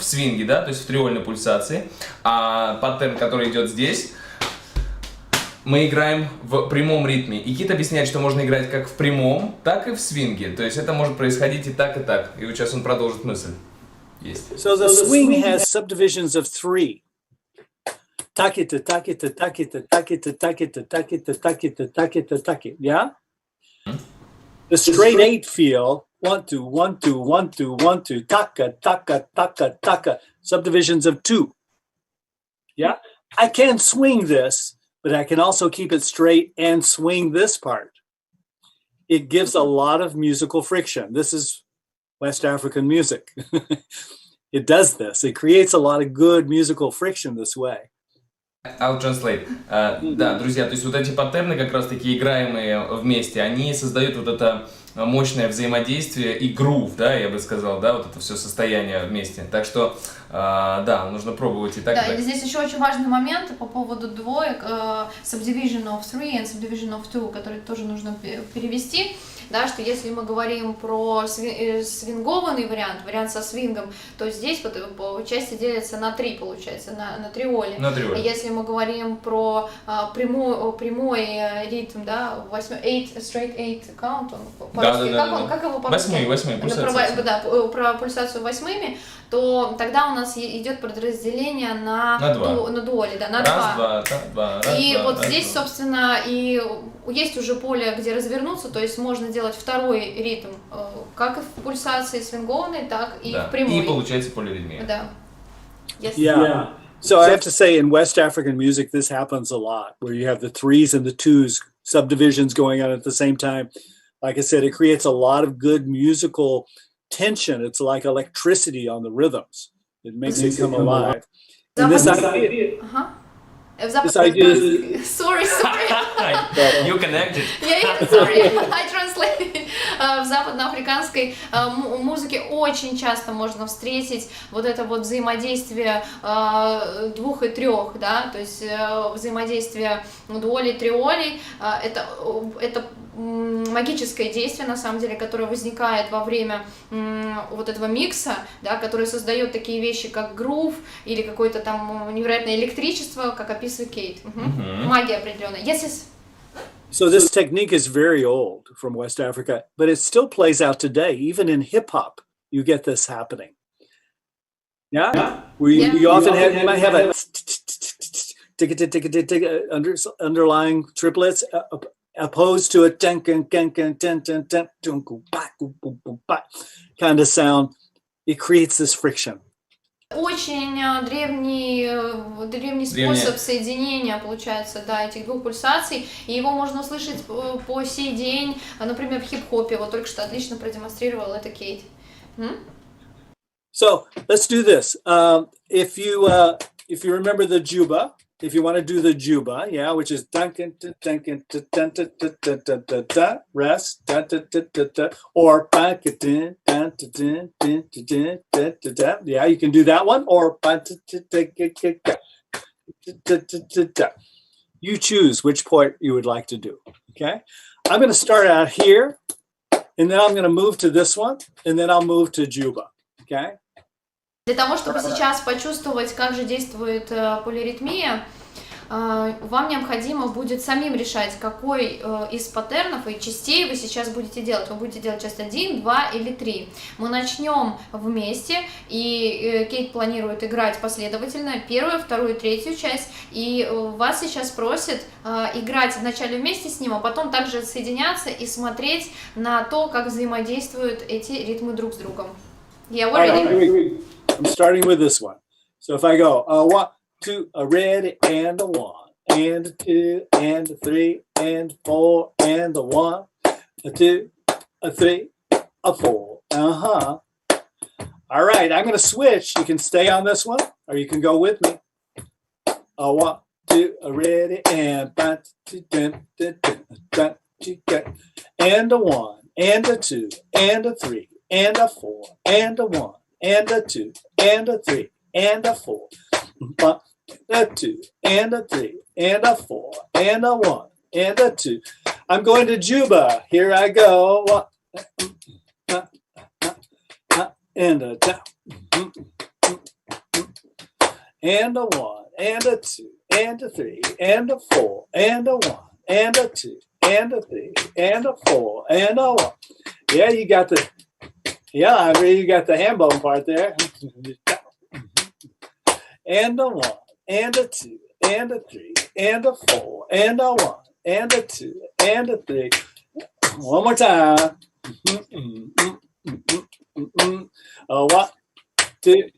свинге, да, то есть в триольной пульсации, а паттерн, который идет здесь, мы играем в прямом ритме. И Кит объясняет, что можно играть как в прямом, так и в свинге. То есть это может происходить и так, и так. И вот сейчас он продолжит мысль. Есть. So the swing has subdivisions of 3. Takita, takita, takita, takita, takita, takita, takita, takita, takita. Yeah? The straight 8 feel, 1, 2, 1, 2, 1, 2, 1, 2, taka, taka, taka, taka, subdivisions of 2. Yeah? I can swing this, but I can also keep it straight and swing this part. It gives a lot of musical friction. This is West African music. It does this. It creates a lot of good musical friction this way. I'll translate. Да, друзья, то есть вот эти паттерны, как раз таки играемые вместе, они создают вот это мощное взаимодействие и грув, да, я бы сказал, да, вот это все состояние вместе. Так что, да, нужно пробовать и так, да, и так. и здесь еще очень важный момент по поводу двоек, subdivision of 3 and subdivision of 2, который тоже нужно перевести. Да, что если мы говорим про свингованный вариант со свингом, то здесь по части делится на 3, получается, на триоли. На триоли. Если мы говорим про прямой ритм, да, 8, straight 8 count, по-русски, как его по-русски? Восьмые, пульсации. Да, про пульсацию восьмыми, то тогда у нас идет подразделение на дуоли, да, на два. И вот здесь, собственно, и есть уже поле, где развернуться, то есть можно делать второй ритм, как и в пульсации свингованной, так и в прямой. И получается полиритмия. Да. Yes. Yeah. So I have to say, in West African music, this happens a lot, where you have the 3s and the 2s subdivisions going on at the same time. Like I said, it creates a lot of good musical tension. It's like electricity on the rhythms. It makes it come alive. And this idea, Sorry. You connected. Yeah, sorry, I translated. В западноафриканской музыке очень часто можно встретить вот это вот взаимодействие 2 и 3, да, то есть взаимодействие дуолей, триолей. Это магическое действие, на самом деле, которое возникает во время вот этого микса, да, который создает такие вещи, как грув или какое-то там невероятное электричество, как описывает Кейт. Магия определенная. Yes. So this technique is very old from West Africa, but it still plays out today. Even in hip hop, you get this happening. Yeah, where you often might have a underlying triplets opposed to a kind of sound. It creates this friction. Очень древний способ соединения, получается, да, этих двух пульсаций, и его можно услышать по сей день, например, в хип-хопе. Вот только что отлично продемонстрировал это Кейт. So let's do this. If you remember the juba, if you want to do the juba, yeah, which is rest, or yeah, you can do that one, or you choose which part you would like to do. Okay, I'm going to start out here, and then I'm going to move to this one, and then I'll move to juba. Okay. Для того, чтобы сейчас почувствовать, как же действует полиритмия, вам необходимо будет самим решать, какой из паттернов и частей вы сейчас будете делать. Вы будете делать часть 1, 2 или 3. Мы начнем вместе, и Кейт планирует играть последовательно первую, вторую, третью часть, и вас сейчас просит играть вначале вместе с ним, а потом также соединяться и смотреть на то, как взаимодействуют эти ритмы друг с другом. Yeah, we're ready. I'm starting with this one. So if I go 1, 2, a ready, and a 1, and a 2, and a 3, and 4, and a 1, a 2, a 3, a 4. All right, I'm going to switch. You can stay on this one, or you can go with me. 1, 2, a ready, and a 1, and a 2, and a 3, and a 4, and a 1, and a 2, and a 3, and a 4. A 2, and a 3, and a 4, and a 1, and a 2. I'm going to Juba. Here I go. 1, and a down. And a 1, and a 2, and a 3, and a 4, and a 1, and a 2, and a 3, and a 4, and a 1. Yeah, you got the hand bone part there. And a 1, and a 2, and a 3, and a 4, and a 1, and a 2, and a 3. One more time. A 1, 2,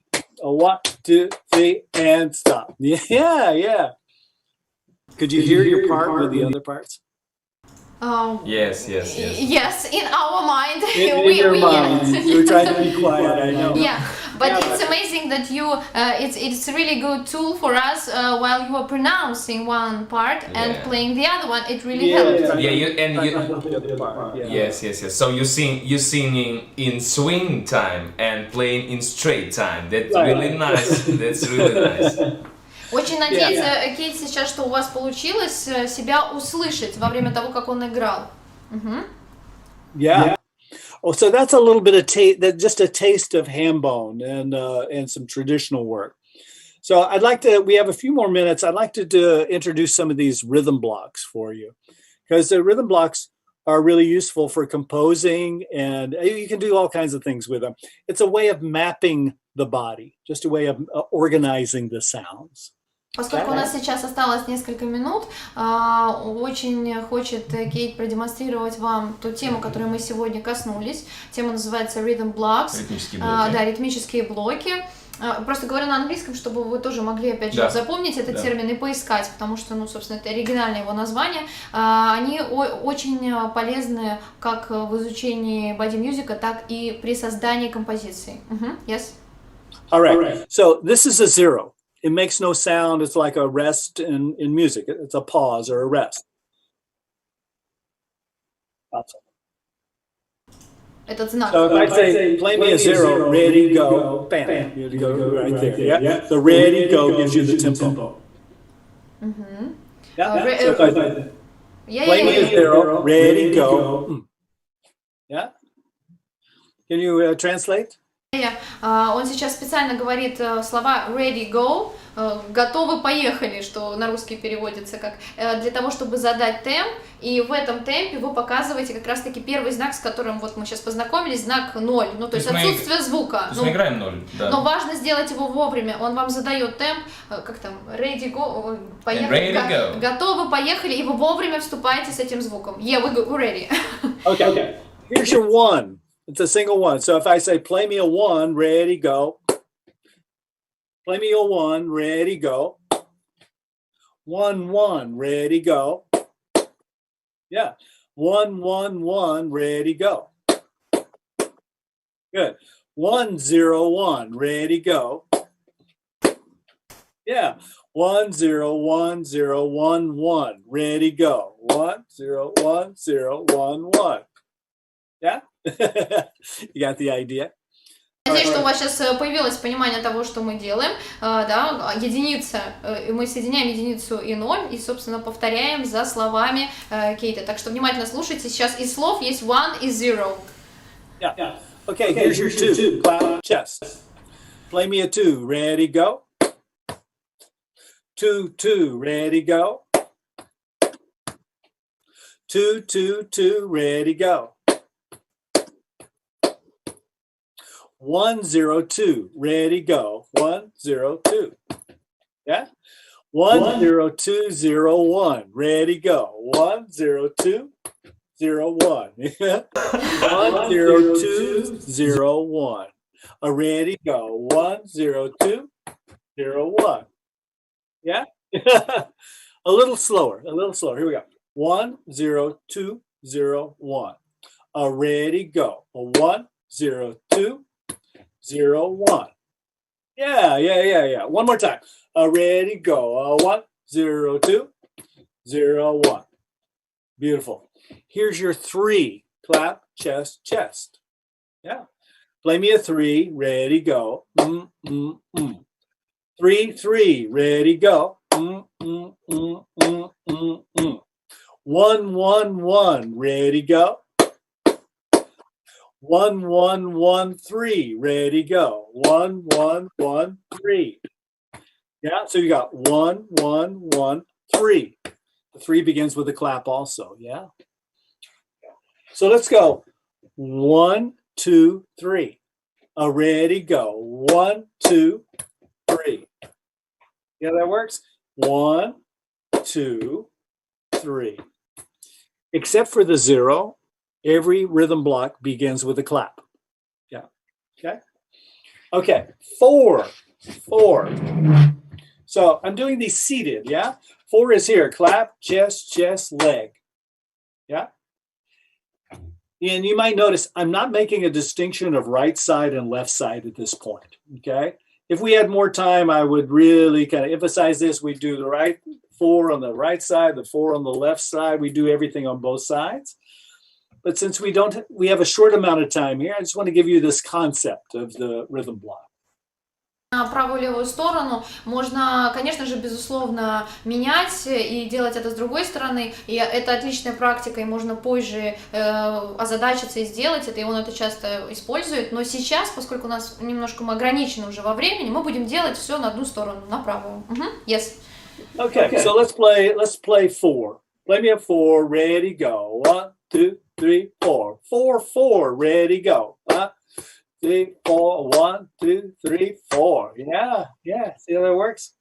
a 1, 2, 3, and stop. Yeah. Could you hear your part with the other parts? Yes. Yes, in our mind. In your mind. You were trying to be quiet, I know. Yeah, but it's amazing that you, it's a really good tool for us while you are pronouncing one part and playing the other one. It really helps. Yes. So you singing in swing time and playing in straight time. That's really nice. That's really nice. Очень надеется Кейт сейчас, что у вас получилось себя услышать во время того, как он играл. Yeah. Oh, so that's a little bit of just a taste of ham bone and some traditional work. So we have a few more minutes. I'd like to introduce some of these rhythm blocks for you, because the rhythm blocks are really useful for composing, and you can do all kinds of things with them. It's a way of mapping the body, just a way of organizing the sounds. Поскольку у нас сейчас осталось несколько минут, очень хочет Кейт продемонстрировать вам ту тему, которой мы сегодня коснулись. Тема называется Rhythm Blocks. Ритмические блоки. Да, ритмические блоки. Просто говорю на английском, чтобы вы тоже могли, опять же, запомнить этот термин и поискать, потому что, собственно, это оригинальное его название. Они очень полезны как в изучении боди-мьюзика, так и при создании композиции. Yes? All right. So this is a 0. It makes no sound. It's like a rest in music. It's a pause or a rest. Этот знак. So if I say, play me a 0, ready, go, bam. You go right there. Yeah. The ready, go gives you the tempo. Yeah. So if I say, play me a 0, ready, go. Yeah. Can you translate? Он сейчас специально говорит слова ready, go, готовы, поехали, что на русский переводится как для того, чтобы задать темп, и в этом темпе вы показываете как раз-таки первый знак, с которым вот мы сейчас познакомились, знак 0, то есть отсутствие звука. То есть мы играем 0, да. Но важно сделать его вовремя, он вам задает темп, как там, ready, go, поехали, готовы, поехали, и вы вовремя вступаете с этим звуком. Yeah, we're ready. Okay. Here's your 1. It's a single 1. So if I say, play me a 1, ready, go. Play me a 1, ready, go. 1, 1, ready, go. Yeah. 1, 1, 1, ready, go. Good. 1, 0, 1, ready, go. Yeah. 1, 0, 1, 0, 1, 1, ready, go. 1, 0, 1, 0, 1, 1. Yeah? You got the idea? Надеюсь, что у вас сейчас появилось понимание того, что мы делаем. Да, единица, мы соединяем единицу и 0, и, собственно, повторяем за словами Кейта. Так что внимательно слушайте. Сейчас из слов есть 1 и 0. Yeah. Okay, here's your 2. Clap chest. Play me a 2. Ready, go. 2, 2, ready, go. 2, 2, 2, ready, go. 1, 0, 2, ready, go. 1, 0, 2. Yeah? 1, 0, 2, 0, 1, ready, go. 1, 0, 2, 0, 1. 1, 0, 2, 0, 1. Ready, go. 1, 0, 2, 0, 1. Yeah? A little slower. Here we go. 1, 0, 2, 0, 1. Ready, go. 1, 0, 2, 0, 1. Yeah. One more time. Ready, go. 1, 0, 2, 0, 1. Beautiful. Here's your 3. Clap, chest, chest. Yeah. Play me a 3. Ready, go. 3, 3. Ready, go. 1, 1, 1, ready, go. 1, 1, 1, 3, ready, go. 1, 1, 1, 3. Yeah, so you got 1, 1, 1, 3. The 3 begins with a clap also, yeah? So let's go. 1, 2, 3. Ready, go. 1, 2, 3. Yeah, that works. 1, 2, 3. Except for the 0, every rhythm block begins with a clap. Yeah. Okay. Okay. 4. 4. So I'm doing these seated. Yeah. 4 is here. Clap, chest, chest, leg. Yeah. And you might notice I'm not making a distinction of right side and left side at this point. Okay. If we had more time, I would really kind of emphasize this. We do the right 4 on the right side, the 4 on the left side. We do everything on both sides. But since we have a short amount of time here, I just want to give you this concept of the rhythm block. Правую и левую сторону можно, конечно же, безусловно, менять и делать это с другой стороны. И это отличная практика, и можно позже озадачиться и сделать это, и он это часто использует. Но сейчас, поскольку у нас немножко мы ограничены уже во времени, мы будем делать все на одну сторону, на правую. Yes. Okay, so let's play 4. Play me a 4, ready, go. 1, 2, 3, 4. 4, 4, ready, go. 3, 4, 1, 2, 3, 4. Yeah, yeah. See how that works?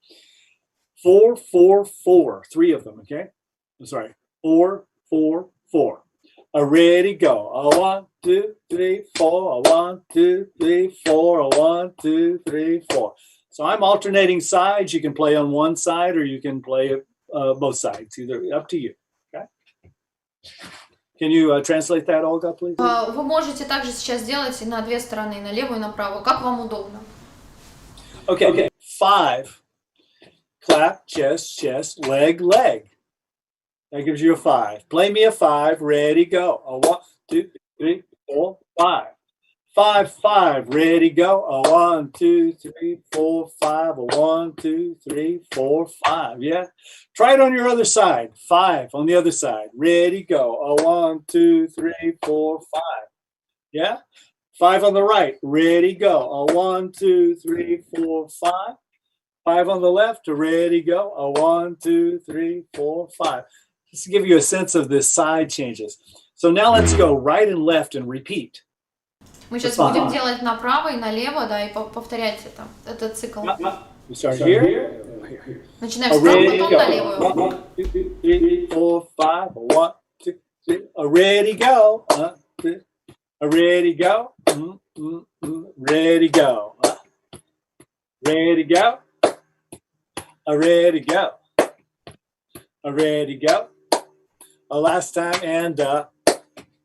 4, 4, 4. 3 of them, okay? I'm sorry. 4, 4, 4. Ready, go. 1, 2, 3, 4. 1, 2, 3, 4. 1, 2, 3, 4. So I'm alternating sides. You can play on one side or you can play both sides. Either up to you. Okay? Can you translate that, Olga, please? Вы можете также сейчас делать на две стороны, на левую и на правую, как вам удобно. Okay. 5. Clap, chest, chest, leg, leg. That gives you a 5. Play me a 5. Ready, go. 1, 2, 3, 4, 5. 5, 5. Ready, go. 1, 2, 3, 4, 5. 1, 2, 3, 4, 5. Yeah. Try it on your other side. 5 on the other side. Ready, go. 1, 2, 3, 4, 5. Yeah. 5 on the right. Ready, go. 1, 2, 3, 4, 5. 5 on the left. Ready, go. 1, 2, 3, 4, 5. Just to give you a sense of the side changes. So now let's go right and left and repeat. Мы сейчас будем делать направо и налево, да, и повторять это, этот цикл. We start here. Начинаем справа, потом на левую. 1, 2, 3, 4, 5. 1, 2, 3. Ready, go. Ready, go. Ready, go. Ready, go. Ready, go. Ready, go. Last time and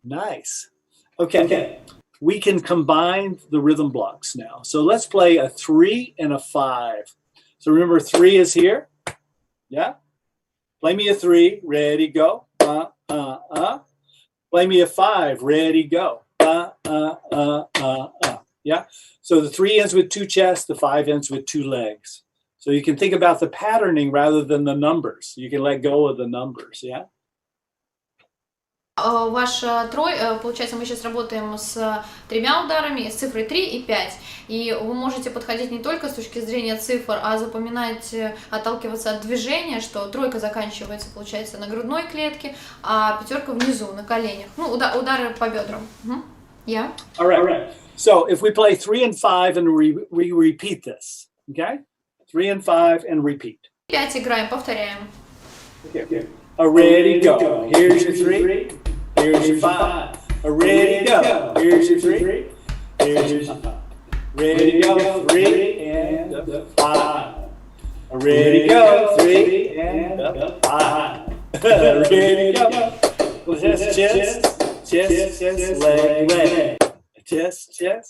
nice. Okay. We can combine the rhythm blocks now. So let's play a 3 and a 5. So remember 3 is here. Yeah. Play me a 3. Ready, go. Play me a 5. Ready, go. Yeah. So the 3 ends with 2 chests. The 5 ends with 2 legs. So you can think about the patterning rather than the numbers. You can let go of the numbers. Yeah. Ваш получается, мы сейчас работаем с 3 ударами, с цифрой 3 и 5. И вы можете подходить не только с точки зрения цифр, а запоминать, отталкиваться от движения, что 3 заканчивается, получается, на грудной клетке, а 5 внизу, на коленях. Ну, удары по бедрам. Yeah. All right. So if we play 3 and 5 and we repeat this, okay? 3 and 5 and repeat. 5 играем, повторяем. Okay. Ready, go. Here's your 3. Here's your 5. Ready, go. Here's your 3. Here's your 5. Ready, go. 3 and 5. Ready, go. 3 and 5. Ready, go. Chest, leg.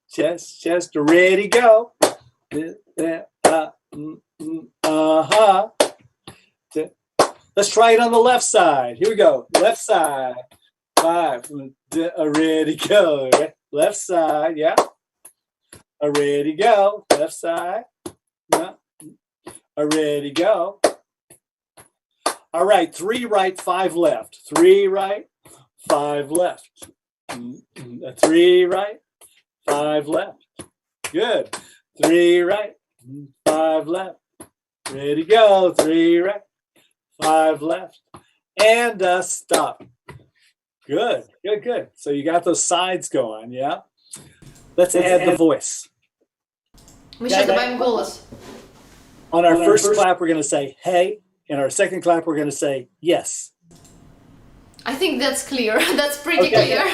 Chest. Ready, go. Let's try it on the left side. Here we go. Left side. 5. Ready, go. Left side. Yeah. Ready, go. Left side. Yeah. Ready, go. All right, 3 right, 5 left. 3 right, 5 left. 3 right, 5 left. Good. 3 right, 5 left. Ready, go. 3 right, 5 left. And stop. Good, good, good. So you got those sides going, yeah? Let's add the voice. Мы сейчас добавим голос. On our first clap, we're going to say, hey. In our second clap, we're going to say, yes. I think that's clear. That's pretty clear.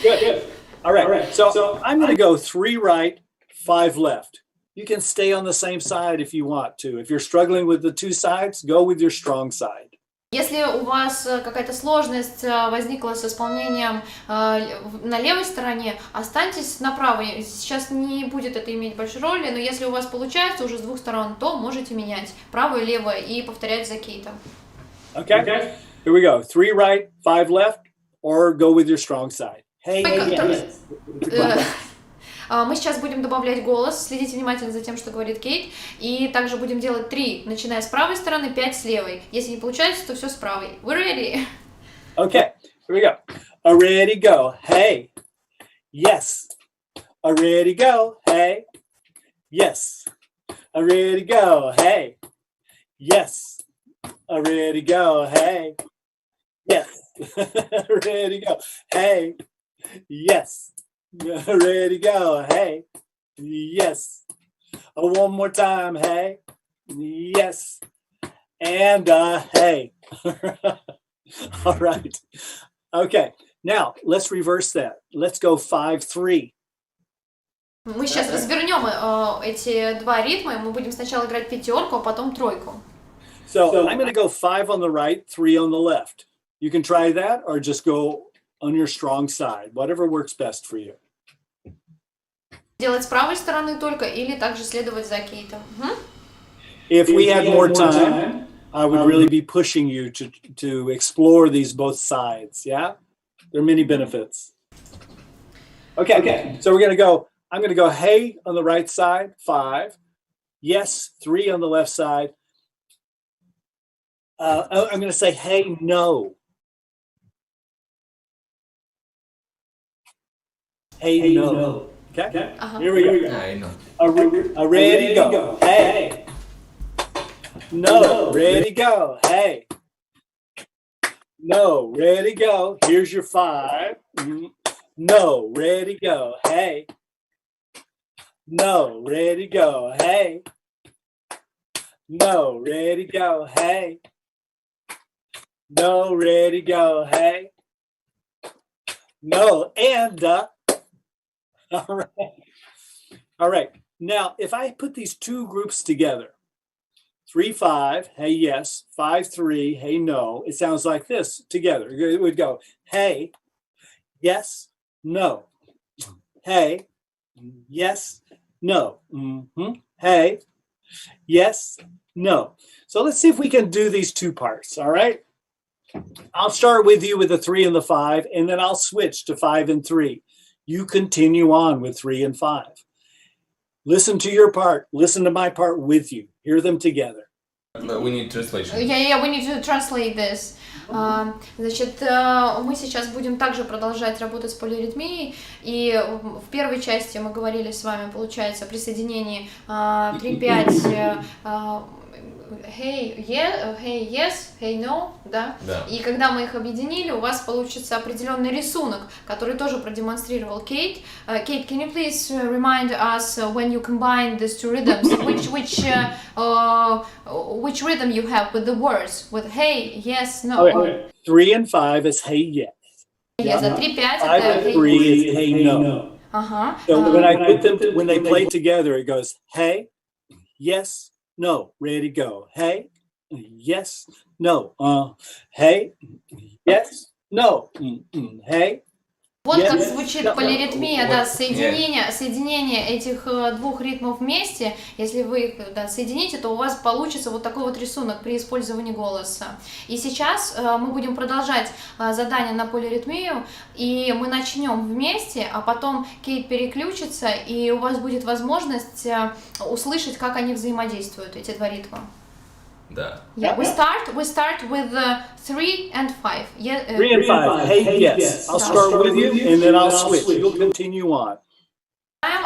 Good, good. All right. So I'm going to go 3 right, 5 left. You can stay on the same side if you want to. If you're struggling with the 2 sides, go with your strong side. Если у вас какая-то сложность возникла с исполнением на левой стороне, останьтесь на правой. Сейчас не будет это иметь большой роли, но если у вас получается уже с 2 сторон, то можете менять правую и левую и повторять за Кейтом. Okay. Here we go. 3 right, 5 left, or go with your strong side. Hey, yes. Мы сейчас будем добавлять голос, следите внимательно за тем, что говорит Кейт, и также будем делать 3, начиная с правой стороны, 5 с левой. Если не получается, то все с правой. We're ready. Okay, here we go. Ready, go. Hey, yes. Ready, go. Hey, yes. Ready, go. Hey, yes. Ready, go. Hey, yes. Ready, go. Hey, yes. Ready, go. Hey, yes. One more time. Hey, yes. And hey. All right. Okay. Now let's reverse that. Let's go 5-3. Мы сейчас развернем эти 2 ритма, и мы будем сначала играть пятерку, а потом тройку. So I'm going to go 5 on the right, 3 on the left. You can try that or just go on your strong side, whatever works best for you. Делать с правой стороны только или также следовать за Кейтом. If we had more time, I would really be pushing you to explore these both sides. Yeah, there are many benefits. Okay. So we're going to go. I'm going to go hey on the right side, 5. Yes, 3 on the left side. I'm going to say hey, no. Hey, no. Okay. Here we go. I know. Ready, go. Hey. No. Ready, go. Hey. No. Ready, go. Here's your 5. No. Ready, go. Hey. No. Ready, go. Hey. No. Ready, go. Hey. No. Ready, go. Hey. No. And All right. Now, if I put these 2 groups together, 3-5, hey, yes, 5-3, hey, no, it sounds like this together. It would go, hey, yes, no. Hey, yes, no. Hey, yes, no. So let's see if we can do these 2 parts, all right? I'll start with you with the 3 and the 5, and then I'll switch to 5 and 3. You continue on with 3 and 5. Listen to your part. Listen to my part with you. Hear them together. We need translation. Yeah, we need to translate this. Значит, мы сейчас будем также продолжать работать с полиритмией. И в первой части мы говорили с вами, получается, при соединении 3-5 hey, yeah, hey, yes, hey, no, да? И когда мы их объединили, у вас получится определенный рисунок, который тоже продемонстрировал Кейт. Kate, can you please remind us when you combine these 2 rhythms, which rhythm you have with the words, with hey, yes, no? Okay. 3 and 5 is hey, yes. Yes, 3-5 5 это and 3 is hey, no. So when I put them, when they play together, it goes hey, yes, no. Ready, go. Hey, yes, no. Hey, yes, no. Hey. Вот как звучит полиритмия, да, соединение этих 2 ритмов вместе. Если вы их соедините, то у вас получится вот такой вот рисунок при использовании голоса. И сейчас мы будем продолжать задание на полиритмию, и мы начнем вместе, а потом Кейт переключится, и у вас будет возможность услышать, как они взаимодействуют, эти 2 ритма. Да. Yeah, we start with 3 and 5. Yeah, 3 and 5. Hey, yes. I'll start with you, and then I'll switch. You'll continue on.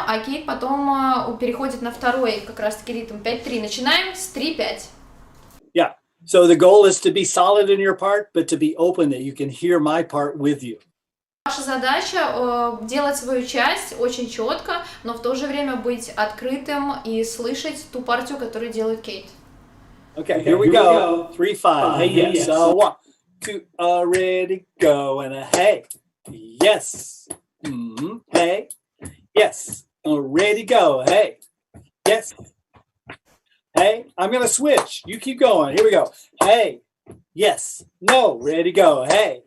а Кейт потом переходит на второй как раз-таки ритм 5-3. Начинаем с 3-5. Yeah. So the goal is to be solid in your part, but to be open that you can hear my part with you. Ваша задача делать свою часть очень четко, но в то же время быть открытым и слышать ту партию, которую делает Кейт. Okay, here we go. 3-5. Hey, yes. 1, 2, ready, go, and a hey, yes. Hey, yes. Ready, go. Hey, yes. Hey, I'm going to switch. You keep going. Here we go. Hey, yes. No, ready, go. Hey,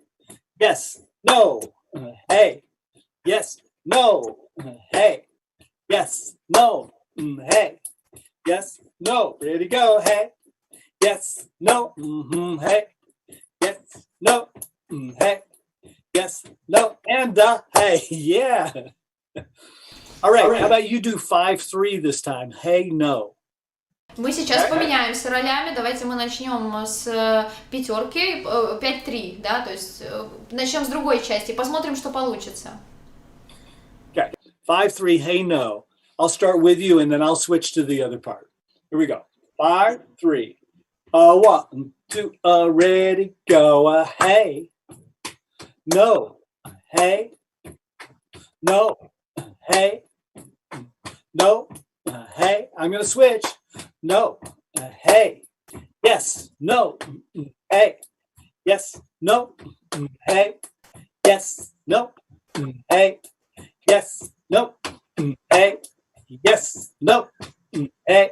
yes. No. Hey, yes. No. Hey, yes. No. Hey, yes. No. Ready, go. Hey, yes. No. Hey, yes. No. Hey, yes. No. And hey, yeah. All right. How about you do 5-3 this time? Hey, no. Мы сейчас поменяемся ролями. Давайте мы начнем с пятерки, 5-3, да, то есть начнем с другой части, посмотрим, что получится. Okay, 5-3, hey, no. I'll start with you, and then I'll switch to the other part. Here we go. 5-3. 1, 2, ready, go. Hey, no. Hey, no. Hey, no. Hey, I'm going to switch. No. Hey. Yes. No. Hey. Yes. No. Hey. Yes. No. Hey. Yes. No. Hey. Yes. No. Hey.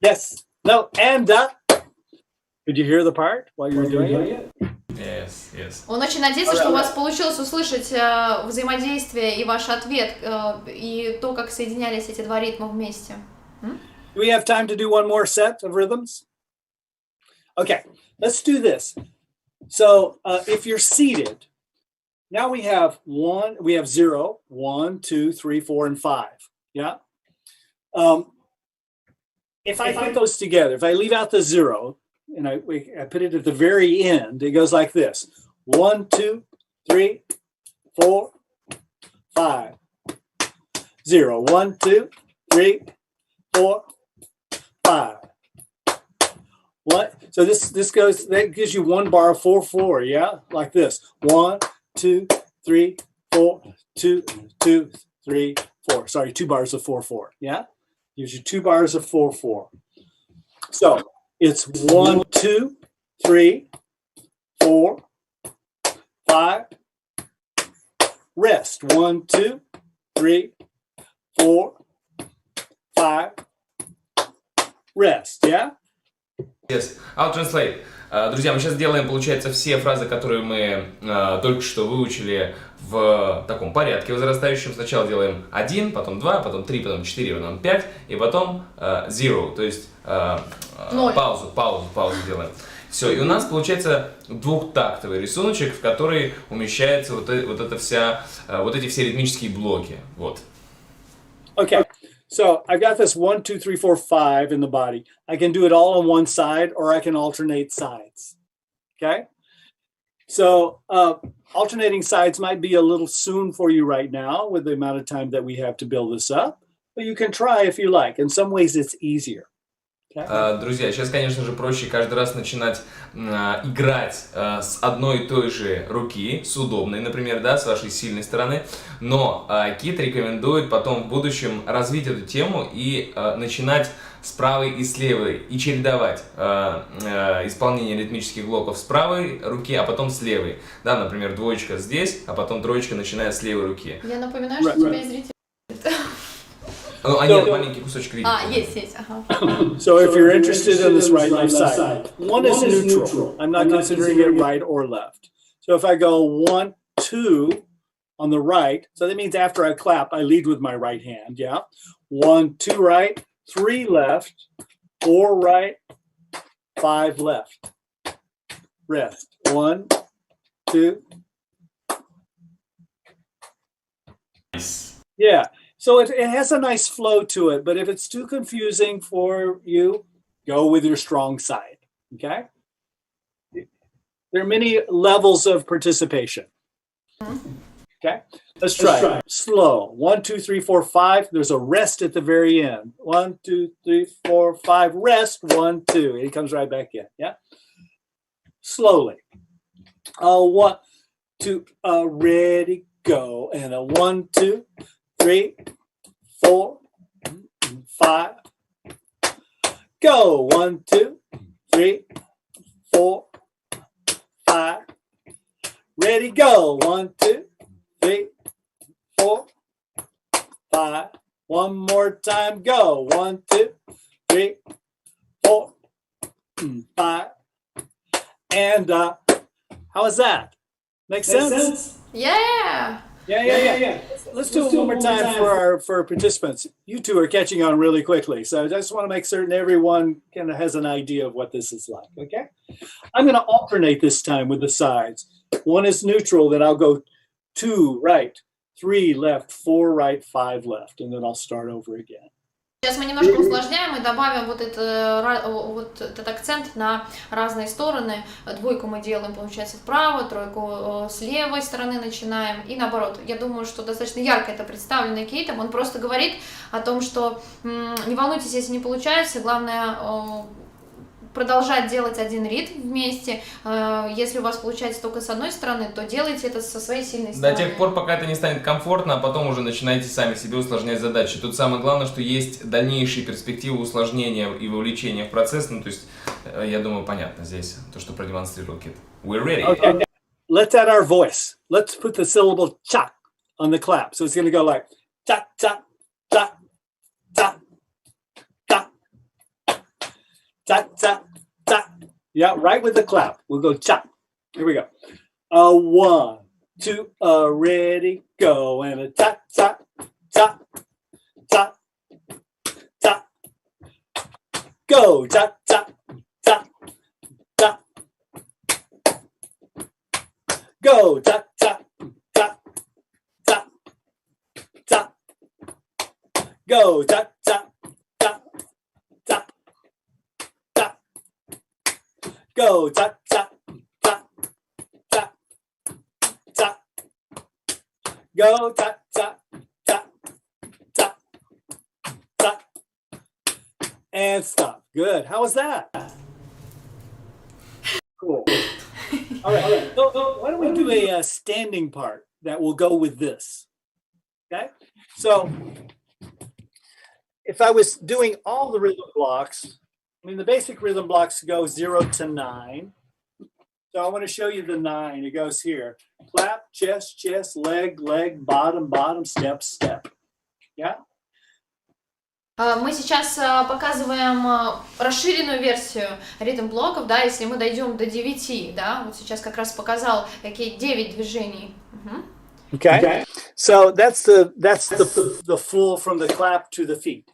Yes. No. And did you hear the part while you were doing it? Yes, yes. Он очень надеется, что у вас получилось услышать взаимодействие и ваш ответ, и то, как соединялись эти два ритма вместе. Do we have time to do one more set of rhythms? Okay, let's do this. So if you're seated, now we have 0, 1, 2, 3, 4, and 5. Yeah. If I put those together, if I leave out the 0 and I put it at the very end, it goes like this: 1, 2, 3, 4, 5. 0, 1, 2, 3, 4, 5. What? So this goes, that gives you 1 bar of 4/4, yeah? Like this. 1, 2, 3, 4, 2, 2, 3, 4. Sorry, 2 bars of 4/4, yeah? Gives you 2 bars of 4/4. So it's 1, 2, 3, 4, 5. Rest. 1, 2, 3, 4, 5. Rest, yeah? Yes, I'll translate. Друзья, мы сейчас делаем, получается, все фразы, которые мы только что выучили в таком порядке возрастающем. Сначала делаем 1, потом 2, потом 3, потом 4, потом 5, и потом 0, то есть паузу делаем. Все, и у нас получается двухтактовый рисуночек, в который умещаются вот эти все ритмические блоки. Вот. Okay. So I've got this 1, 2, 3, 4, 5 in the body. I can do it all on one side, or I can alternate sides. Okay. So alternating sides might be a little soon for you right now with the amount of time that we have to build this up, but you can try if you like. In some ways it's easier. Друзья, сейчас, конечно же, проще каждый раз начинать играть с одной и той же руки, с удобной, например, да, с вашей сильной стороны, но Кит рекомендует потом в будущем развить эту тему и начинать с правой и с левой, и чередовать исполнение ритмических блоков с правой руки, а потом с левой. Да, например, двоечка здесь, а потом троечка, начиная с левой руки. Я напоминаю, что у тебя есть зритель. Они маленький кусочек видят. Есть, ага. So if you're interested in this right left side, one is neutral. I'm not considering it right or left. So if I go 1, 2 on the right, so that means after I clap, I lead with my right hand, yeah? 1, 2 right, 3 left, 4 right, 5 left. Rest. 1, 2. Nice. Yeah. So it has a nice flow to it, but if it's too confusing for you, go with your strong side. Okay. There are many levels of participation. Okay. Let's try. Slow. 1, 2, 3, 4, 5. There's a rest at the very end. 1, 2, 3, 4, 5. Rest. 1, 2. It comes right back in. Yeah. Slowly. 1, 2, ready, go. And a 1, 2, 3, 4, 5. Go. 1, 2, 3, 4, 5. Ready, go. 1, 2, 3, 4, 5. One more time, go. 1, 2, 3, 4, 5. And how is that? Make sense? Yeah. Yeah. Let's do it one more time for our participants. You two are catching on really quickly, so I just want to make certain everyone kind of has an idea of what this is like. Okay, I'm going to alternate this time with the sides. 1 is neutral, then I'll go 2 right, 3 left, 4 right, 5 left, and then I'll start over again. Сейчас мы немножко усложняем и добавим вот этот акцент на разные стороны. 2 мы делаем, получается, вправо, 3 с левой стороны начинаем и наоборот. Я думаю, что достаточно ярко это представлено Китом. Он просто говорит о том, что не волнуйтесь, если не получается, главное продолжать делать один ритм вместе. Если у вас получается только с одной стороны, то делайте это со своей сильной стороны. До тех пор, пока это не станет комфортно, а потом уже начинайте сами себе усложнять задачи. Тут самое главное, что есть дальнейшие перспективы усложнения и вовлечения в процесс. Ну, то есть, я думаю, понятно здесь то, что продемонстрировал Кит. We're ready. Okay. Let's add our voice. Let's put the syllable cha on the clap. So it's going to go like cha, cha, cha, cha, cha. Ta, ta, ta. Yeah, right with the clap. We'll go cha. Here we go. 1, 2, ready, go. And a ta, ta, ta, ta, ta. Go, ta, ta, ta, ta. Go, ta, ta, ta, ta, ta. Go, ta, ta. Go, ta, ta, ta, ta, ta. Go, ta, ta, ta, ta, ta. And stop. Good. How was that? Cool. All right. So why don't we do a standing part that will go with this? Okay. So if I was doing all the rhythm blocks, I mean, the basic rhythm blocks go 0 to 9. So I want to show you the 9. It goes here. Clap, chest, chest, leg, leg, bottom, bottom, step, step. Yeah? Мы сейчас показываем расширенную версию ритм-блоков, да, если мы дойдем до 9, да, вот сейчас как раз показал, какие 9 движений. Okay. So that's the full from the clap to the feet.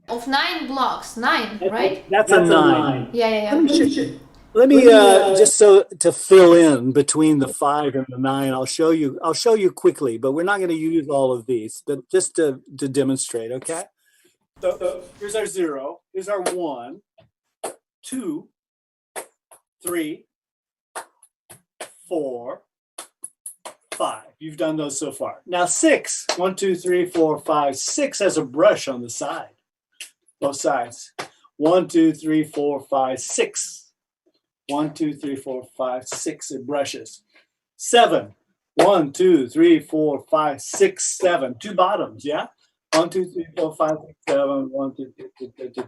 Of 9 blocks, 9, right? That's a 9. Yeah. Let me just so to fill in between the 5 and the 9. I'll show you quickly, but we're not going to use all of these, but just to demonstrate. Okay. So here's our 0. Here's our 1, 2, 3, 4, 5. You've done those so far. Now 6. 1, 2, 3, 4, 5. 6 has a brush on the side. Both sides. 1, 2, 3, 4, 5, 6. 1, 2, 3, 4, 5, 6. It brushes. 7. 1, 2, 3, 4, 5, 6, 7. 2 bottoms, yeah? 1, 2, 3, 4, 5, 6, 7. 1, 2, 3,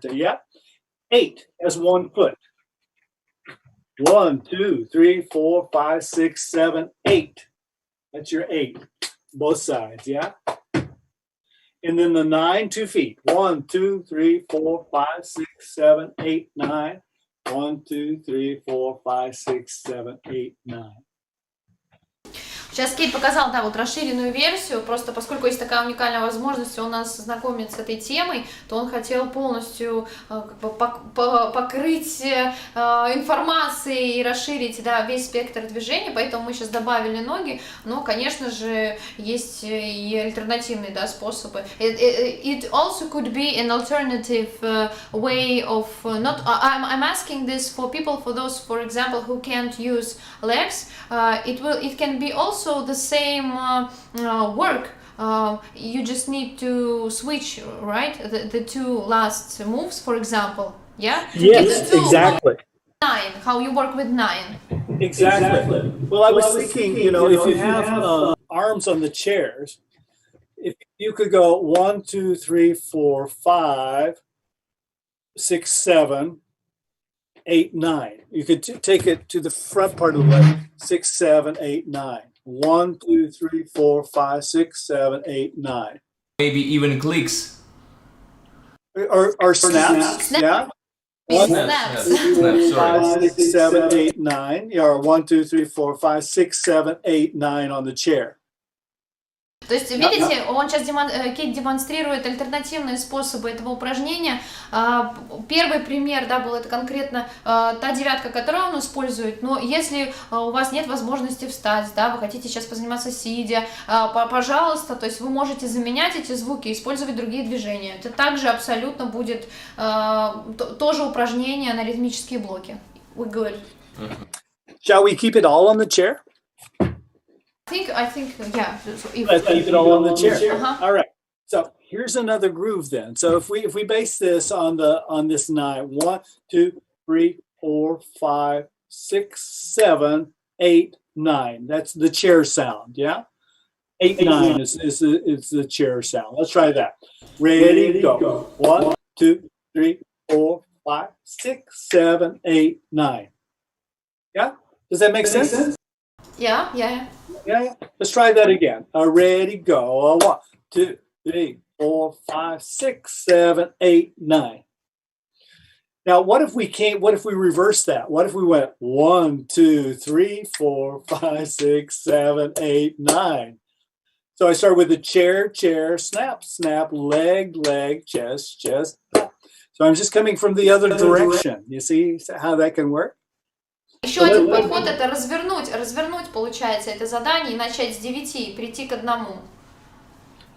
4, yeah? 8 has 1 foot. 1, 2, 3, 4, 5, 6, 7, 8. That's your 8. Both sides, yeah? And then the 9, 2 feet. 1, 2, 3, 4, 5, 6, 7, 8, 9. 1, 2, 3, 4, 5, 6, 7, 8, 9. Сейчас Кейт показал, да, вот расширенную версию, просто поскольку есть такая уникальная возможность у нас знакомиться с этой темой, то он хотел полностью как бы покрыть информацией и расширить, да, весь спектр движения, поэтому мы сейчас добавили ноги, но, конечно же, есть и альтернативные, да, способы. It also could be an alternative way of not. I'm asking this for people, for those, for example, who can't use legs. It can be also the same work. You just need to switch, right? The two last moves, for example. Yeah. Yes, exactly. 9. How you work with 9? Exactly. Well, I was thinking, you know, if you have arms on the chairs, if you could go 1, 2, 3, 4, 5, 6, 7, 8, 9. You could take it to the front part of the leg. 6, 7, 8, 9. 1, 2, 3, 4, 5, 6, 7, 8, 9. Maybe even clicks. Or snaps. Yeah. Snaps. Sorry. 5, 6, 7, 8, 9. Yeah, or 1, 2, 3, 4, 5, 6, 7, 8, 9 on the chair. То есть, видите, он сейчас Кейт демонстрирует альтернативные способы этого упражнения. Первый пример, да, был это конкретно та девятка, которую он использует. Но если у вас нет возможности встать, да, вы хотите сейчас позаниматься сидя, пожалуйста, то есть вы можете заменять эти звуки, использовать другие движения. Это также абсолютно будет тоже упражнение на ритмические блоки. We're good. Shall we keep it all on the chair? I think, yeah. Let's keep it all on the chair. Uh-huh. All right. So here's another groove then. So if we base this on this 9, 1, 2, 3, 4, 5, 6, 7, 8, 9. That's the chair sound. Yeah. 8, 9 is the chair sound. Let's try that. Ready, go. 1, 2, 3, 4, 5, 6, 7, 8, 9. Yeah. Does that make sense? Yeah. Yeah. Let's try that again. Ready, go. 1, 2, 3, 4, 5, 6, 7, 8, 9. Now, what if we reverse that? What if we went 1, 2, 3, 4, 5, 6, 7, 8, 9? So I start with the chair, snap, snap, leg, chest. So I'm just coming from the other direction. You see how that can work? Еще один подход — это развернуть, получается, это задание и начать с 9 и прийти к 1.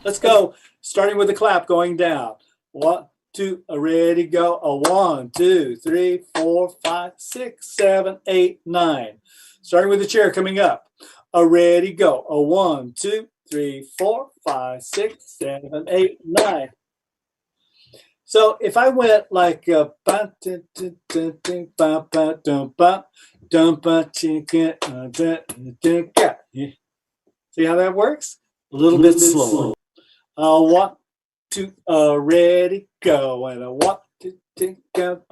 Let's go. Starting with the clap, going down. 1, 2, ready, go. 1, 2, 3, 4, 5, 6, 7, 8, 9. Starting with the chair, coming up. Ready, go. 1, 2, 3, 4, 5, 6, 7, 8, 9. So if I went like see how that works? A little bit slower. 1, 2, ready, go. And 1, 2, go.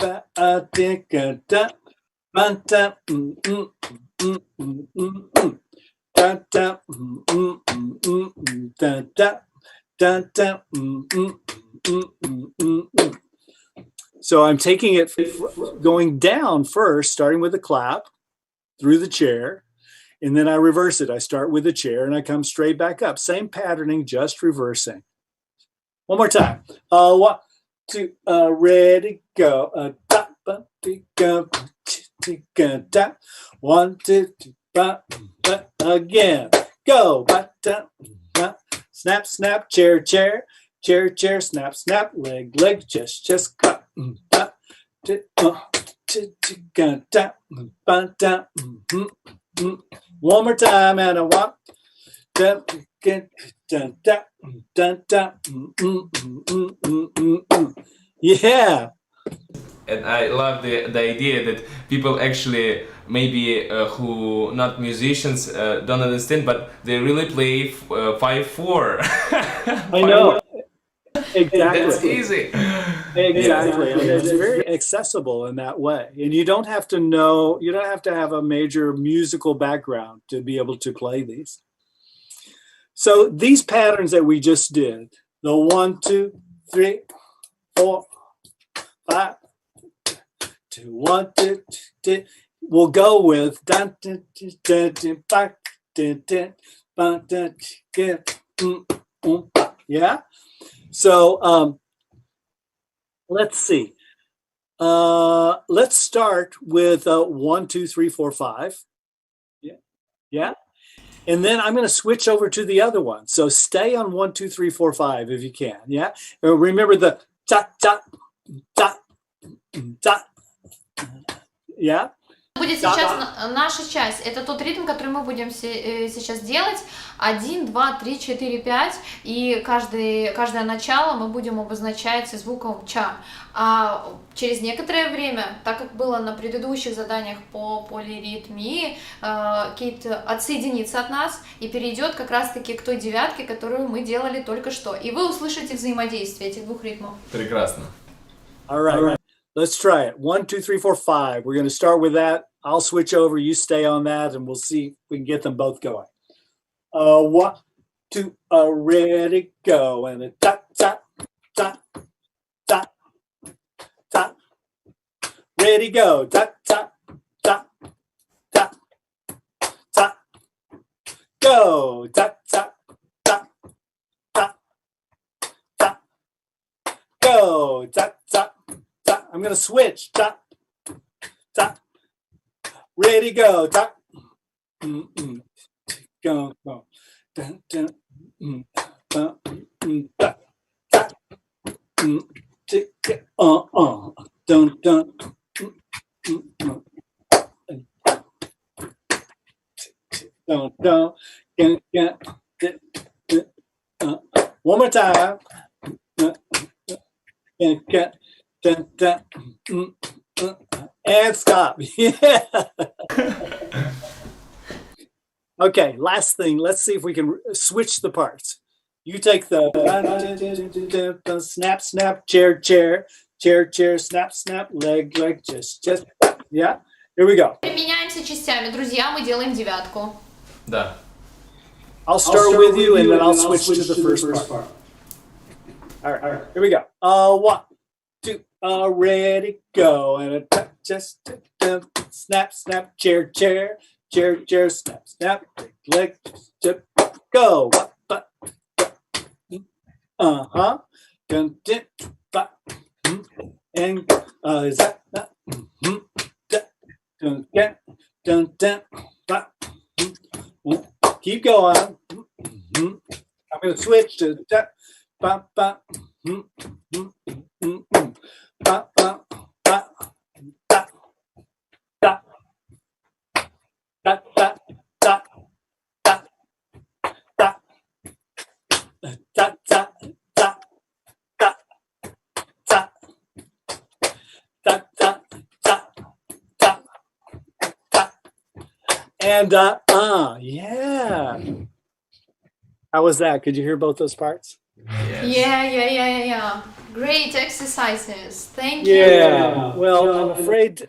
So I'm taking it going down first, starting with the clap through the chair, and then I reverse it. I start with the chair and I come straight back up. Same patterning, just reversing. One more time. 1, 2, ready, go. 1, 2, 3, again. Go. Snap, snap, chair, snap, snap, leg, chest, cut. One more time, and a 1. Yeah. And I love the idea that people actually maybe who not musicians don't understand, but they really play 5/4. I know. Exactly. That's easy. Exactly. And it's very accessible in that way. And you don't have to have a major musical background to be able to play these. So these patterns that we just did, the 1, 2, 3, 4, 5, 2, 1, 2, 2, we'll go with Yeah. So let's see. Let's start with 1, 2, 3, 4, 5. Yeah. Yeah. And then I'm going to switch over to the other one. So stay on 1, 2, 3, 4, 5 if you can. Yeah. Remember the ta ta ta ta. Yeah. Будет сейчас наша часть. Это тот ритм, который мы будем сейчас делать. 1, 2, 3, 4, 5. И каждое начало мы будем обозначать звуком ча. А через некоторое время, так как было на предыдущих заданиях по полиритмии, Кит отсоединится от нас и перейдет как раз-таки к той девятке, которую мы делали только что. И вы услышите взаимодействие этих двух ритмов. Прекрасно. All right. Let's try it. 1, 2, 3, 4, 5. We're going to start with that. I'll switch over. You stay on that, and we'll see if we can get them both going. 1, 2, ready, go. And a ta ta ta ta ta. Ready, go. Ta ta ta ta ta. Go. Ta ta ta ta ta. Go. Ta ta. I'm going to switch. Ta, ta. Ready, go. Ta. Go, go. Dun, dun, ta, ta. Dun, dun. Dun, dun. One more time. Dun, dun, and stop. Yeah. Okay, last thing. Let's see if we can switch the parts. You take the snap, snap, chair, chair, chair, chair, snap, snap, leg, leg, just. Yeah. Here we go. Меняемся частями, друзья. Мы делаем девятку. Да. I'll start with you, and then I'll switch to the first part. All right. Here we go. 1, 2, ready, go. And just snap, snap, chair, chair, chair, chair, snap, snap, leg, just go. Dun, dun, ba, and is that dun, dun, dun, ba, keep going. I'm going to switch to that. Ba, ba, ba, ba, ba, da, da, da, da, da, da, da, da, da, da, da, da, da, da, da, da, da, and yeah. How was that? Could you hear both those parts? Yes. Yeah. Great exercises. Thank you. Yeah. Well, I'm afraid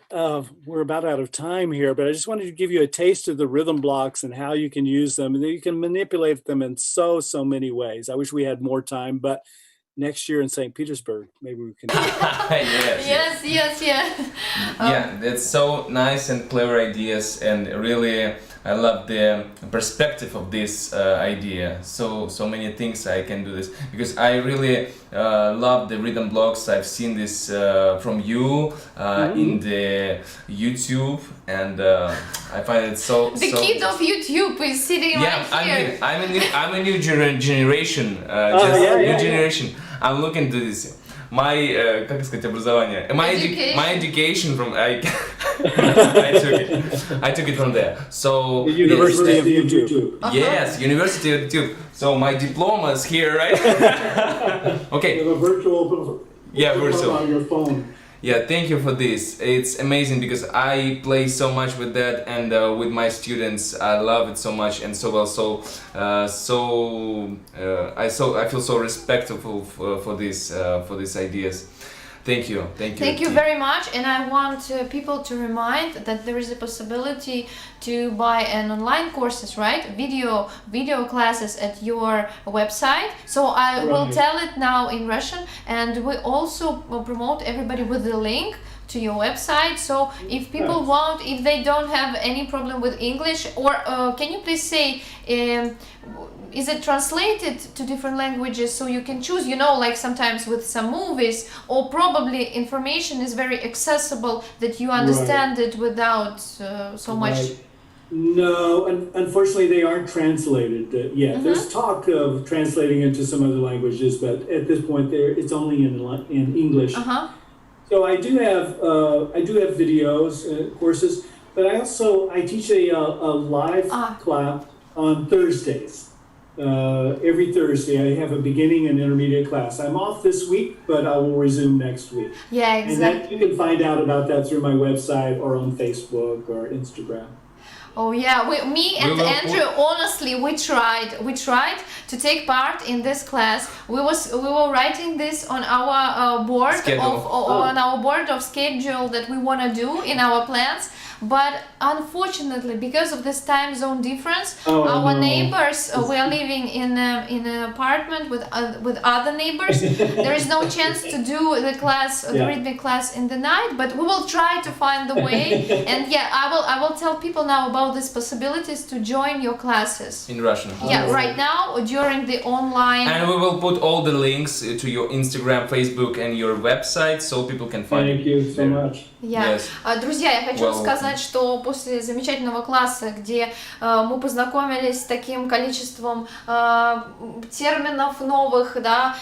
we're about out of time here, but I just wanted to give you a taste of the rhythm blocks and how you can use them. And you can manipulate them in so many ways. I wish we had more time, but next year in St. Petersburg, maybe we can. Yes. Yeah, that's so nice and clever ideas, and really I love the perspective of this idea. So many things I can do this, because I really love the rhythm blocks. I've seen this from you in the YouTube, and I find it so. The kid of YouTube is sitting right here. I'm a new generation. New generation. I'm looking to this. My как сказать, образование. My education from I took it from there. So the University of YouTube. Yes, University of YouTube. So my diploma is here, right? Okay. You have a virtual. Yeah, virtual. On your phone. Yeah, thank you for this. It's amazing because I play so much with that, and with my students, I love it so much and so well. I feel so respectful for these ideas. Thank you. Thank you very much, and I want people to remind that there is a possibility to buy an online courses, right? Video classes at your website. So I will tell it now in Russian, and we also promote everybody with the link to your website. So if people if they don't have any problem with English, or can you please say, is it translated to different languages so you can choose, like sometimes with some movies, or probably information is very accessible that you understand it without so much? No, unfortunately they aren't translated yet. There's talk of translating into some other languages, but at this point it's only in English. So I do have videos, courses, but I teach a live class on Thursdays. Every Thursday I have a beginning and intermediate class. I'm off this week, but I will resume next week. Yeah, exactly. And you can find out about that through my website or on Facebook or Instagram. Oh yeah, me and Andrew, honestly, we tried to take part in this class. We were writing this on our board on our board of schedule that we want to do in our plans. But unfortunately, because of this time zone difference, our neighbors, we are living in an apartment with other neighbors. There is no chance to do the class, the rhythmic class in the night. But we will try to find the way. And yeah, I will tell people now about these possibilities to join your classes in Russian. Yeah, right now during the online. And we will put all the links to your Instagram, Facebook, and your website, so people can find. Thank you so much. Yes. Друзья, я хочу сказать, что после замечательного класса, где мы познакомились с таким количеством терминов новых, да,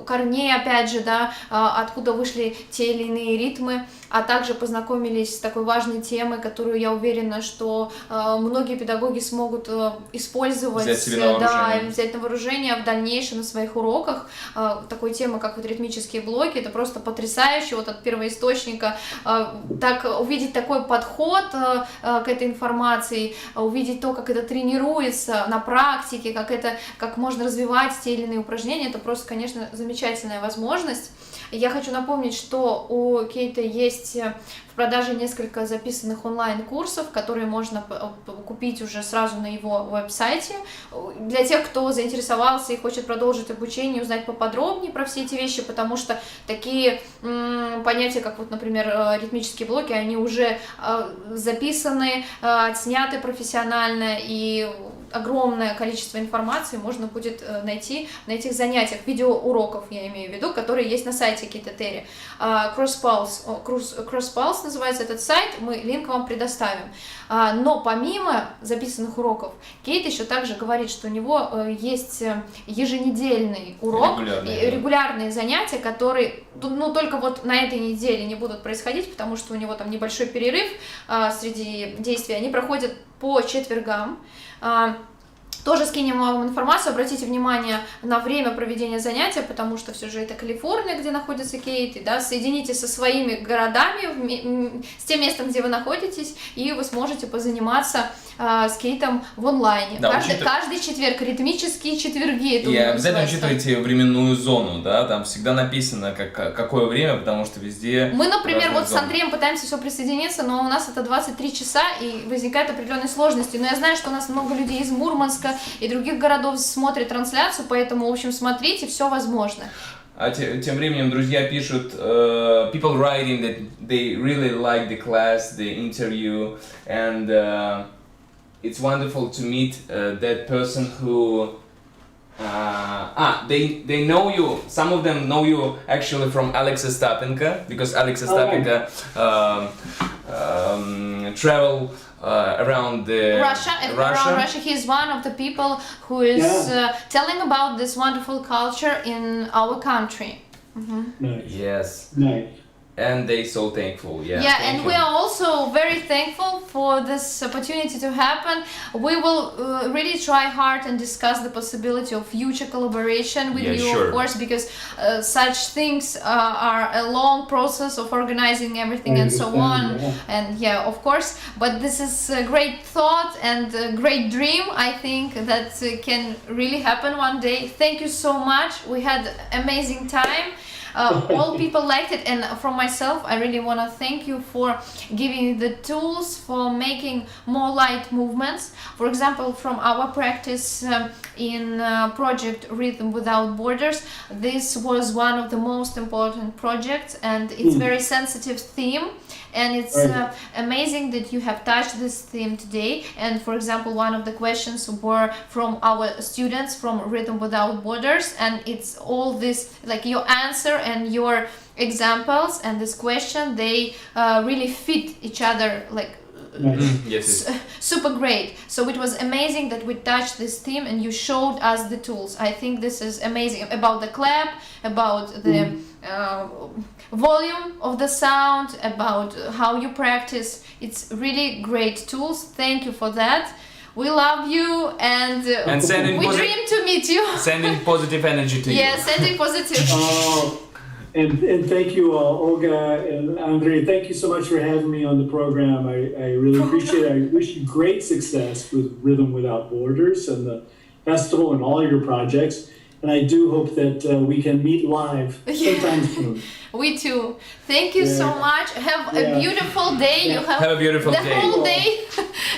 корней, опять же, да, откуда вышли те или иные ритмы, а также познакомились с такой важной темой, которую я уверена, что многие педагоги смогут использовать, взять на вооружение в дальнейшем на своих уроках. Такой темы, как вот ритмические блоки, это просто потрясающе, вот от первоисточника, так увидеть такой подход к этой информации, увидеть то, как это тренируется на практике, как можно развивать те или иные упражнения, это просто, конечно, замечательная возможность. Я хочу напомнить, что у Кейта есть в продаже несколько записанных онлайн-курсов, которые можно купить уже сразу на его веб-сайте. Для тех, кто заинтересовался и хочет продолжить обучение, узнать поподробнее про все эти вещи, потому что такие понятия, как вот, например, ритмические блоки, они уже записаны, отсняты профессионально, и огромное количество информации можно будет найти на этих занятиях, видеоуроков, я имею в виду, которые есть на сайте Кита Тери. Cross-Pulse называется этот сайт, мы линк вам предоставим. Но помимо записанных уроков, Кейт еще также говорит, что у него есть еженедельный урок, регулярные занятия, которые, только вот на этой неделе не будут происходить, потому что у него там небольшой перерыв среди действий, они проходят по четвергам. Тоже скинем вам информацию, обратите внимание на время проведения занятия, потому что все же это Калифорния, где находится Кейт, да, соедините со своими городами, с тем местом, где вы находитесь, и вы сможете позаниматься с Кейтом в онлайне. Да, каждый четверг, ритмические четверги. И обязательно учитывайте временную зону, да, там всегда написано, какое время, потому что везде... Мы, например, вот с Андреем пытаемся все присоединиться, но у нас это 23 часа, и возникают определенные сложности. Но я знаю, что у нас много людей из Мурманска и других городов смотрят трансляцию, поэтому, в общем, смотрите, все возможно. А тем временем друзья пишут, people writing that they really like the class, the interview, and it's wonderful to meet that person who they know you. Some of them know you actually from Alex Ostapenko, because Alex Ostapenko travel around Russia. Around Russia, he's one of the people who is telling about this wonderful culture in our country. Nice. Yes. Nice. And they so thankful. And we are also very thankful for this opportunity to happen. We will really try hard and discuss the possibility of future collaboration with you, of course, because such things are a long process of organizing everything and so on. And of course, but this is a great thought and a great dream, I think, that can really happen one day. Thank you so much. We had amazing time. all people liked it, and from myself I really want to thank you for giving the tools for making more light movements. For example, from our practice in project Rhythm Without Borders, this was one of the most important projects, and it's very sensitive theme. And it's amazing that you have touched this theme today. And for example, one of the questions were from our students from Rhythm Without Borders, and it's all this, like your answer and your examples and this question, they really fit each other, like Yes. super great. So it was amazing that we touched this theme and you showed us the tools. I think this is amazing, about the clap, about the volume of the sound, about how you practice. It's really great tools. Thank you for that. We love you, and sending we dream to meet you. Sending positive energy to you. Yeah, sending positive. And thank you, Olga and Andrei. Thank you so much for having me on the program. I really appreciate it. I wish you great success with Rhythm Without Borders and the festival and all your projects. And I do hope that we can meet live sometime soon. We too. Thank you so much. Have a beautiful day. You Have a beautiful the day. whole day.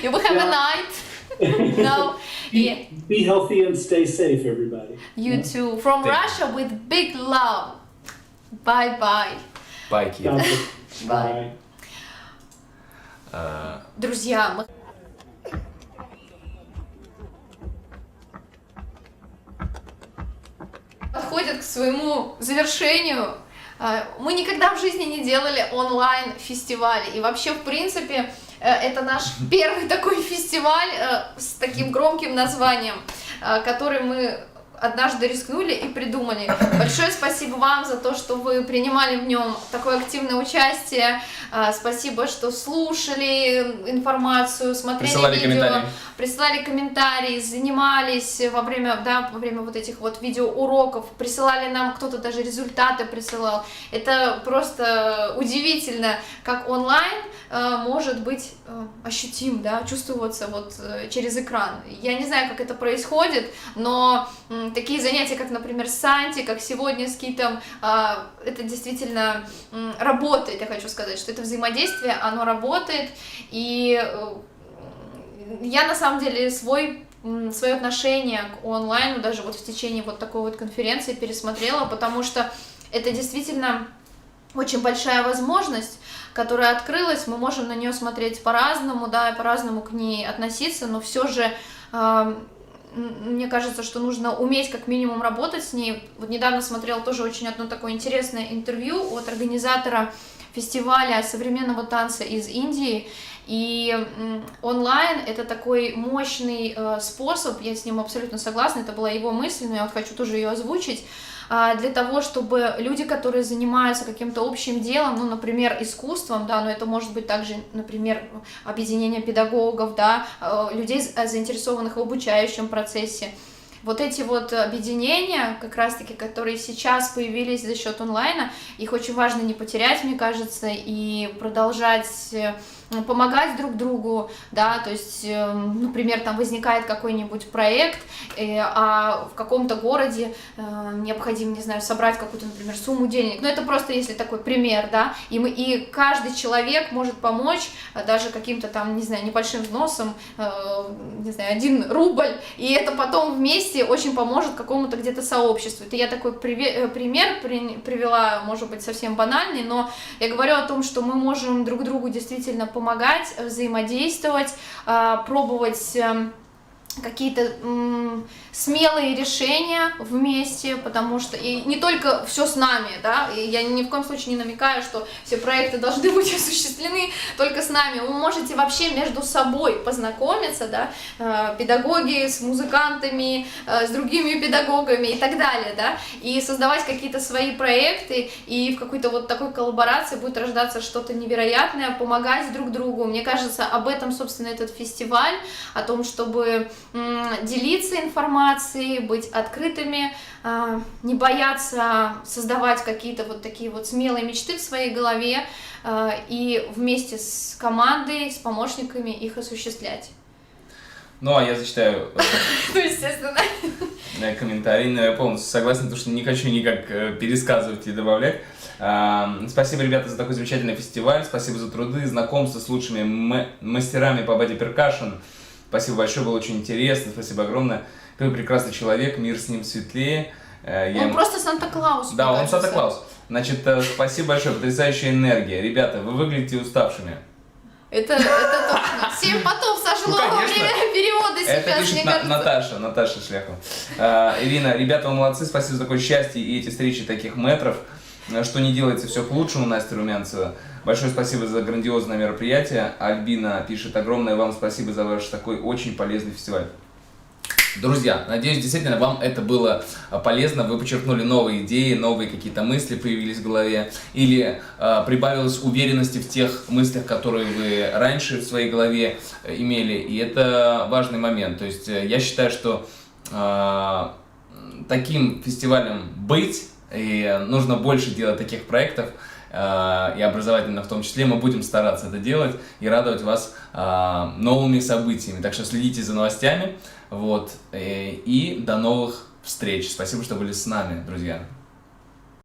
You will have a night. No. Be healthy and stay safe, everybody. You too. From Russia with big love. Bye bye. Bye, Kit. Bye. Друзья, мы подходит к своему завершению. Мы никогда в жизни не делали онлайн-фестиваль. И вообще, в принципе, это наш первый такой фестиваль с таким громким названием, который мы однажды рискнули и придумали. Большое спасибо вам за то, что вы принимали в нем такое активное участие. Спасибо, что слушали информацию, смотрели видео, присылали комментарии, занимались во время вот этих вот видеоуроков, присылали нам, кто-то даже результаты присылал. Это просто удивительно, как онлайн может быть ощутим, да, чувствоваться вот через экран. Я не знаю, как это происходит, но такие занятия, как, например, Сайт, как сегодня с Китом, это действительно работает, я хочу сказать, что это взаимодействие, оно работает, и я на самом деле свое отношение к онлайну даже вот в течение вот такой вот конференции пересмотрела, потому что это действительно очень большая возможность, которая открылась, мы можем на нее смотреть по-разному, да, и по-разному к ней относиться, но все же мне кажется, что нужно уметь как минимум работать с ней. Вот недавно смотрела тоже очень одно такое интересное интервью от организатора фестиваля современного танца из Индии. И онлайн — это такой мощный способ, я с ним абсолютно согласна, это была его мысль, но я вот хочу тоже ее озвучить, для того, чтобы люди, которые занимаются каким-то общим делом, ну, например, искусством, да, но это может быть также, например, объединение педагогов, да, людей, заинтересованных в обучающем процессе. Вот эти вот объединения, как раз-таки, которые сейчас появились за счет онлайна, их очень важно не потерять, мне кажется, и продолжать помогать друг другу, да, то есть, например, там возникает какой-нибудь проект, а в каком-то городе необходимо, не знаю, собрать какую-то, например, сумму денег, но это просто если такой пример, да, и каждый человек может помочь даже каким-то там, не знаю, небольшим взносом, не знаю, 1 рубль, и это потом вместе очень поможет какому-то где-то сообществу. Это я такой пример привела, может быть, совсем банальный, но я говорю о том, что мы можем друг другу действительно помогать, взаимодействовать, пробовать какие-то смелые решения вместе, потому что и не только все с нами, да, и я ни в коем случае не намекаю, что все проекты должны быть осуществлены только с нами. Вы можете вообще между собой познакомиться, да, педагоги с музыкантами, с другими педагогами и так далее, да, и создавать какие-то свои проекты, и в какой-то вот такой коллаборации будет рождаться что-то невероятное, помогать друг другу. Мне кажется, об этом, собственно, этот фестиваль, о том, чтобы делиться информацией, быть открытыми, не бояться создавать какие-то вот такие вот смелые мечты в своей голове и вместе с командой, с помощниками их осуществлять. Ну, а я зачитаю Ну, естественно. комментарий, но я полностью согласен, потому что не хочу никак пересказывать и добавлять. Спасибо, ребята, за такой замечательный фестиваль, спасибо за труды, знакомство с лучшими мастерами по боди перкашн. Спасибо большое, было очень интересно, спасибо огромное. Ты прекрасный человек, мир с ним светлее. Он просто Санта-Клаус. Да, он Санта-Клаус. Значит, спасибо большое, потрясающая энергия. Ребята, вы выглядите уставшими. Это точно. 7 потов сошло во конечно. время перевода Это сейчас, пишет мне кажется. Наташа Шляхова. Ирина, ребята, вы молодцы, спасибо за такое счастье и эти встречи таких метров. Что не делается, все к лучшему, Настя Румянцева. Большое спасибо за грандиозное мероприятие. Альбина пишет: огромное вам спасибо за ваш такой очень полезный фестиваль. Друзья, надеюсь, действительно вам это было полезно, вы почерпнули новые идеи, новые какие-то мысли появились в голове, или прибавилось уверенности в тех мыслях, которые вы раньше в своей голове имели, и это важный момент. То есть я считаю, что таким фестивалем быть, и нужно больше делать таких проектов, и образовательных в том числе. Мы будем стараться это делать и радовать вас новыми событиями. Так что следите за новостями. Вот. И до новых встреч. Спасибо, что были с нами, друзья.